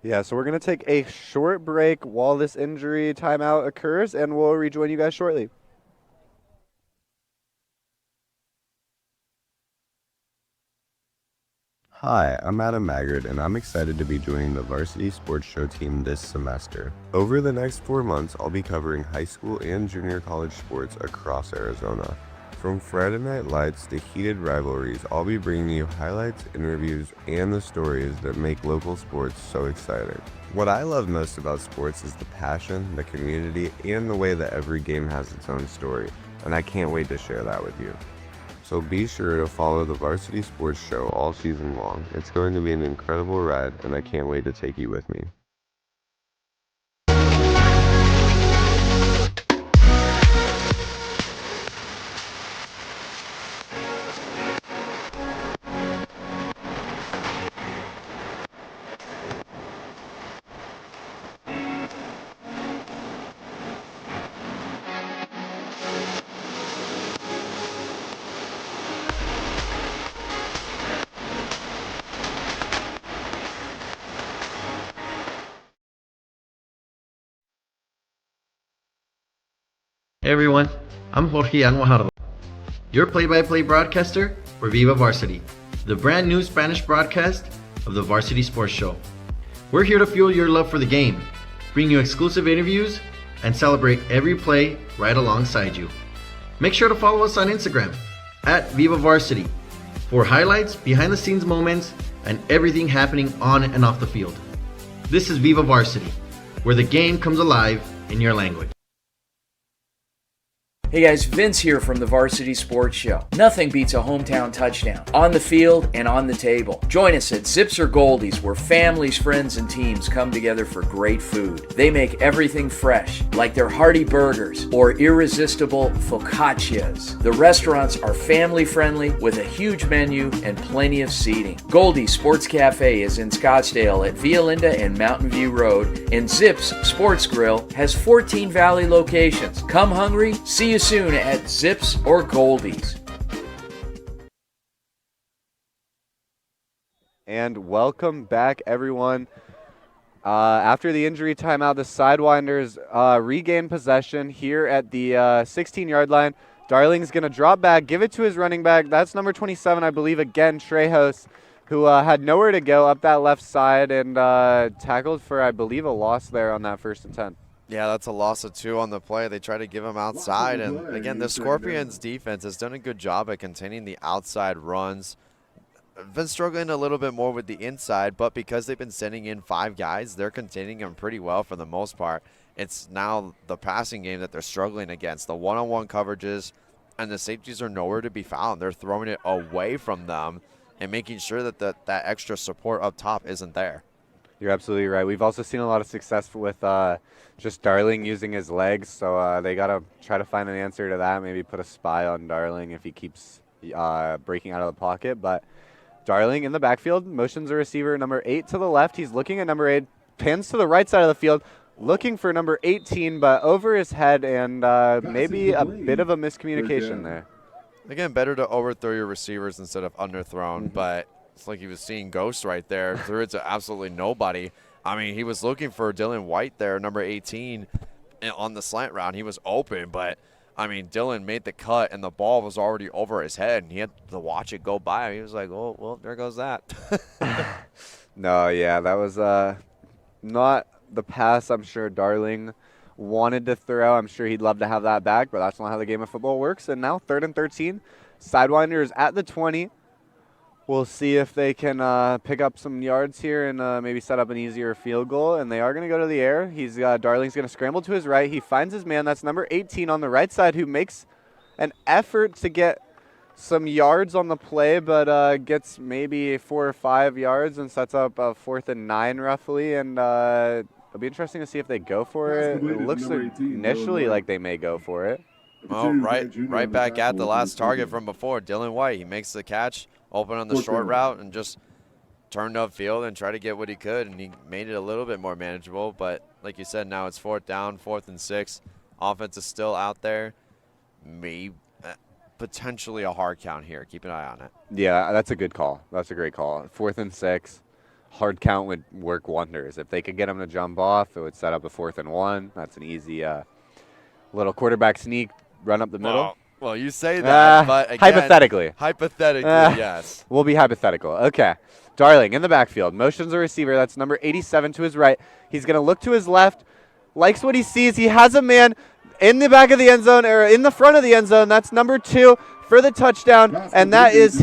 A: Yeah, so we're going to take a short break while this injury timeout occurs, and we'll rejoin you guys shortly.
S: Hi, I'm Adam Maggard, and I'm excited to be joining the Varsity Sports Show team this semester. Over the next 4 months, I'll be covering high school and junior college sports across Arizona. From Friday Night Lights to heated rivalries, I'll be bringing you highlights, interviews, and the stories that make local sports so exciting. What I love most about sports is the passion, the community, and the way that every game has its own story, and I can't wait to share that with you. So be sure to follow the Varsity Sports Show all season long. It's going to be an incredible ride, and I can't wait to take you with me.
R: Hey everyone, I'm Jorge Anguajardo, your play-by-play broadcaster for Viva Varsity, the brand new Spanish broadcast of the Varsity Sports Show. We're here to fuel your love for the game, bring you exclusive interviews, and celebrate every play right alongside you. Make sure to follow us on Instagram at Viva Varsity for highlights, behind the scenes moments, and everything happening on and off the field. This is Viva Varsity, where the game comes alive in your language.
G: Hey guys, Vince here from the Varsity Sports Show. Nothing beats a hometown touchdown, on the field and on the table. Join us at Zips or Goldies, where families, friends, and teams come together for great food. They make everything fresh, like their hearty burgers or irresistible focaccias. The restaurants are family friendly with a huge menu and plenty of seating. Goldie's Sports Cafe is in Scottsdale at Via Linda and Mountain View Road, and Zips Sports Grill has 14 Valley locations. Come hungry, see you soon at Zips or Goldies.
A: And welcome back, everyone. After the injury timeout, the Sidewinders regain possession here at the 16-yard line. Darling's going to drop back, give it to his running back. That's number 27, I believe, again, Trejos, who had nowhere to go up that left side and tackled for, I believe, a loss there on that 1st and 10.
B: Yeah, that's a loss of 2 on the play. They try to give him outside. And again, the Scorpions defense has done a good job at containing the outside runs. Been struggling a little bit more with the inside, but because they've been sending in 5 guys, they're containing them pretty well for the most part. It's now the passing game that they're struggling against. The one-on-one coverages and the safeties are nowhere to be found. They're throwing it away from them and making sure that that extra support up top isn't there.
A: You're absolutely right. We've also seen a lot of success with just Darling using his legs, so they got to try to find an answer to that, maybe put a spy on Darling if he keeps breaking out of the pocket. But Darling in the backfield, motions a receiver, number 8 to the left. He's looking at number 8, pans to the right side of the field, looking for number 18, but over his head, and maybe a bit of a miscommunication there.
B: Again, better to overthrow your receivers instead of underthrown, but it's like he was seeing ghosts right there. Threw it to absolutely nobody. I mean, he was looking for Dylan White there, number 18, on the slant route. He was open, but, I mean, Dylan made the cut, and the ball was already over his head, and he had to watch it go by. He was like, oh, well, there goes that.
A: No, yeah, that was not the pass I'm sure Darling wanted to throw. I'm sure he'd love to have that back, but that's not how the game of football works. And now 3rd and 13, Sidewinders at the 20. We'll see if they can pick up some yards here and maybe set up an easier field goal. And they are going to go to the air. Darling's going to scramble to his right. He finds his man. That's number 18 on the right side, who makes an effort to get some yards on the play, but gets maybe 4 or 5 yards and sets up a 4th and 9 roughly. And it'll be interesting to see if they go for it. It looks initially like they may go for it.
B: Well, right back at the last target from before, Dylan White. He makes the catch, open on the short route, and just turned upfield and tried to get what he could, and he made it a little bit more manageable. But like you said, now it's 4th down, 4th and 6. Offense is still out there. Maybe potentially a hard count here. Keep an eye on it.
A: Yeah, that's a good call. That's a great call. 4th and 6. Hard count would work wonders. If they could get him to jump off, it would set up a 4th and 1. That's an easy little quarterback sneak, run up the middle.
B: Well, you say that, but again,
A: hypothetically,
B: yes.
A: We'll be hypothetical. Okay. Darling in the backfield. Motions a receiver. That's number 87 to his right. He's going to look to his left. Likes what he sees. He has a man in the back of the end zone, or in the front of the end zone. That's number 2 for the touchdown, and that is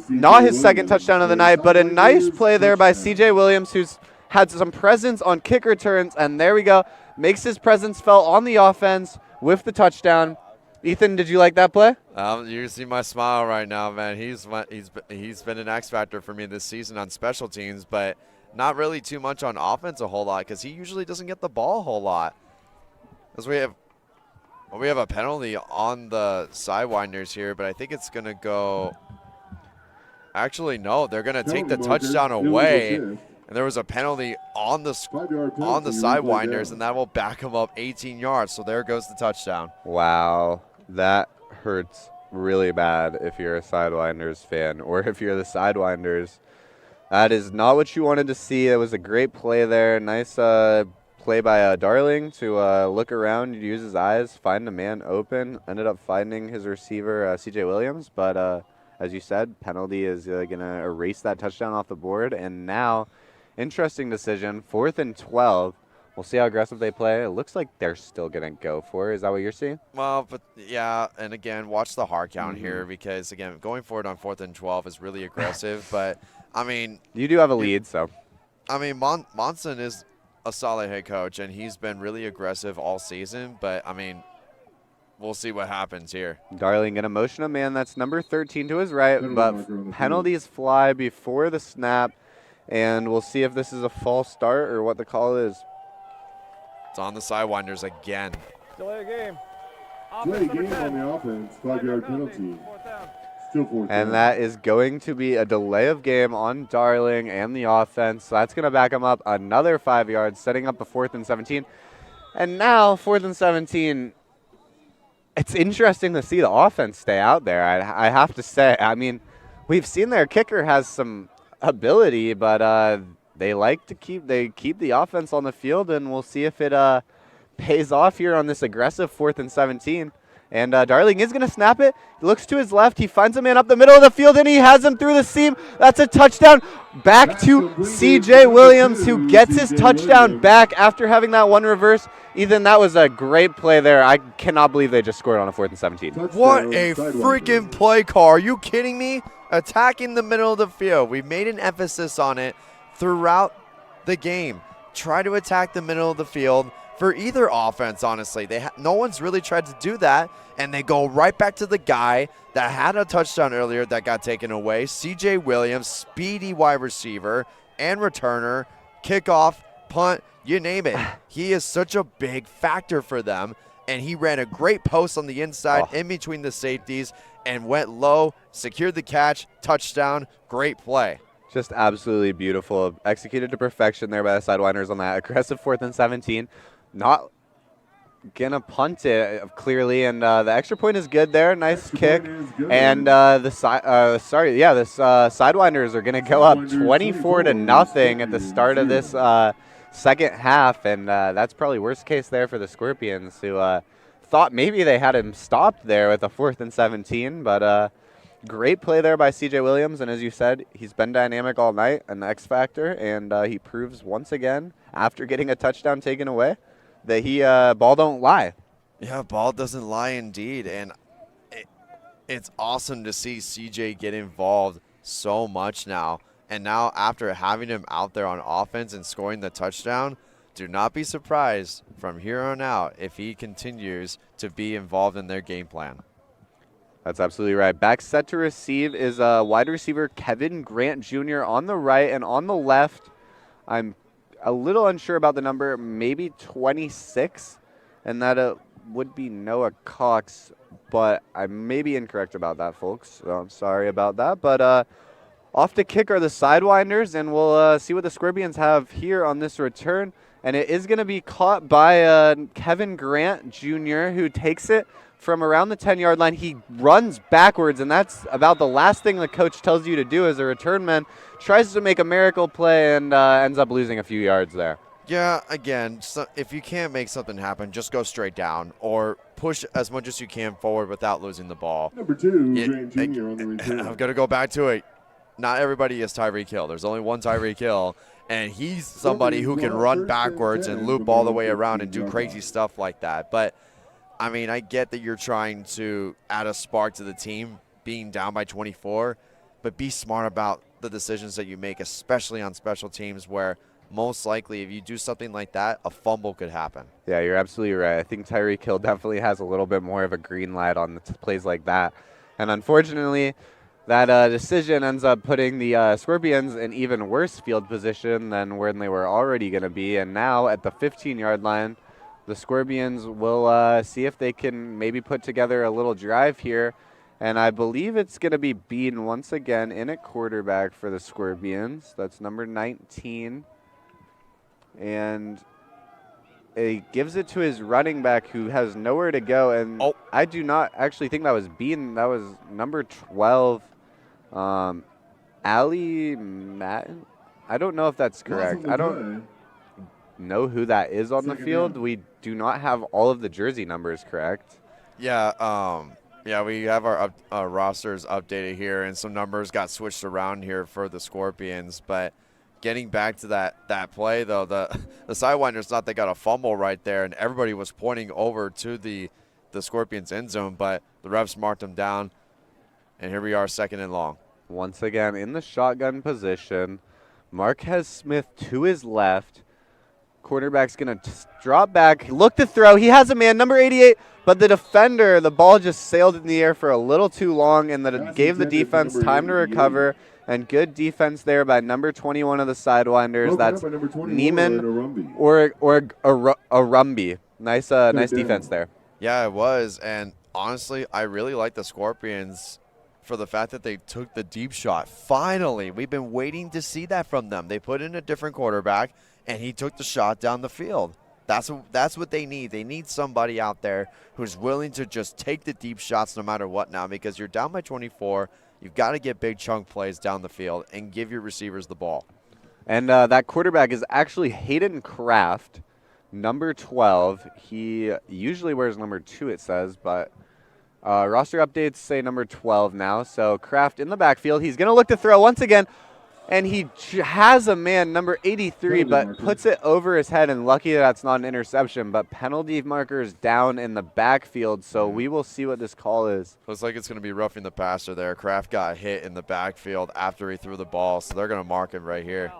A: not his 2nd touchdown of the night, but a nice play there by C.J. Williams, who's had some presence on kick returns, and there we go. Makes his presence felt on the offense with the touchdown. Ethan, did you like that play?
B: You see my smile right now, man. He's been an X factor for me this season on special teams, but not really too much on offense a whole lot because he usually doesn't get the ball a whole lot. Because we have a penalty on the Sidewinders here, but I think it's going to go – actually, no, they're going to take the touchdown away. And there was a penalty on the Sidewinders, and that will back them up 18 yards. So there goes the touchdown.
A: Wow, that hurts really bad if you're a Sidewinders fan, or if you're the Sidewinders. That is not what you wanted to see. It was a great play there. Nice play by Darling to look around, use his eyes, find a man open. Ended up finding his receiver, C.J. Williams. But as you said, penalty is going to erase that touchdown off the board. And now, interesting decision, 4th and 12. We'll see how aggressive they play. It looks like they're still going to go for it. Is that what you're seeing?
B: Well, but yeah, and again, watch the hard count here because, again, going forward on 4th and 12 is really aggressive. But, I mean.
A: You do have a lead, so.
B: I mean, Monson is a solid head coach, and he's been really aggressive all season. But, I mean, we'll see what happens here.
A: Darling going to motion a man. That's number 13 to his right, but penalties fly before the snap. And we'll see if this is a false start or what the call is.
B: It's on the Sidewinders again.
J: Delay game.
F: Delay game on the offense, 5-yard penalty. Still 4th down.
A: And that is going to be a delay of game on Darling and the offense. So that's going to back them up another 5 yards, setting up a 4th and 17. And now, 4th and 17, it's interesting to see the offense stay out there, I have to say. I mean, we've seen their kicker has some ability, but they keep the offense on the field, and we'll see if it pays off here on this aggressive 4th and 17. And Darling is going to snap it. He looks to his left. He finds a man up the middle of the field, and he has him through the seam. That's a touchdown. Back to C.J. Williams, who gets his touchdown back after having that one reverse. Ethan, that was a great play there. I cannot believe they just scored on a 4th and 17.
B: What a freaking play call. Are you kidding me? Attacking the middle of the field. We've made an emphasis on it throughout the game. Try to attack the middle of the field for either offense, honestly. No one's really tried to do that, and they go right back to the guy that had a touchdown earlier that got taken away. C.J. Williams, speedy wide receiver and returner, kickoff, punt, you name it. He is such a big factor for them, and he ran a great post on the inside in between the safeties and went low, secured the catch, touchdown, great play.
A: Just absolutely beautiful. Executed to perfection there by the Sidewinders on that aggressive 4th and 17. Not going to punt it clearly, and the extra point is good there. Nice kick. And the Sidewinders are going to go up 24-0 at the start of this second half, and that's probably worst case there for the Scorpions, who thought maybe they had him stopped there with a 4th and 17, but great play there by C.J. Williams, and as you said, he's been dynamic all night, an X factor, and he proves once again, after getting a touchdown taken away, that ball don't lie.
B: Yeah, ball doesn't lie indeed, and it's awesome to see C.J. get involved so much now, and now after having him out there on offense and scoring the touchdown, do not be surprised from here on out if he continues to be involved in their game plan.
A: That's absolutely right. Back set to receive is wide receiver Kevin Grant Jr. on the right, and on the left, I'm a little unsure about the number, maybe 26, and that would be Noah Cox, but I may be incorrect about that, folks. So I'm sorry about that. But off to kick are the Sidewinders, and we'll see what the Scorpions have here on this return. And it is going to be caught by Kevin Grant Jr., who takes it from around the 10-yard line. He runs backwards, and that's about the last thing the coach tells you to do as a return man. Tries to make a miracle play and ends up losing a few yards there.
B: Yeah, again, if you can't make something happen, just go straight down or push as much as you can forward without losing the ball.
F: Number 2, Grant Jr. on the return.
B: I'm going to go back to it. Not everybody is Tyreek Hill. There's only one Tyreek Hill, and he's somebody who can run backwards and loop all the way around and do crazy stuff like that. But, I mean, I get that you're trying to add a spark to the team being down by 24, but be smart about the decisions that you make, especially on special teams where most likely if you do something like that, a fumble could happen.
A: Yeah, you're absolutely right. I think Tyreek Hill definitely has a little bit more of a green light on plays like that. And unfortunately, that decision ends up putting the Scorpions in even worse field position than when they were already going to be. And now at the 15-yard line, the Scorpions will see if they can maybe put together a little drive here. And I believe it's going to be Bean once again in at quarterback for the Scorpions. That's number 19. And he gives it to his running back who has nowhere to go. And I do not actually think that was Bean. That was number 12, Ali Matten. I don't know if that's correct. I don't know who that is on the field. We do not have all of the jersey numbers correct.
B: Yeah, yeah, we have our rosters updated here, and some numbers got switched around here for the Scorpions. But getting back to that play, though, the Sidewinders thought they got a fumble right there, and everybody was pointing over to the Scorpions end zone, but the refs marked them down, and here we are, 2nd and long.
A: Once again, in the shotgun position, Marquez Smith to his left. Quarterback's going to drop back, look to throw. He has a man, number 88, but the defender, the ball just sailed in the air for a little too long, and that gave the defense time to recover. And good defense there by number 21 of the Sidewinders. That's Neiman or Arumbi. Nice defense there.
B: Yeah, it was. And honestly, I really like the Scorpions for the fact that they took the deep shot. Finally, we've been waiting to see that from them. They put in a different quarterback, and he took the shot down the field. That's what they need. They need somebody out there who's willing to just take the deep shots no matter what now, because you're down by 24. You've got to get big chunk plays down the field and give your receivers the ball.
A: And that quarterback is actually Hayden Kraft, number 12. He usually wears number 2, it says, but roster updates say number 12 now. So Kraft in the backfield. He's going to look to throw once again, and he has a man, number 83, but puts it over his head, and lucky that's not an interception, but penalty markers down in the backfield, so we will see what this call is.
B: Looks like it's going to be roughing the passer there. Kraft got hit in the backfield after he threw the ball, so they're going to mark him right here.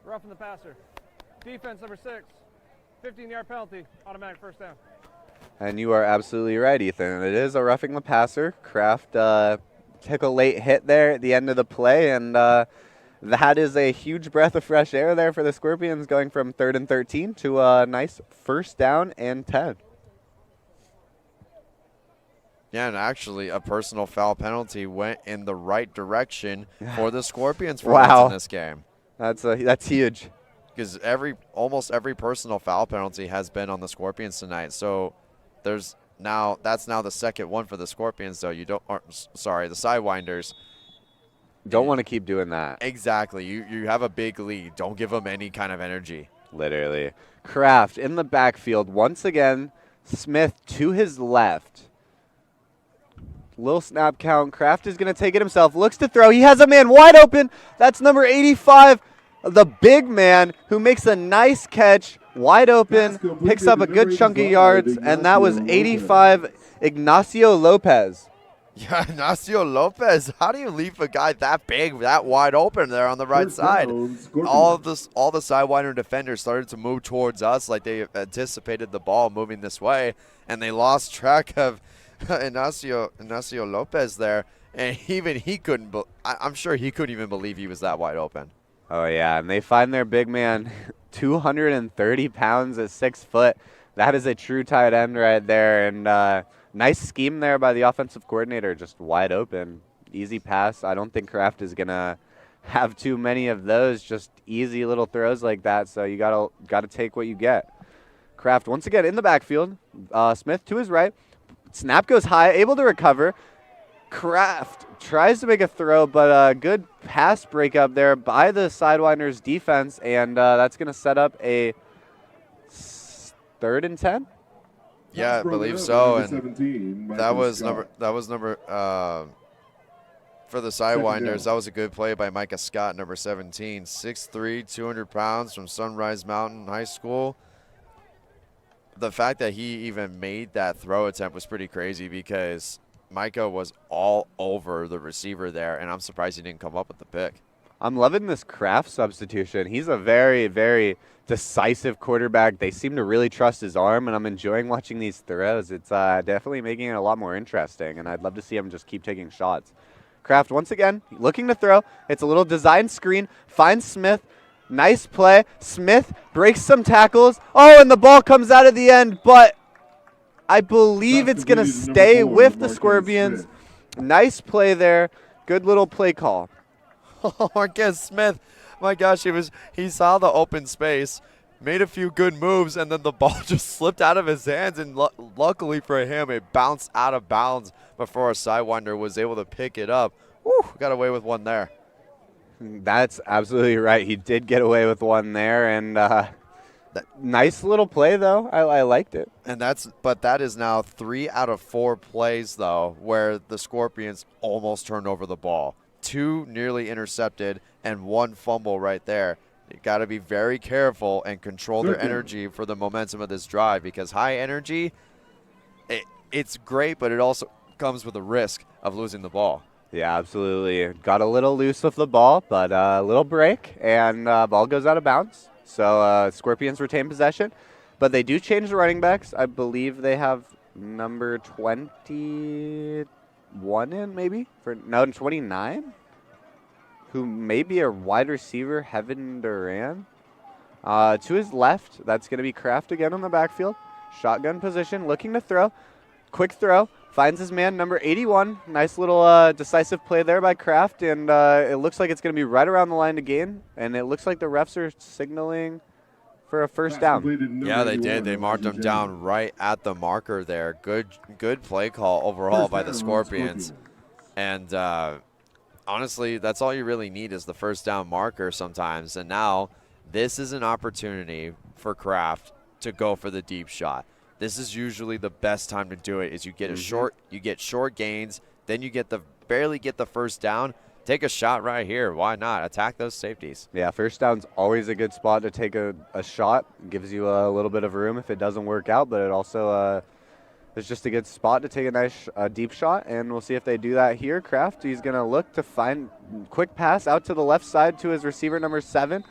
J: Roughing the passer. Defense number 6, 15-yard penalty, automatic first down.
A: And you are absolutely right, Ethan. It is a roughing the passer. Kraft took a late hit there at the end of the play, and that is a huge breath of fresh air there for the Scorpions, going from 3rd and 13 to a nice 1st down and 10.
B: Yeah, and actually a personal foul penalty went in the right direction for the Scorpions for once in this game.
A: That's huge.
B: Because almost every personal foul penalty has been on the Scorpions tonight. So that's now the 2nd one for the Scorpions, though. The Sidewinders.
A: Don't want to keep doing that.
B: Exactly. You have a big lead. Don't give them any kind of energy.
A: Literally. Kraft in the backfield once again. Smith to his left. Little snap count. Kraft is going to take it himself. Looks to throw. He has a man wide open. That's number 85, the big man, who makes a nice catch. Wide open. Picks up a good chunk of yards. And that was 85, Ignacio Lopez.
B: Yeah, Ignacio Lopez. How do you leave a guy that big, that wide open there on the right side? All the Sidewinder defenders started to move towards us like they anticipated the ball moving this way, and they lost track of Ignacio Lopez there, and even he couldn't. I'm sure he couldn't even believe he was that wide open.
A: Oh yeah, and they find their big man, 230 pounds at 6 foot. That is a true tight end right there, and nice scheme there by the offensive coordinator, just wide open. Easy pass. I don't think Kraft is going to have too many of those, just easy little throws like that, so you gotta take what you get. Kraft once again in the backfield. Smith to his right. Snap goes high, able to recover. Kraft tries to make a throw, but a good pass breakup there by the Sidewinders defense, and that's going to set up a 3rd and 10.
B: Yeah, I believe so, and that was number for the Sidewinders. That was a good play by Micah Scott, number 17, 6'3", 200 pounds from Sunrise Mountain High School. The fact that he even made that throw attempt was pretty crazy because Micah was all over the receiver there, and I'm surprised he didn't come up with the pick.
A: I'm loving this Kraft substitution. He's a very, very decisive quarterback. They seem to really trust his arm, and I'm enjoying watching these throws. It's definitely making it a lot more interesting, and I'd love to see him just keep taking shots. Kraft, once again, looking to throw. It's a little design screen. Finds Smith. Nice play. Smith breaks some tackles. Oh, and the ball comes out at the end, but I believe it's going to stay with the Scorpions. Nice play there. Good little play call.
B: Marquez Smith, my gosh, he saw the open space, made a few good moves, and then the ball just slipped out of his hands, and luckily for him, it bounced out of bounds before a Sidewinder was able to pick it up. Whew, got away with one there.
A: That's absolutely right. He did get away with one there, and nice little play, though. I liked it.
B: But that is now 3 out of 4 plays, though, where the Scorpions almost turned over the ball. 2 nearly intercepted and 1 fumble right there. You got to be very careful and control their energy for the momentum of this drive, because high energy, it's great, but it also comes with a risk of losing the ball.
A: Yeah, absolutely. Got a little loose with the ball, but a little break, and ball goes out of bounds. So Scorpions retain possession, but they do change the running backs. I believe they have number 21 in, maybe? No, 29? Who may be a wide receiver, Heaven Duran. To his left, that's going to be Kraft again on the backfield. Shotgun position, looking to throw. Quick throw. Finds his man, number 81. Nice little decisive play there by Kraft, and it looks like it's going to be right around the line to gain, and it looks like the refs are signaling for a first down.
B: Yeah, they did. They marked him down right at the marker there. Good play call overall by the Scorpions. And honestly, that's all you really need is the first down marker sometimes. And now this is an opportunity for Kraft to go for the deep shot. This is usually the best time to do it. Is you get short gains, then you barely get the first down. Take a shot right here. Why not? Attack those safeties.
A: Yeah, first down's always a good spot to take a shot. Gives you a little bit of room if it doesn't work out, but it also is just a good spot to take a nice deep shot, and we'll see if they do that here. Kraft, he's going to look to find quick pass out to the left side to his receiver, number 7.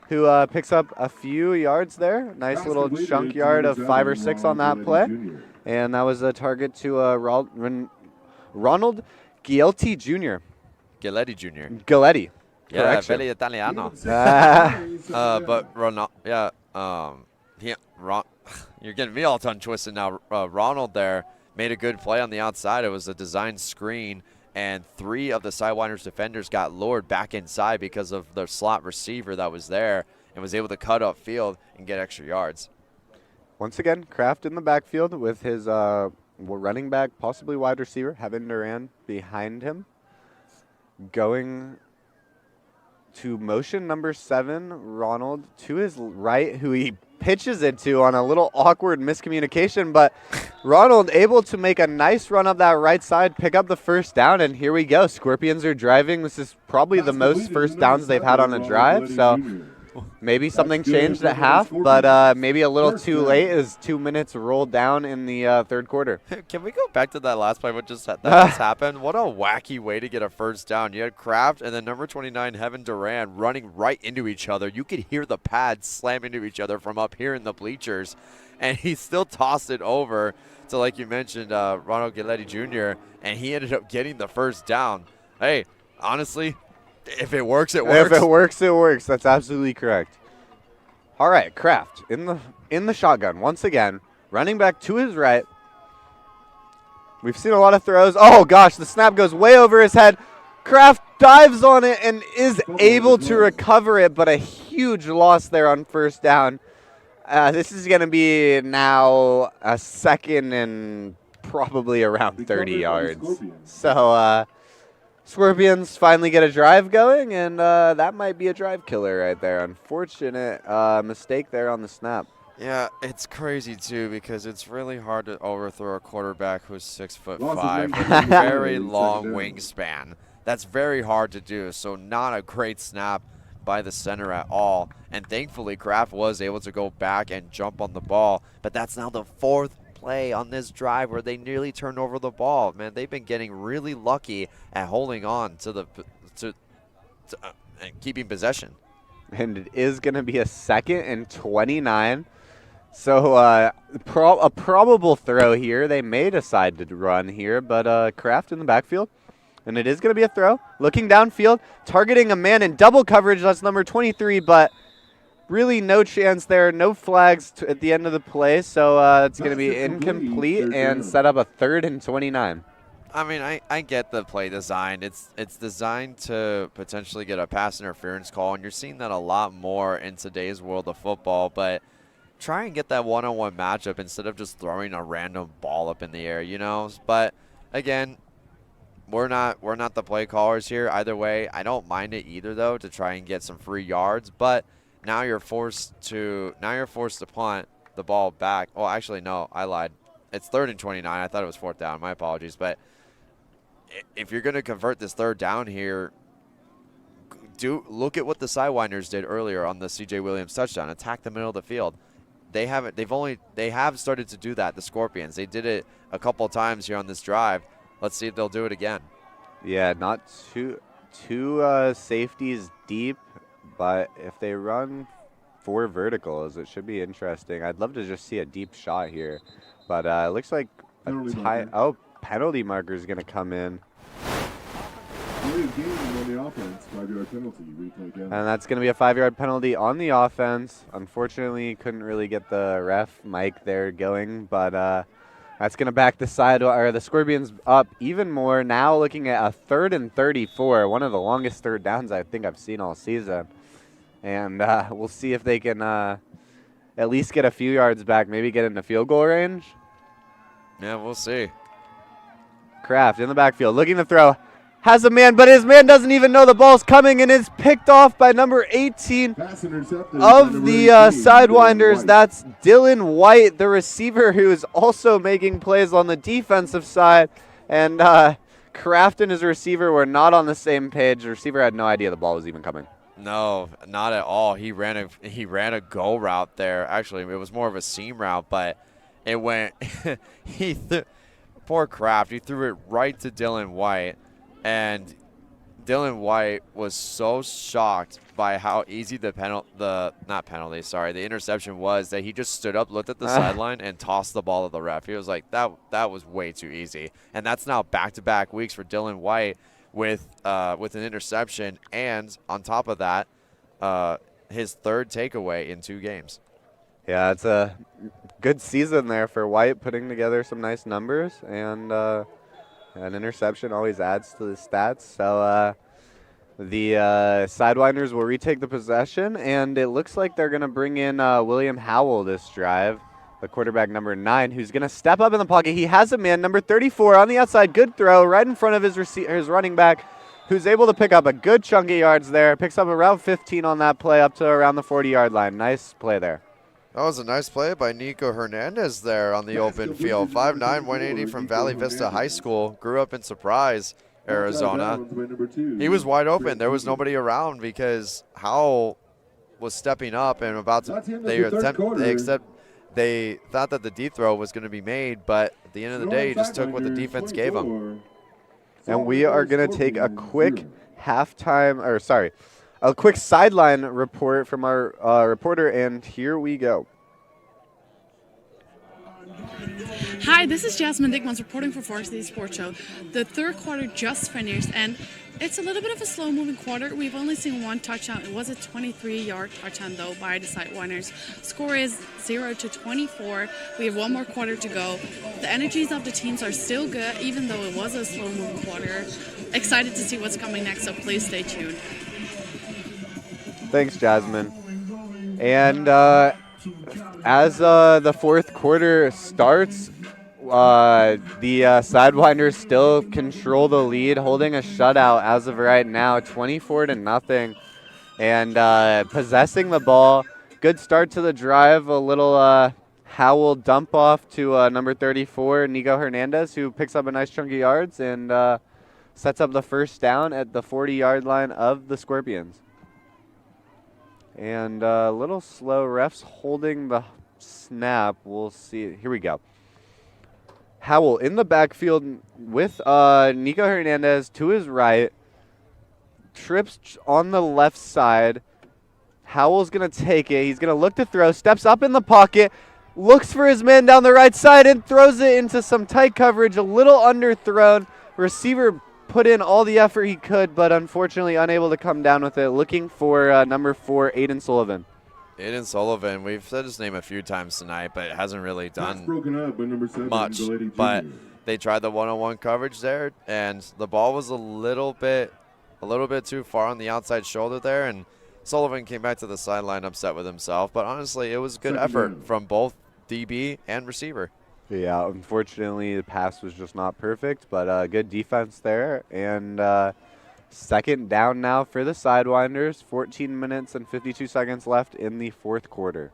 A: Who picks up a few yards there. Nice little chunk yard of 5 or 6 on that play. And that was a target to Ronald Gielti Jr.
B: Giletti Jr.
A: Giletti.
B: Yeah, belly Italiano. But Ronald, you're getting me all tongue twisted now. Ronald there made a good play on the outside. It was a design screen, and 3 of the Sidewinders defenders got lured back inside because of the slot receiver that was there and was able to cut upfield and get extra yards.
A: Once again, Kraft in the backfield with his running back, possibly wide receiver, Heaven Duran behind him. Going to motion number 7, Ronald to his right, who he pitches it to on a little awkward miscommunication, but Ronald able to make a nice run up that right side, pick up the first down, and here we go. Scorpions are driving. This is probably the most first downs they've had on a drive, so maybe something changed at half, but maybe a little too late as 2 minutes rolled down in the third quarter.
B: Can we go back to that last play? What just happened? What a wacky way to get a first down. You had Kraft and then number 29, Heaven Duran, running right into each other. You could hear the pads slam into each other from up here in the bleachers, and he still tossed it over to, like you mentioned, Ronald Giletti Jr., and he ended up getting the first down. Hey, honestly, if it works, it works.
A: If it works, it works. That's absolutely correct. All right, Kraft in the shotgun once again, running back to his right. We've seen a lot of throws. Oh gosh, the snap goes way over his head. Kraft dives on it and is able to recover it, but a huge loss there on first down. This is going to be now a second and probably around 30 yards. So Scorpions finally get a drive going, and that might be a drive killer right there. Unfortunate mistake there on the snap.
B: Yeah, it's crazy, too, because it's really hard to overthrow a quarterback who's 6'5" with a very long wingspan. That's very hard to do, so not a great snap by the center at all. And thankfully, Kraft was able to go back and jump on the ball, but that's now the 4th play on this drive where they nearly turned over the ball. Man, they've been getting really lucky at holding on to keeping possession.
A: And it is going to be a 2nd and 29. So a probable throw here. They may decide to run here, but Kraft in the backfield. And it is going to be a throw. Looking downfield, targeting a man in double coverage. That's number 23, but really no chance there. No flags at the end of the play, so it's going to be incomplete and set up a 3rd and 29.
B: I mean, I get the play design. It's designed to potentially get a pass interference call, and you're seeing that a lot more in today's world of football, but try and get that one-on-one matchup instead of just throwing a random ball up in the air, you know? But, again, we're not the play callers here. Either way, I don't mind it either, though, to try and get some free yards, but now you're forced to punt the ball back. Oh, actually, no, I lied. It's 3rd and 29. I thought it was 4th down. My apologies. But if you're going to convert this 3rd down here, look at what the Sidewinders did earlier on the C.J. Williams touchdown. Attack the middle of the field. They have started to do that, the Scorpions. They did it a couple times here on this drive. Let's see if they'll do it again.
A: Yeah, not two safeties deep, but if they run 4 verticals, it should be interesting. I'd love to just see a deep shot here, but it looks like penalty marker is going to come in. And that's going to be a 5-yard penalty on the offense. Unfortunately, couldn't really get the ref Mike there going, but that's going to back the the Scorpions up even more. Now looking at a 3rd and 34, one of the longest third downs I think I've seen all season. And we'll see if they can at least get a few yards back, maybe get into field goal range.
B: Yeah, we'll see.
A: Kraft in the backfield, looking to throw. Has a man, but his man doesn't even know the ball's coming and is picked off by number 18 of the Sidewinders. That's Dylan White, the receiver, who is also making plays on the defensive side. And Kraft and his receiver were not on the same page. The receiver had no idea the ball was even coming.
B: No, not at all. He ran a go route there. Actually, it was more of a seam route, but it went. Poor Kraft. He threw it right to Dylan White. And Dylan White was so shocked by how easy the interception was that he just stood up, looked at the sideline, and tossed the ball to the ref. He was like, that was way too easy. And that's now back-to-back weeks for Dylan White with an interception, and on top of that, his 3rd takeaway in 2 games.
A: Yeah, it's a good season there for White, putting together some nice numbers, and an interception always adds to the stats. So the Sidewinders will retake the possession, and it looks like they're going to bring in William Howell this drive, the quarterback number 9, who's going to step up in the pocket. He has a man, number 34, on the outside. Good throw right in front of his running back, who's able to pick up a good chunk of yards there. Picks up around 15 on that play up to around the 40-yard line. Nice play there.
B: That was a nice play by Nico Hernandez there on the open field. 5'9", 180 from Valley Vista High School. Grew up in Surprise, Arizona. He was wide open. There was nobody around because Howell was stepping up and about to. They thought that the deep throw was going to be made, but at the end of the day, he just took what the defense gave him.
A: And we are going to take a quick a quick sideline report from our reporter, and here we go.
C: Hi, this is Jasmine Dickmans reporting for Varsity Sports Show. The 3rd quarter just finished, and it's a little bit of a slow-moving quarter. We've only seen 1 touchdown. It was a 23-yard touchdown, though, by the Sidewinders. Score is 0-24. We have 1 more quarter to go. The energies of the teams are still good, even though it was a slow-moving quarter. Excited to see what's coming next, so please stay tuned.
A: Thanks, Jasmine. And as the 4th quarter starts, the Sidewinders still control the lead, holding a shutout as of right now, 24-0, and possessing the ball. Good start to the drive. A little Howell dump off to number 34, Nico Hernandez, who picks up a nice chunk of yards and sets up the 1st down at the 40-yard line of the Scorpions. And a little slow. Refs holding the snap. We'll see. Here we go. Howell in the backfield with Nico Hernandez to his right. Trips on the left side. Howell's going to take it. He's going to look to throw. Steps up in the pocket. Looks for his man down the right side and throws it into some tight coverage. A little underthrown. Receiver put in all the effort he could, but unfortunately unable to come down with it. Looking for number 4, Aiden Sullivan.
B: Aiden Sullivan, we've said his name a few times tonight, but it hasn't really done much. But they tried the one-on-one coverage there, and the ball was a little bit too far on the outside shoulder there, and Sullivan came back to the sideline upset with himself. But honestly, it was a good effort from both DB and receiver.
A: Yeah, unfortunately, the pass was just not perfect, but good defense there. And 2nd down now for the Sidewinders. 14 minutes and 52 seconds left in the 4th quarter.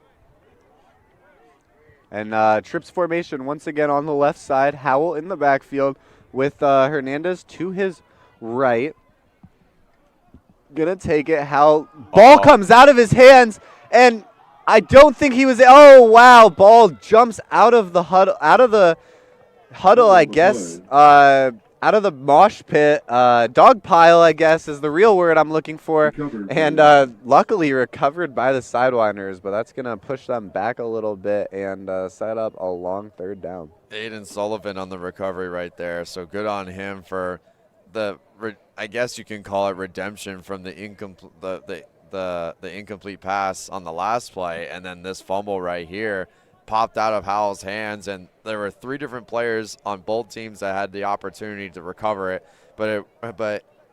A: And trips formation once again on the left side. Howell in the backfield with Hernandez to his right. gonna take it. Howell. Ball comes out of his hands, and I don't think he was. Oh wow! Ball jumps out of the huddle. I guess. Out of the mosh pit. Dog pile, I guess, is the real word I'm looking for. And luckily recovered by the Sidewinders, but that's going to push them back a little bit and set up a long third down.
B: Aiden Sullivan on the recovery right there. So good on him for the, I guess you can call it redemption from the incomplete pass on the last play. And then this fumble right here popped out of Howell's hands, and there were 3 different players on both teams that had the opportunity to recover it, but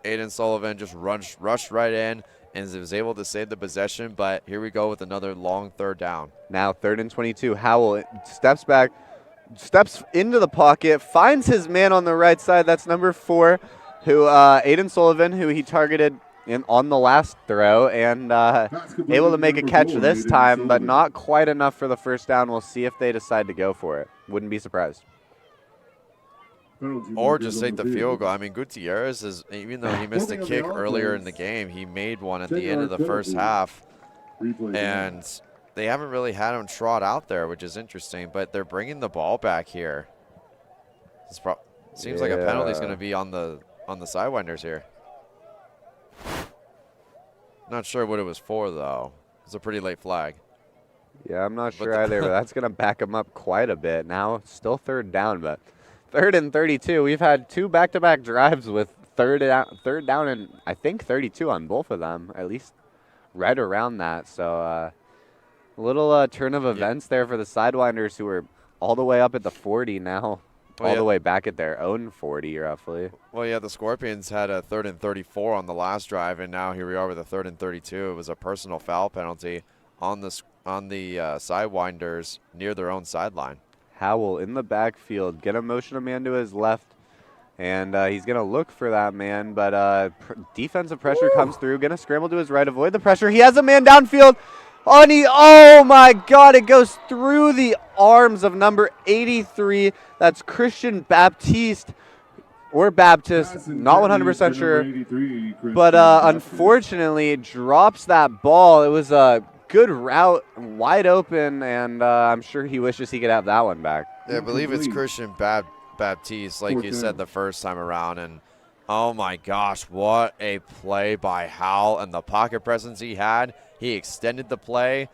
B: Aiden Sullivan just rushed right in and was able to save the possession. But here we go with another long third down.
A: Now 3rd and 22. Howell steps back, steps into the pocket, finds his man on the right side. That's number 4, who Aiden Sullivan, who he targeted on the last throw, and able to make a catch this time, but not quite enough for the first down. We'll see if they decide to go for it. Wouldn't be surprised.
B: Or just take the field goal. I mean, Gutierrez is, even though he missed a kick earlier in the game, he made one at the end of the first half, and they haven't really had him trot out there, which is interesting. But they're bringing the ball back here. Seems like a penalty is going to be on the Sidewinders here. Not sure what it was for, though. It's a pretty late flag.
A: Yeah, I'm not sure either, but that's going to back them up quite a bit. Now, still third down, but 3rd and 32. We've had 2 back-to-back drives with third down and I think 32 on both of them, at least right around that. So a little turn of events there for the Sidewinders, who are all the way up at the 40 now. All the way back at their own 40, roughly.
B: Well, yeah, the Scorpions had a 3rd and 34 on the last drive, and now here we are with a 3rd and 32. It was a personal foul penalty on the Sidewinders near their own sideline.
A: Howell in the backfield, gonna motion a man to his left, and he's gonna look for that man, but defensive pressure comes through. Gonna scramble to his right, avoid the pressure. He has a man downfield. Oh my God, it goes through the arms of number 83. That's Christian Baptiste, or Baptist, not 100% sure. But unfortunately, drops that ball. It was a good route, wide open, and I'm sure he wishes he could have that one back.
B: Yeah, I believe it's Christian Baptiste, like you said the first time around. And oh my gosh, what a play by Howell and the pocket presence he had. He extended the play,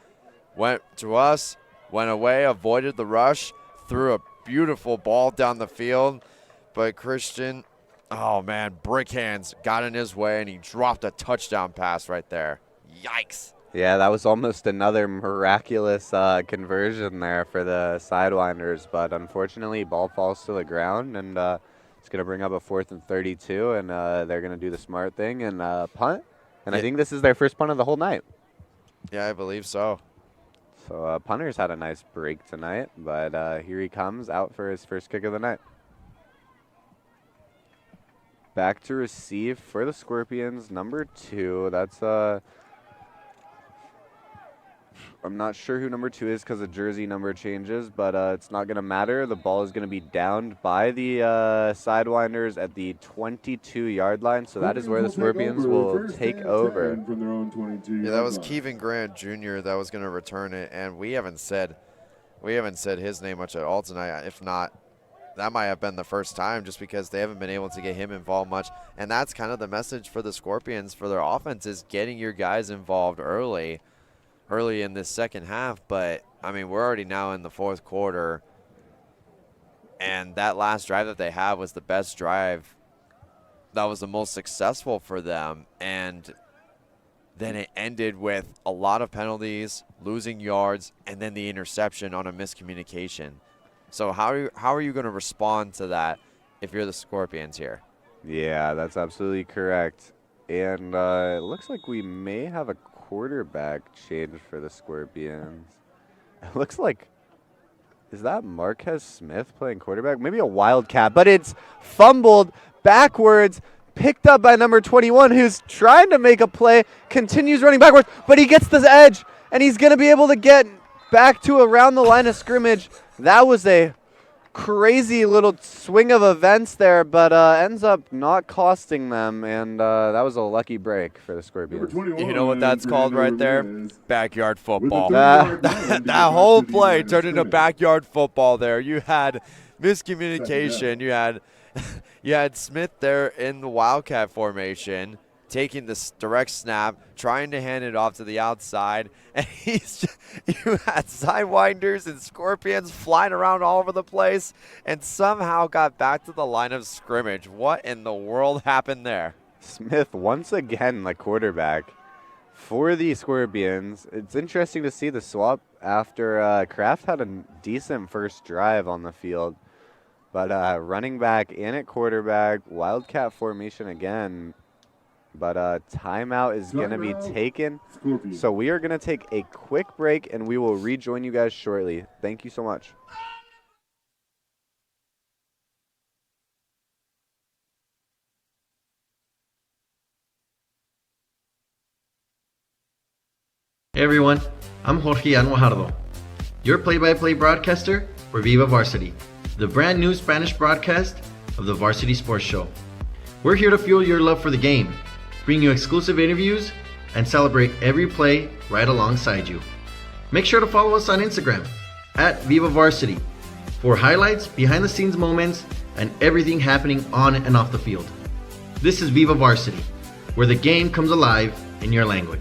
B: went to us, went away, avoided the rush, threw a beautiful ball down the field. But Christian, oh man, brick hands got in his way, and he dropped a touchdown pass right there. Yikes.
A: Yeah, that was almost another miraculous conversion there for the Sidewinders. But unfortunately, ball falls to the ground, and it's going to bring up a 4th and 32, and they're going to do the smart thing and punt. And I think this is their first punt of the whole night.
B: Yeah, I believe so.
A: So punter's had a nice break tonight, but here he comes out for his first kick of the night. Back to receive for the Scorpions, number 2. That's I'm not sure who number 2 is because the jersey number changes, but it's not going to matter. The ball is going to be downed by the Sidewinders at the 22-yard line, so that is where the Scorpions will take over.
B: Yeah, that was Kevin Grant Jr. that was going to return it, and we haven't said his name much at all tonight. If not, that might have been the first time, just because they haven't been able to get him involved much. And that's kind of the message for the Scorpions for their offense, is getting your guys involved early in this second half. But I mean, we're already now in the 4th quarter, and that last drive that they have was the best drive. That was the most successful for them, and then it ended with a lot of penalties, losing yards, and then the interception on a miscommunication. So how are you going to respond to that if you're the Scorpions here?
A: Yeah, that's absolutely correct. And it looks like we may have a quarterback change for the Scorpions. It looks like, is that Marquez Smith playing quarterback? Maybe a Wildcat, but it's fumbled backwards, picked up by number 21, who's trying to make a play, continues running backwards, but he gets the edge, and he's going to be able to get back to around the line of scrimmage. That was a crazy little swing of events there, but ends up not costing them, and that was a lucky break for the Scorpions.
B: You know what that's called right there? Backyard football.
A: Ah.
B: That whole play turned into backyard football there. You had miscommunication. You had Smith there in the Wildcat formation, taking this direct snap, trying to hand it off to the outside, and you had Sidewinders and Scorpions flying around all over the place and somehow got back to the line of scrimmage. What in the world happened there?
A: Smith once again the quarterback for the Scorpions. It's interesting to see the swap after Kraft had a decent first drive on the field. But running back in at quarterback, Wildcat formation again. But timeout is going to be taken. So we are going to take a quick break, and we will rejoin you guys shortly. Thank you so much.
R: Hey everyone, I'm Jorge Anuajardo, your play-by-play broadcaster for Viva Varsity, the brand new Spanish broadcast of the Varsity Sports Show. We're here to fuel your love for the game, bring you exclusive interviews, and celebrate every play right alongside you. Make sure to follow us on Instagram at Viva Varsity for highlights, behind-the-scenes moments, and everything happening on and off the field. This is Viva Varsity, where the game comes alive in your language.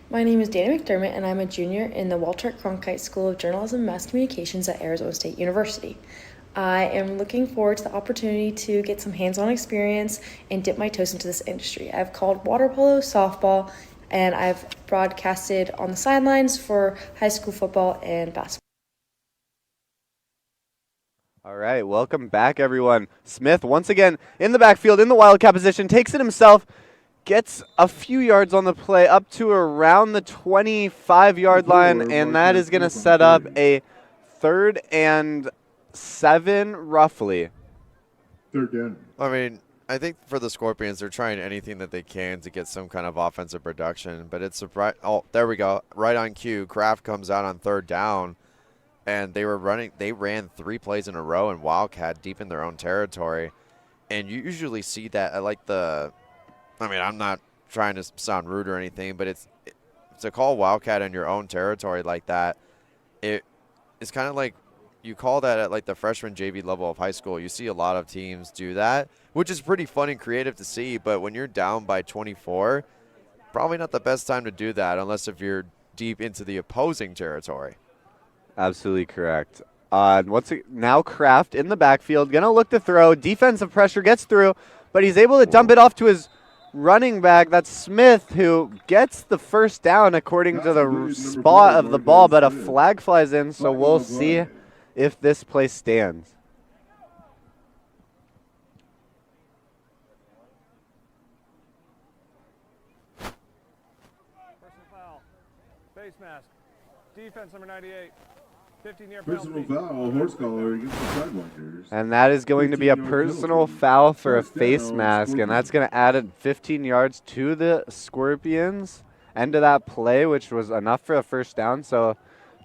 K: My name is Dana McDermott, and I'm a junior in the Walter Cronkite School of Journalism and Mass Communications at Arizona State University. I am looking forward to the opportunity to get some hands-on experience and dip my toes into this industry. I've called water polo, softball, and I've broadcasted on the sidelines for high school football and basketball.
A: All right, welcome back, everyone. Smith, once again, in the backfield, in the Wildcat position, takes it himself, gets a few yards on the play, up to around the 25-yard line, and that is going to set up a 3rd and 7, roughly.
F: Third down.
B: I mean, I think for the Scorpions, they're trying anything that they can to get some kind of offensive production, but it's oh, there we go. Right on cue, Kraft comes out on 3rd down, and they ran 3 plays in a row in Wildcat deep in their own territory, and you usually see that at I'm not trying to sound rude or anything, but to call Wildcat in your own territory like that, it's kind of like you call that at like the freshman JV level of high school. You see a lot of teams do that, which is pretty fun and creative to see, but when you're down by 24, probably not the best time to do that unless if you're deep into the opposing territory.
A: Absolutely correct. Now Kraft in the backfield, going to look to throw. Defensive pressure gets through, but he's able to dump it off to his running back. That's Smith, who gets the first down according to the spot of the ball, but a flag flies in, so we'll see if this play stands.
J: Personal foul. Face mask. Defense number 98. 15-yard
F: Personal foul, horse collar against the Sidewinders.
A: And that is going to be a personal foul for a face mask, and that's going to add 15 yards to the Scorpions. End of that play, which was enough for a first down. So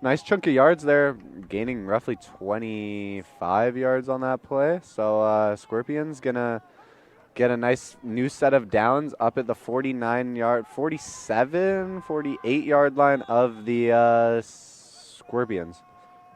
A: nice chunk of yards there, gaining roughly 25 yards on that play. So Scorpions going to get a nice new set of downs up at the 47, 48-yard line of the Scorpions.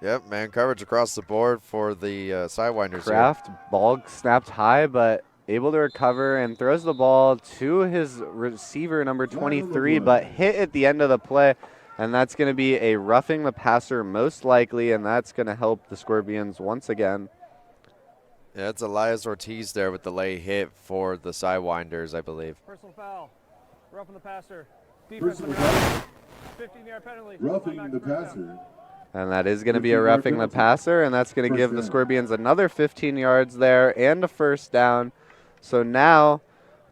B: Yep, man coverage across the board for the Sidewinders.
A: Kraft, ball snapped high, but able to recover and throws the ball to his receiver, number 23, but hit at the end of the play. And that's going to be a roughing the passer most likely, and that's going to help the Scorpions once again.
B: Yeah, it's Elias Ortiz there with the late hit for the Sidewinders, I believe.
J: Personal foul. Roughing the passer. Defense number 15-yard penalty.
F: Roughing the passer.
A: And that is going to be a roughing the passer, and that's going to give the Scorpions another 15 yards there and a first down. So now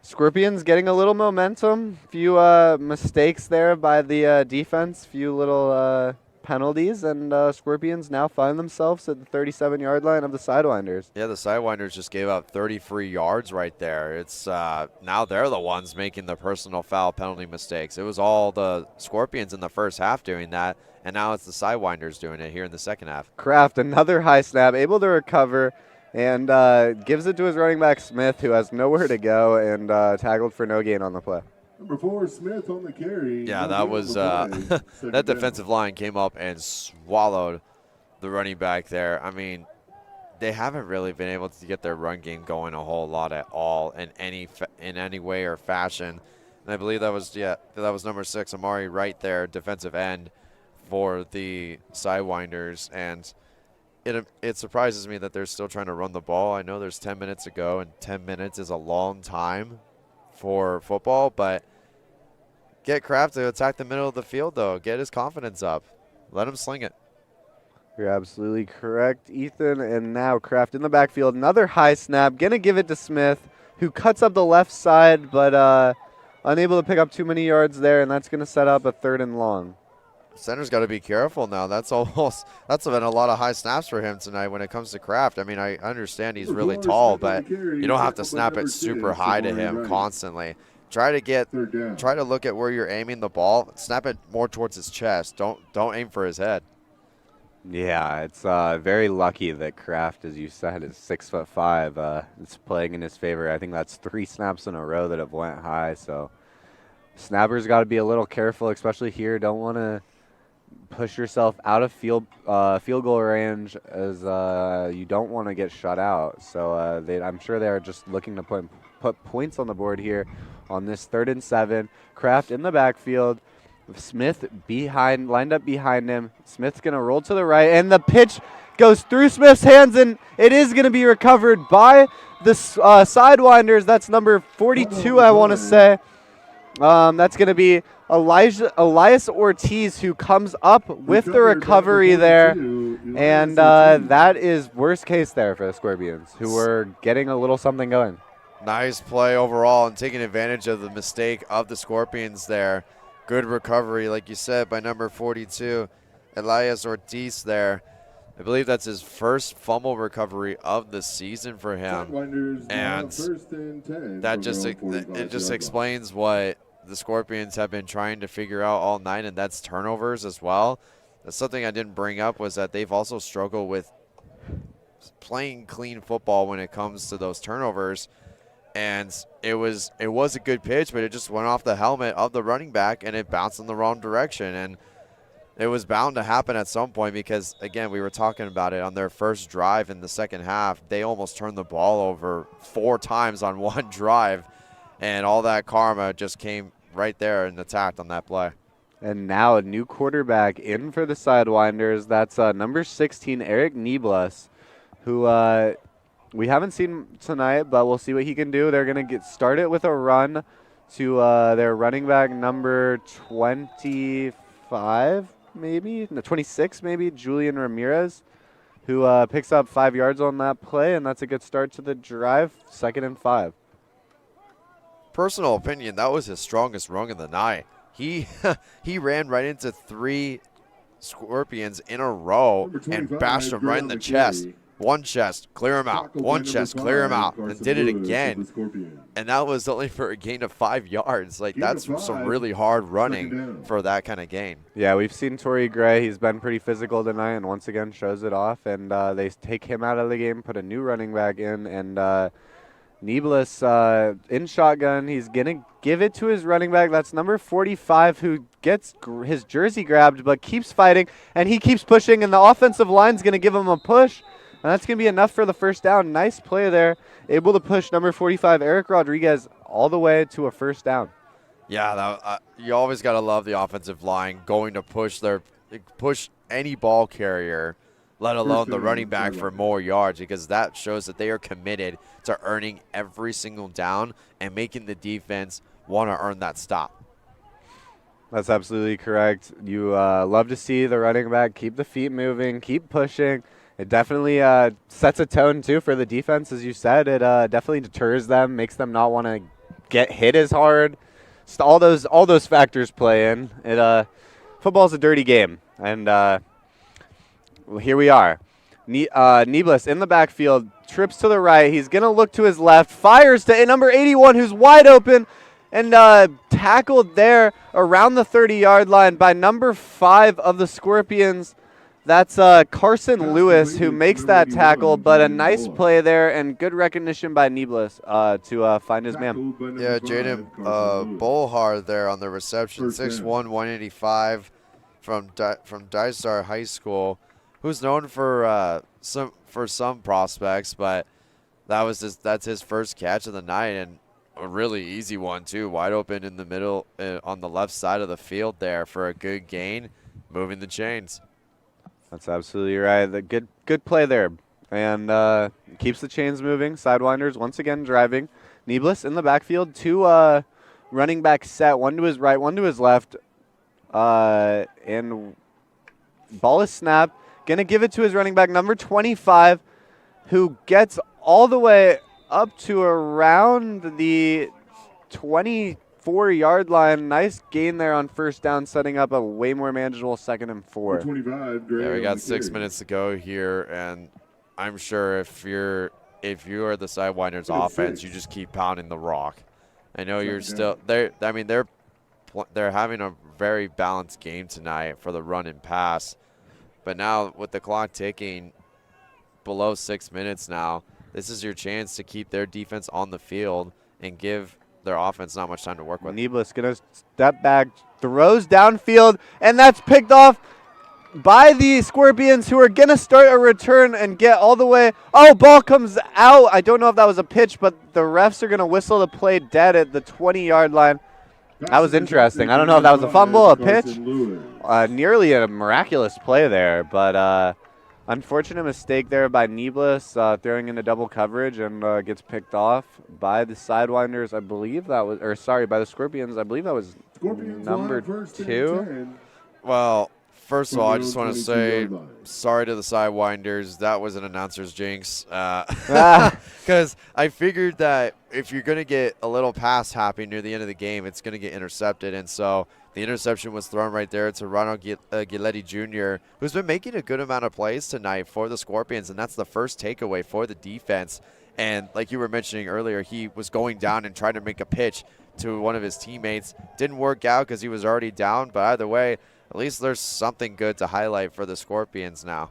A: Scorpions getting a little momentum. Few mistakes there by the defense. Few little penalties, and Scorpions now find themselves at the 37-yard line of the Sidewinders.
B: Yeah, the Sidewinders just gave up 33 yards right there. It's now they're the ones making the personal foul penalty mistakes. It was all the Scorpions in the first half doing that, and now it's the Sidewinders doing it here in the second half.
A: Kraft, another high snap, able to recover, and gives it to his running back Smith, who has nowhere to go, and tackled for no gain on the play.
F: Number 4, Smith on the carry.
B: Yeah, that was that defensive line came up and swallowed the running back there. I mean, they haven't really been able to get their run game going a whole lot at all in any way or fashion. And I believe that was number 6, Amari, right there, defensive end for the Sidewinders. And it surprises me that they're still trying to run the ball. I know there's 10 minutes to go, and 10 minutes is a long time for football, but get Kraft to attack the middle of the field, though. Get his confidence up. Let him sling it.
A: You're absolutely correct, Ethan. And now Kraft in the backfield. Another high snap. Going to give it to Smith, who cuts up the left side, but unable to pick up too many yards there, and that's going to set up a 3rd and long.
B: Center's got to be careful now. That's been a lot of high snaps for him tonight when it comes to Kraft. I mean, I understand he's really tall, but you don't have to snap it super high to him constantly. Try to look at where you're aiming the ball. Snap it more towards his chest. Don't aim for his head.
A: Yeah, it's very lucky that Kraft, as you said, is 6'5". It's playing in his favor. I think that's 3 snaps in a row that have went high. So snappers got to be a little careful, especially here. Don't want to push yourself out of field goal range, as you don't want to get shut out. So I'm sure they're just looking to put points on the board here on this 3rd and 7. Kraft in the backfield. Smith lined up behind him. Smith's going to roll to the right, and the pitch goes through Smith's hands, and it is going to be recovered by the Sidewinders. That's number 42, I want to say. That's going to be Elias Ortiz, who comes up with the recovery there, and that is worst case there for the Scorpions, who were getting a little something going.
B: Nice play overall and taking advantage of the mistake of the Scorpions there. Good recovery, like you said, by number 42, Elias Ortiz there. I believe that's his first fumble recovery of the season for him. And that just explains what the Scorpions have been trying to figure out all night, and that's turnovers as well. That's something I didn't bring up, was that they've also struggled with playing clean football when it comes to those turnovers. And it was a good pitch, but it just went off the helmet of the running back, and it bounced in the wrong direction. And it was bound to happen at some point because, again, we were talking about it on their first drive in the second half. They almost turned the ball over 4 times on one drive, and all that karma just came right there and attacked on that play.
A: And now a new quarterback in for the Sidewinders. That's number 16, Eric Nieblas, who we haven't seen tonight, but we'll see what he can do. They're going to get started with a run to their running back number 25, maybe? No, 26, maybe, Julian Ramirez, who picks up 5 yards on that play, and that's a good start to the drive, 2nd and 5.
B: Personal opinion, that was his strongest run of the night. He ran right into 3 Scorpions in a row and bashed him right in the chest. One chest, clear him out. One chest, clear him out. And did it again. And that was only for a gain of 5 yards. Like, that's some really hard running for that kind of gain.
A: Yeah, we've seen Torrey Gray. He's been pretty physical tonight and once again shows it off. And they take him out of the game, put a new running back in. And Nieblas in shotgun. He's going to give it to his running back. That's number 45, who gets his jersey grabbed but keeps fighting. And he keeps pushing, and the offensive line's going to give him a push. And that's going to be enough for the first down. Nice play there. Able to push number 45, Eric Rodriguez, all the way to a first down.
B: Yeah, you always got to love the offensive line going to push any ball carrier, let alone the running back, for more yards, because that shows that they are committed to earning every single down and making the defense want to earn that stop.
A: That's absolutely correct. You love to see the running back keep the feet moving, keep pushing. It definitely sets a tone, too, for the defense, as you said. It definitely deters them, makes them not want to get hit as hard. Just all those factors play in. It football's a dirty game, and here we are. Neblis in the backfield, trips to the right. He's going to look to his left, fires to number 81, who's wide open, and tackled there around the 30-yard line by number 5 of the Scorpions. That's Carson Lewis who makes that tackle, but a nice play there and good recognition by Neblis to find his man.
B: Yeah, Jaden Bolhar there on the reception, 6'1", 185 from Dystar High School, who's known for some prospects, but that's his first catch of the night, and a really easy one too, wide open in the middle on the left side of the field there for a good gain, moving the chains.
A: That's absolutely right. The good play there, and keeps the chains moving. Sidewinders once again driving. Neblis in the backfield, 2 running back set, one to his right, one to his left, and ball is snapped. Gonna give it to his running back, number 25, who gets all the way up to around the 24-yard line. Nice gain there on first down, setting up a way more manageable 2nd and 4.
B: Yeah, we got 6 minutes to go here, and I'm sure if you are the Sidewinders offense, you just keep pounding the rock. I know you're still there. I mean, they're having a very balanced game tonight for the run and pass, but now with the clock ticking below 6 minutes now, this is your chance to keep their defense on the field and give their offense not much time to work with.
A: Neblis going to step back, throws downfield, and that's picked off by the Scorpions, who are going to start a return and get all the way. Oh, ball comes out. I don't know if that was a pitch, but the refs are going to whistle the play dead at the 20-yard line. That was interesting. I don't know if that was a fumble, a pitch. Nearly a miraculous play there, but unfortunate mistake there by Neblis, throwing into double coverage, and gets picked off by the Sidewinders. I believe that was, or sorry, by the Scorpions. I believe that was number 2.
B: Well, first of all, I just want to say sorry to the Sidewinders. That was an announcer's jinx. Because I figured that if you're going to get a little pass happening near the end of the game, it's going to get intercepted. And so the interception was thrown right there to Ronald Giletti Jr., who's been making a good amount of plays tonight for the Scorpions, and that's the first takeaway for the defense. And like you were mentioning earlier, he was going down and trying to make a pitch to one of his teammates. Didn't work out because he was already down, but either way, at least there's something good to highlight for the Scorpions now.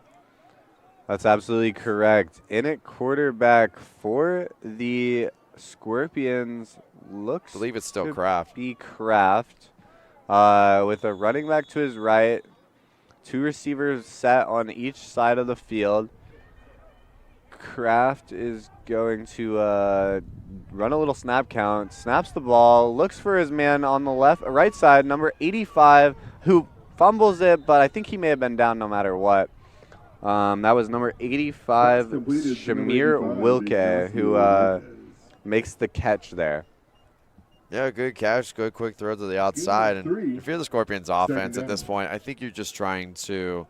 A: That's absolutely correct. In at quarterback for the Scorpions looks,
B: I believe it's still Kraft.
A: Be Kraft, with a running back to his right, 2 receivers set on each side of the field. Kraft is going to run a little snap count, snaps the ball, looks for his man on the right side, number 85, who fumbles it, but I think he may have been down no matter what. That was number 85, Shamir Wilke, who makes the catch there.
B: Yeah, good catch, good quick throw to the outside. And if you're the Scorpions offense at this point, I think you're just trying to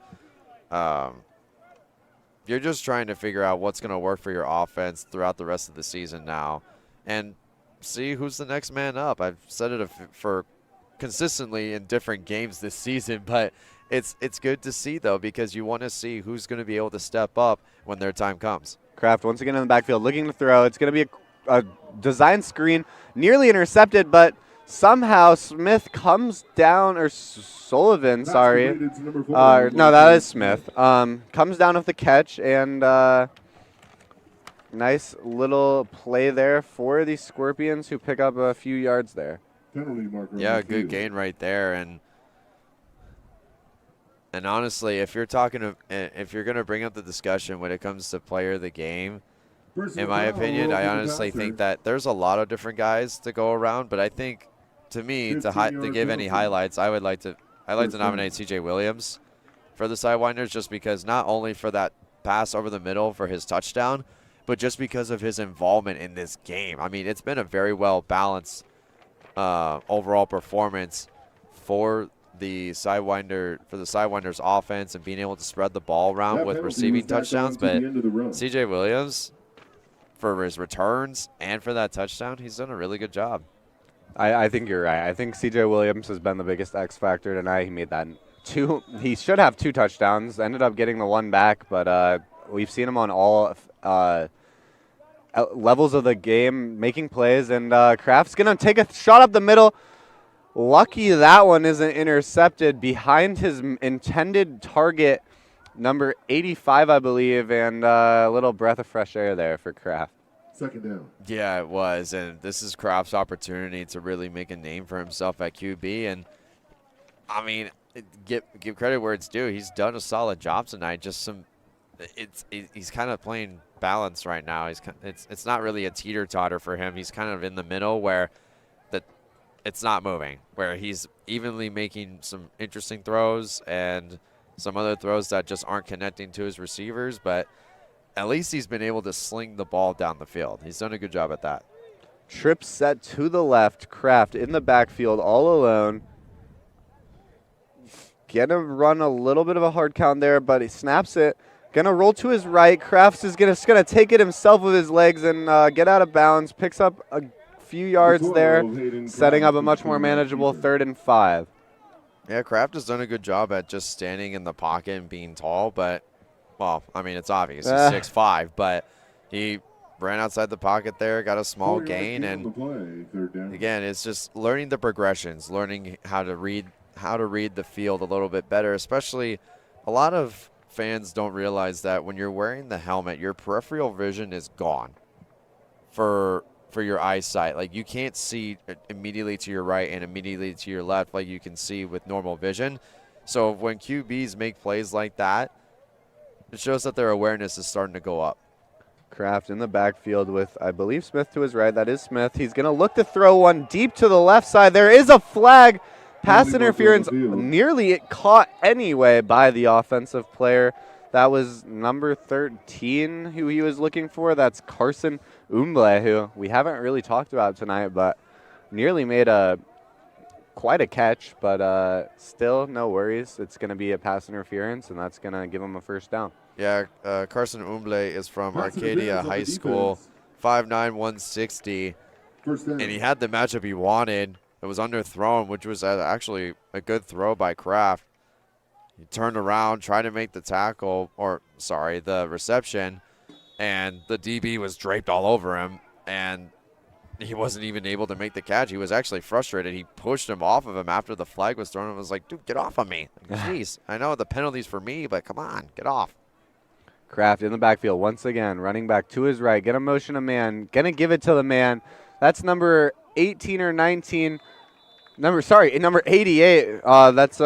B: figure out what's going to work for your offense throughout the rest of the season now and see who's the next man up. I've said it for consistently in different games this season, but it's good to see, though, because you want to see who's going to be able to step up when their time comes.
A: Kraft once again in the backfield looking to throw. It's going to be a design screen, nearly intercepted, but somehow Smith comes down, or Sullivan, sorry. No, that is Smith. Comes down with the catch, and nice little play there for the Scorpions, who pick up a few yards there.
B: Yeah, good gain right there, and honestly, if you're going to bring up the discussion when it comes to player of the game, in my opinion, I honestly think that there's a lot of different guys to go around, but I think, to me, to give any highlights, I'd like to nominate C.J. Williams for the Sidewinders, just because not only for that pass over the middle for his touchdown, but just because of his involvement in this game. I mean, it's been a very well balanced overall performance for the Sidewinders offense and being able to spread the ball around with receiving touchdowns. But C.J. Williams, for his returns and for that touchdown, he's done a really good job.
A: I think you're right. I think C.J. Williams has been the biggest X factor tonight. He made that He should have 2 touchdowns. Ended up getting the 1 back, but we've seen him on all levels of the game, making plays. And Kraft's gonna take a shot up the middle. Lucky that one isn't intercepted behind his intended target, number 85, I believe, and a little breath of fresh air there for Kraft.
F: Second down.
B: Yeah, it was, and this is Kraft's opportunity to really make a name for himself at QB. And I mean, give credit where it's due. He's done a solid job tonight. He's kind of playing balance right now. It's not really a teeter-totter for him. He's kind of in the middle where it's not moving, where he's evenly making some interesting throws and some other throws that just aren't connecting to his receivers, but at least he's been able to sling the ball down the field. He's done a good job at that.
A: Trip set to the left. Kraft in the backfield all alone. Gonna run a little bit of a hard count there, but he snaps it. Gonna roll to his right. Kraft is just gonna take it himself with his legs and get out of bounds. Picks up a few yards there, setting up a much more manageable 3rd and 5.
B: Yeah, Kraft has done a good job at just standing in the pocket and being tall, but, well, I mean, it's obvious. He's 6'5", but he ran outside the pocket there, got a small gain, and again, it's just learning the progressions, learning how to read the field a little bit better, especially a lot of fans don't realize that when you're wearing the helmet, your peripheral vision is gone for your eyesight. Like, you can't see immediately to your right and immediately to your left like you can see with normal vision. So when QBs make plays like that, it shows that their awareness is starting to go up.
A: Kraft in the backfield with, I believe, Smith to his right. That is Smith. He's going to look to throw one deep to the left side. There is a flag. Pass interference, nearly caught anyway by the offensive player. That was number 13 who he was looking for. That's Carson Umble, who we haven't really talked about tonight, but nearly made quite a catch, but still no worries. It's going to be a pass interference, and that's going to give him a 1st down.
B: Yeah, Carson Umble is from Arcadia High School, 5'9", 160, and he had the matchup he wanted. It was underthrown, which was actually a good throw by Kraft. He turned around, tried to make the tackle, the reception, and the DB was draped all over him, and he wasn't even able to make the catch. He was actually frustrated. He pushed him off of him after the flag was thrown and was like, dude, get off of me. Jeez, I know the penalty's for me, but come on, get off.
A: Kraft in the backfield once again, running back to his right. Going to motion a man. Going to give it to the man. That's number 18 or 19. Number 88. That's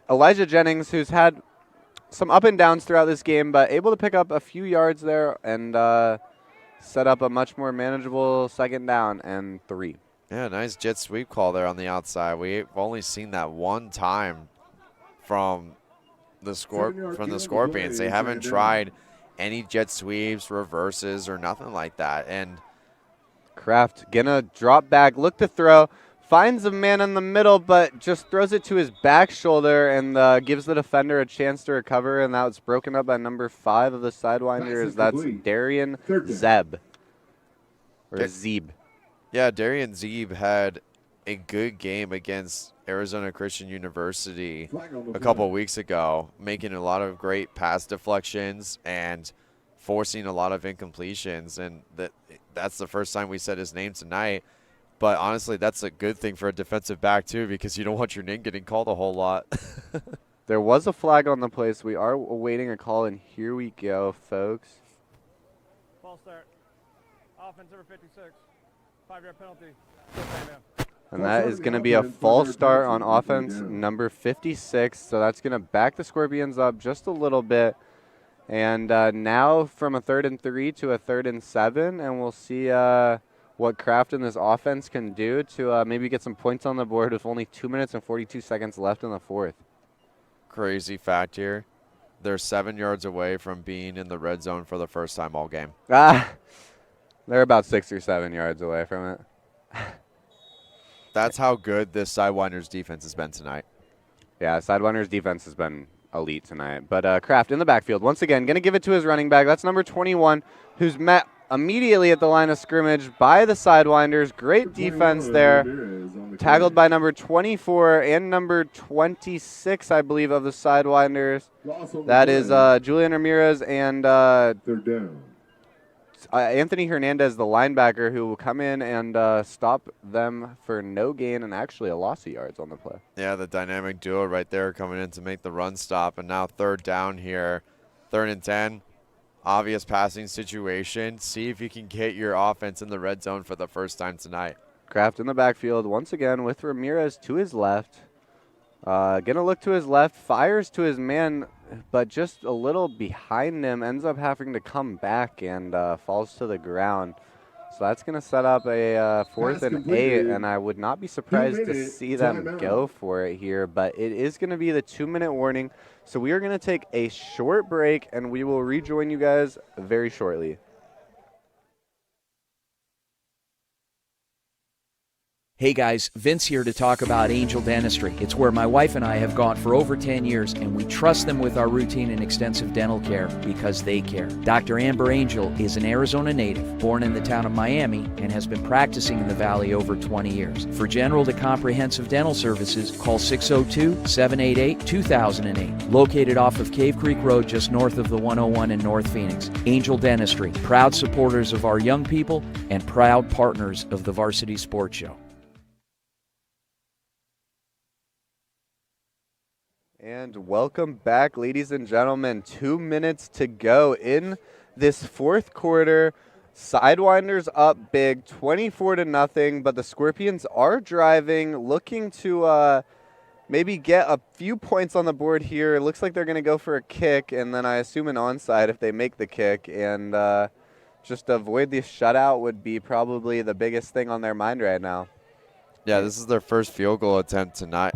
A: Elijah Jennings, who's had some up and downs throughout this game, but able to pick up a few yards there and set up a much more manageable 2nd down and 3.
B: Yeah, nice jet sweep call there on the outside. We've only seen that one time from the Scorpions. They haven't tried any jet sweeps, reverses, or nothing like that. And
A: Kraft gonna drop back, look to throw. Finds a man in the middle, but just throws it to his back shoulder and gives the defender a chance to recover, and that was broken up by number 5 of the Sidewinders. That's Darian Zeb. Or Zeeb.
B: Yeah, Darian Zeeb had a good game against Arizona Christian University a couple weeks ago, making a lot of great pass deflections and forcing a lot of incompletions, and that's the first time we said his name tonight. But honestly, that's a good thing for a defensive back, too, because you don't want your name getting called a whole lot.
A: There was a flag on the play, so we are awaiting a call, and here we go, folks.
J: False start. Offense number 56. 5-yard penalty.
A: And that is going to be a false start on offense number 56, so that's going to back the Scorpions up just a little bit. And now from a 3rd and 3 to a 3rd and 7, and we'll see what Kraft and this offense can do to maybe get some points on the board with only 2 minutes and 42 seconds left in the 4th.
B: Crazy fact here. They're 7 yards away from being in the red zone for the first time all game.
A: They're about 6 or 7 yards away from it.
B: That's how good this Sidewinders defense has been tonight.
A: Yeah, Sidewinders defense has been elite tonight. But Kraft in the backfield once again, going to give it to his running back. That's number 21, who's met immediately at the line of scrimmage by the Sidewinders. Great defense there. Tackled by number 24 and number 26, I believe, of the Sidewinders. That is Julian Ramirez and
F: Third down.
A: Anthony Hernandez, the linebacker, who will come in and stop them for no gain and actually a loss of yards on the play.
B: Yeah, the dynamic duo right there coming in to make the run stop. And now third down here, 3rd and 10. Obvious passing situation. See if you can get your offense in the red zone for the first time tonight.
A: Kraft in the backfield once again with Ramirez to his left. Gonna look to his left, fires to his man, but just a little behind him, ends up having to come back and falls to the ground. So that's going to set up a 4th and 8, and I would not be surprised to see them go for it here, but it is going to be the 2-minute warning. So we are going to take a short break, and we will rejoin you guys very shortly.
G: Hey guys, Vince here to talk about Angel Dentistry. It's where my wife and I have gone for over 10 years, and we trust them with our routine and extensive dental care because they care. Dr. Amber Angel is an Arizona native, born in the town of Miami, and has been practicing in the Valley over 20 years. For general to comprehensive dental services, call 602-788-2008. Located off of Cave Creek Road just north of the 101 in North Phoenix. Angel Dentistry, proud supporters of our young people and proud partners of the Varsity Sports Show.
A: And welcome back, ladies and gentlemen. 2 minutes to go in this 4th quarter. Sidewinders up big, 24-0, but the Scorpions are driving, looking to maybe get a few points on the board here. It looks like they're going to go for a kick, and then I assume an onside if they make the kick. And just avoid the shutout would be probably the biggest thing on their mind right now.
B: Yeah, this is their first field goal attempt tonight.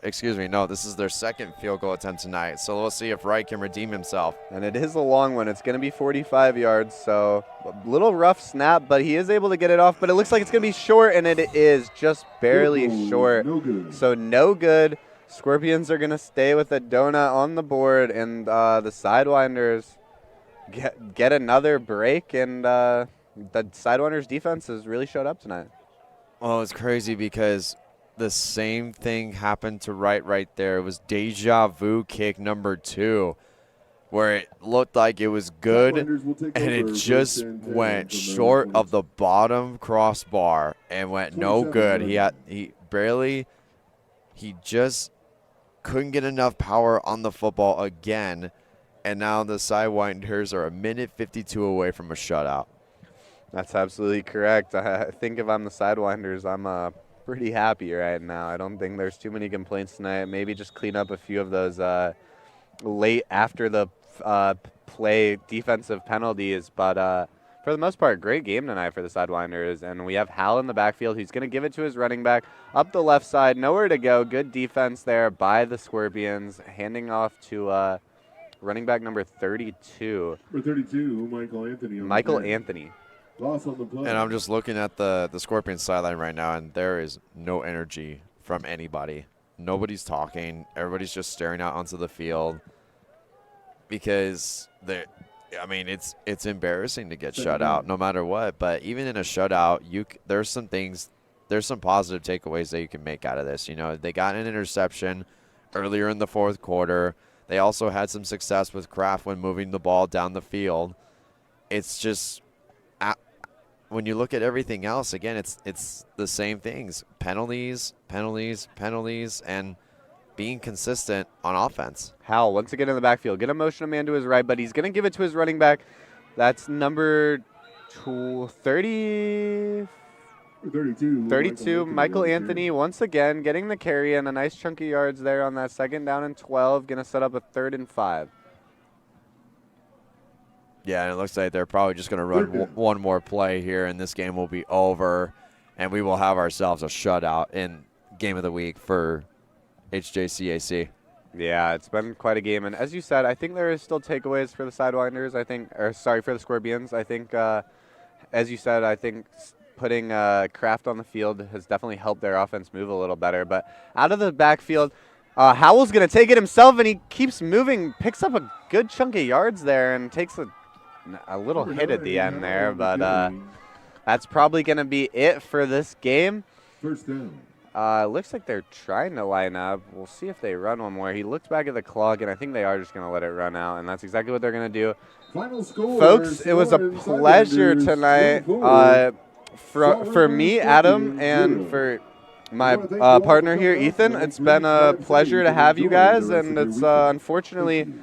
B: Excuse me, no, this is their second field goal attempt tonight. So we'll see if Wright can redeem himself.
A: And it is a long one. It's going to be 45 yards, so a little rough snap, but he is able to get it off. But it looks like it's going to be short, and it is just barely short.
F: No good.
A: So no good. Scorpions are going to stay with a donut on the board, and the Sidewinders get another break, and the Sidewinders defense has really showed up tonight.
B: Oh, it's crazy because the same thing happened to right there. It was deja vu kick number 2, where it looked like it was good, and it just went short of the bottom crossbar and went no good. He just couldn't get enough power on the football again, and now the Sidewinders are a minute 52 away from a shutout.
A: That's absolutely correct. I think if I'm the Sidewinders, I'm pretty happy right now. I don't think there's too many complaints tonight. Maybe just clean up a few of those late after the play defensive penalties. But for the most part, great game tonight for the Sidewinders. And we have Hal in the backfield. He's going to give it to his running back up the left side. Nowhere to go. Good defense there by the Scorpions. Handing off to running back number 32.
F: Number 32, Michael Anthony.
A: Michael Anthony.
F: Loss on the play.
B: And I'm just looking at the Scorpions sideline right now, and there is no energy from anybody. Nobody's talking. Everybody's just staring out onto the field because it's embarrassing to get shut out no matter what. But even in a shutout, there's some positive takeaways that you can make out of this. You know, they got an interception earlier in the 4th quarter. They also had some success with Kraft when moving the ball down the field. It's just when you look at everything else, again, it's the same things. Penalties, and being consistent on offense.
A: Howell, once again in the backfield. Going to motion a man to his right, but he's going to give it to his running back. That's number 32, Michael Anthony, once again, getting the carry and a nice chunk of yards there on that 2nd down and 12. Going to set up a 3rd and 5.
B: Yeah, and it looks like they're probably just going to run one more play here, and this game will be over, and we will have ourselves a shutout in Game of the Week for HJCAC.
A: Yeah, it's been quite a game, and as you said, I think there is still takeaways for the Sidewinders. For the Scorpions. I think, as you said, I think putting Kraft on the field has definitely helped their offense move a little better. But out of the backfield, Howell's going to take it himself, and he keeps moving, picks up a good chunk of yards there, and takes a a little hit at the end there, but that's probably going to be it for this game.
F: First down.
A: Looks like they're trying to line up. We'll see if they run one more. He looked back at the clock, and I think they are just going to let it run out, and that's exactly what they're going to do.
F: Final score,
A: Folks, it was a pleasure tonight for me, Adam, and for my partner here, Ethan. It's been a pleasure to have you guys, and it's unfortunately